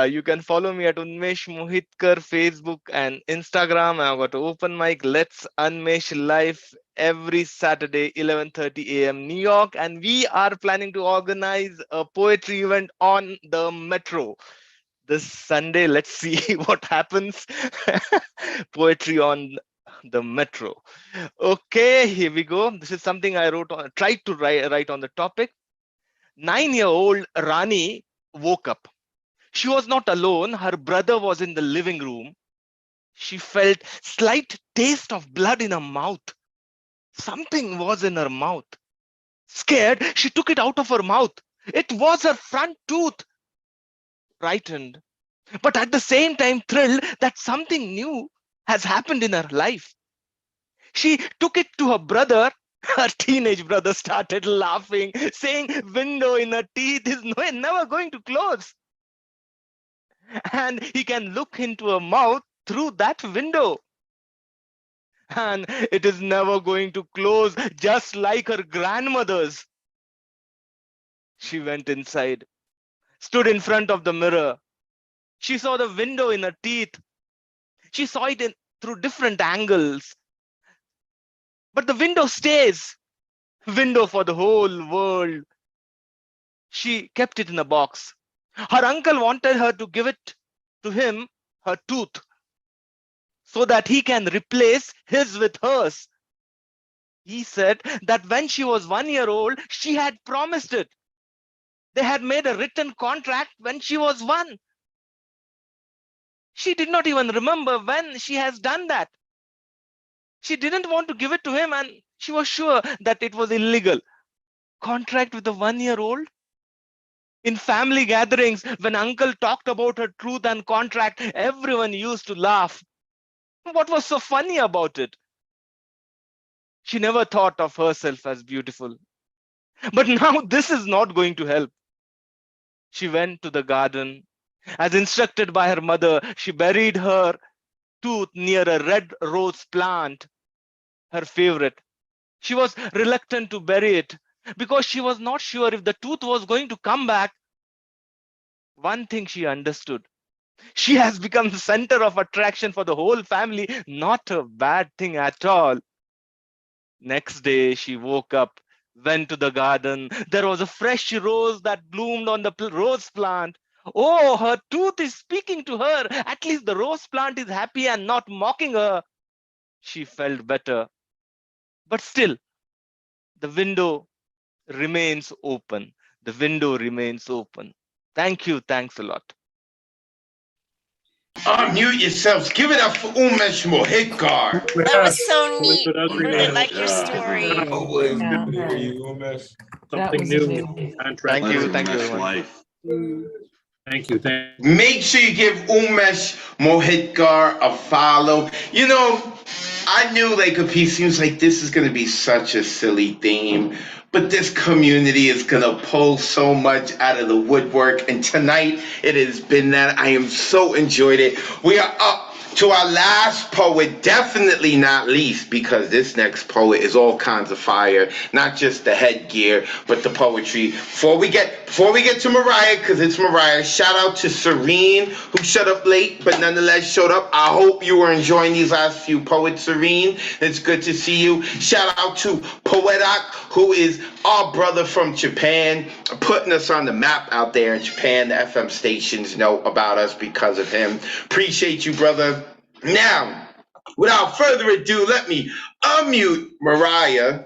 You can follow me at Unmesh Mohitkar, Facebook and Instagram. I've got open mic, Let's Unmesh Live every Saturday, 11:30 a.m. New York. And we are planning to organize a poetry event on the Metro this Sunday. Let's see what happens. Poetry on the Metro. Okay, here we go. This is something I tried to write on the topic. 9-year-old Rani woke up. She was not alone. Her brother was in the living room. She felt slight taste of blood in her mouth. Something was in her mouth. Scared, she took it out of her mouth. It was her front tooth. Frightened, but at the same time thrilled that something new has happened in her life. She took it to her brother. Her teenage brother started laughing, saying window in her teeth is never going to close. And he can look into her mouth through that window. And it is never going to close, just like her grandmother's. She went inside, stood in front of the mirror. She saw the window in her teeth. She saw it through different angles. But the window stays. Window for the whole world. She kept it in a box. Her uncle wanted her to give it to him, her tooth, so that he can replace his with hers. He said that when she was 1 year old, she had promised it. They had made a written contract when she was 1. She did not even remember when she has done that. She didn't want to give it to him and she was sure that it was illegal. Contract with a 1 year old? In family gatherings, when uncle talked about her truth and contract, everyone used to laugh. What was so funny about it? She never thought of herself as beautiful. But now this is not going to help. she went to the garden. As instructed by her mother, she buried her tooth near a red rose plant, her favorite. She was reluctant to bury it because she was not sure if the tooth was going to come back. One thing she understood: she has become the center of attraction for the whole family. Not a bad thing at all. Next day, she woke up, went to the garden. There was a fresh rose that bloomed on the rose plant. Oh, her tooth is speaking to her. At least the rose plant is happy and not mocking her. She felt better. But still, the window remains open. The window remains open. Thank you. Thanks a lot. Unmute yourselves. Give it up for Umesh Mohikar. That was so neat. Really like your story. Something new. Contract. Thank you. Thank you very much. Thank you. Make sure you give Umesh Mohikar a follow. You know, I knew like a piece seems like this is going to be such a silly theme, but this community is going to pull so much out of the woodwork. And tonight it has been that. I am so enjoyed it. We are up to our last poet, definitely not least, because this next poet is all kinds of fire, not just the headgear, but the poetry. Before we get to Mariah, because it's Mariah, shout out to Serene, who showed up late, but nonetheless showed up. I hope you were enjoying these last few poets, Serene. It's good to see you. Shout out to Poetak, who is our brother from Japan, putting us on the map out there in Japan. The FM stations know about us because of him. Appreciate you, brother. Now, without further ado, let me unmute Mariah,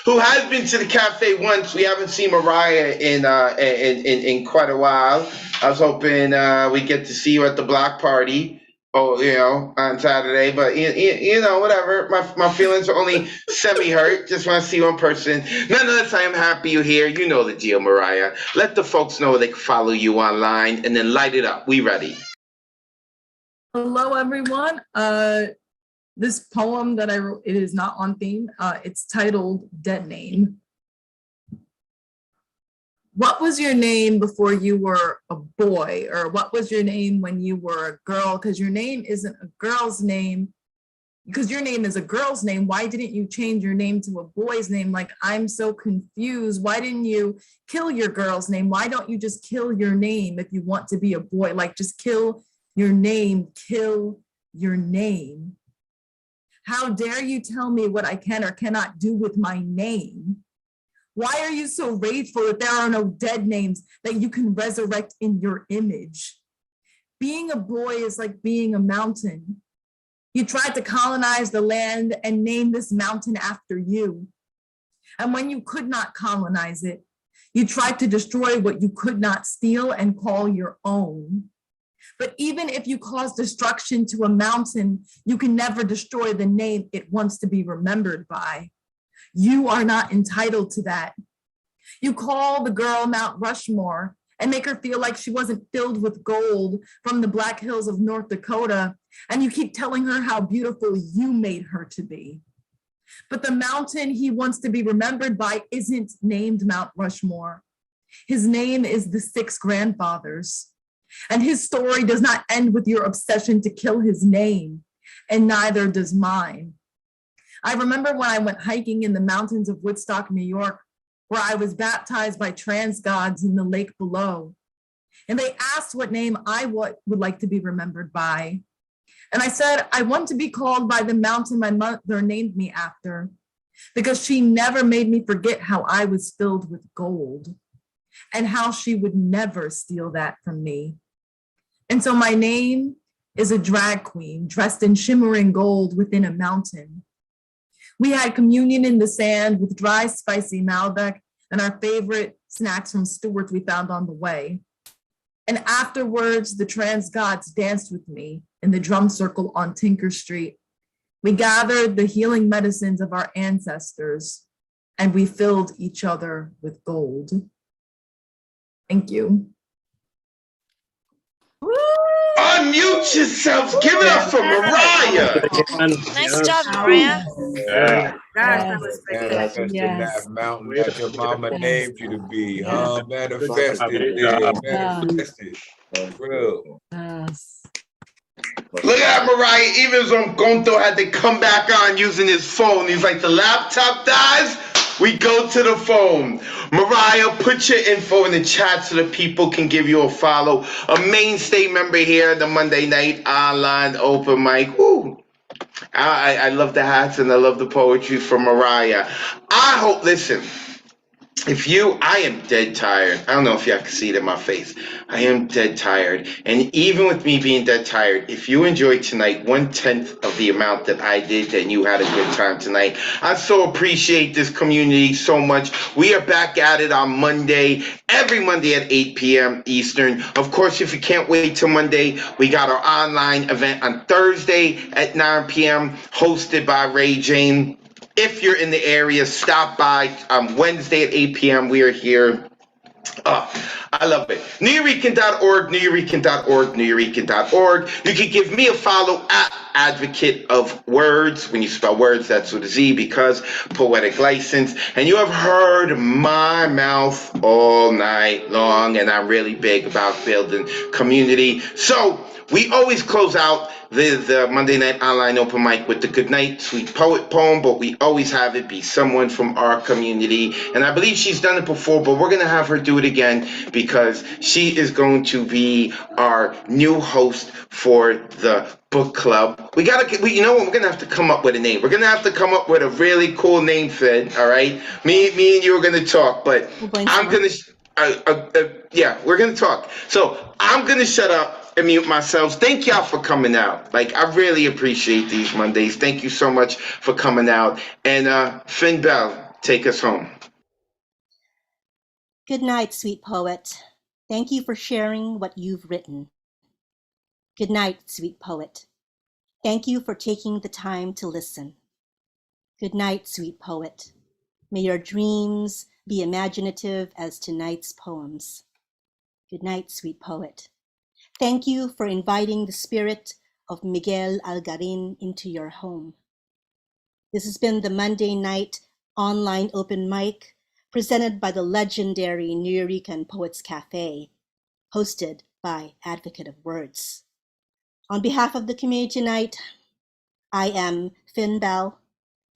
who has been to the cafe once. We haven't seen Mariah in quite a while. I was hoping we get to see you at the block party, on Saturday. But you know, whatever. My feelings are only semi-hurt. Just want to see you in person. Nonetheless, I am happy you're here. You know the deal, Mariah. Let the folks know they can follow you online, and then light it up. We ready. Hello, everyone. This poem that I wrote, it is not on theme. It's titled Dead Name. What was your name before you were a boy? Or what was your name when you were a girl? Because your name isn't a girl's name. Because your name is a girl's name. Why didn't you change your name to a boy's name? Like, I'm so confused. Why didn't you kill your girl's name? Why don't you just kill your name if you want to be a boy? Like, just kill your name, kill your name. How dare you tell me what I can or cannot do with my name? Why are you so rageful that there are no dead names that you can resurrect in your image? Being a boy is like being a mountain. You tried to colonize the land and name this mountain after you. And when you could not colonize it, you tried to destroy what you could not steal and call your own. But even if you cause destruction to a mountain, you can never destroy the name it wants to be remembered by. You are not entitled to that. You call the girl Mount Rushmore and make her feel like she wasn't filled with gold from the Black Hills of North Dakota, and you keep telling her how beautiful you made her to be. But the mountain he wants to be remembered by isn't named Mount Rushmore. His name is the 6 grandfathers. And his story does not end with your obsession to kill his name, and neither does mine. I remember when I went hiking in the mountains of Woodstock, New York, where I was baptized by trans gods in the lake below. And they asked what name I would like to be remembered by. And I said, I want to be called by the mountain my mother named me after, because she never made me forget how I was filled with gold, and how she would never steal that from me. And so my name is a drag queen dressed in shimmering gold within a mountain. We had communion in the sand with dry, spicy Malbec and our favorite snacks from Stewart's we found on the way. And afterwards, the trans gods danced with me in the drum circle on Tinker Street. We gathered the healing medicines of our ancestors, and we filled each other with gold. Thank you. Unmute yourselves. Give it up for Mariah. Nice job, Mariah. Manifesting that mountain that your mama named you to be, huh? Manifest it, then manifest it. For real. Look at Mariah. Even Zongonto had to come back on using his phone. He's like, the laptop dies, we go to the phone. Mariah, put your info in the chat so that people can give you a follow. A mainstay member here at the Monday Night Online Open Mic. Woo. I love the hats and I love the poetry from Mariah. I hope, listen, I am dead tired. I don't know if y'all can see it in my face. I am dead tired. And even with me being dead tired, if you enjoyed tonight 1/10 of the amount that I did, then you had a good time tonight. I so appreciate this community so much. We are back at it on Monday, every Monday at 8 p.m. Eastern. Of course, if you can't wait till Monday, we got our online event on Thursday at 9 p.m. hosted by Ray Jane. If you're in the area, stop by Wednesday at 8 p.m. We are here. I love it. NewYorican.org, NewYorican.org, NewYorican.org. You can give me a follow at Advocate of Wordz. When you spell words, that's with a Z because poetic license. And you have heard my mouth all night long, and I'm really big about building community. So we always close out the Monday Night Online Open Mic with the Goodnight Sweet Poet poem, but we always have it be someone from our community. And I believe she's done it before, but we're going to have her do it again because she is going to be our new host for the book club. You know what? We're going to have to come up with a name. We're going to have to come up with a really cool name, Fed, all right? Me and you are going to talk, but I'm going to, we're going to talk. So I'm going to shut up and mute myself. Thank y'all for coming out. Like, I really appreciate these Mondays. Thank you so much for coming out. And Finn Bell, take us home. Good night, sweet poet. Thank you for sharing what you've written. Good night, sweet poet. Thank you for taking the time to listen. Good night, sweet poet. May your dreams be imaginative as tonight's poems. Good night, sweet poet. Thank you for inviting the spirit of Miguel Algarin into your home. This has been the Monday Night Online Open Mic presented by the legendary Nuyorican Poets Cafe, hosted by Advocate of Wordz. On behalf of the community tonight, I am Finn Bell,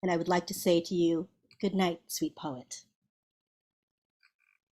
and I would like to say to you, good night, sweet poet.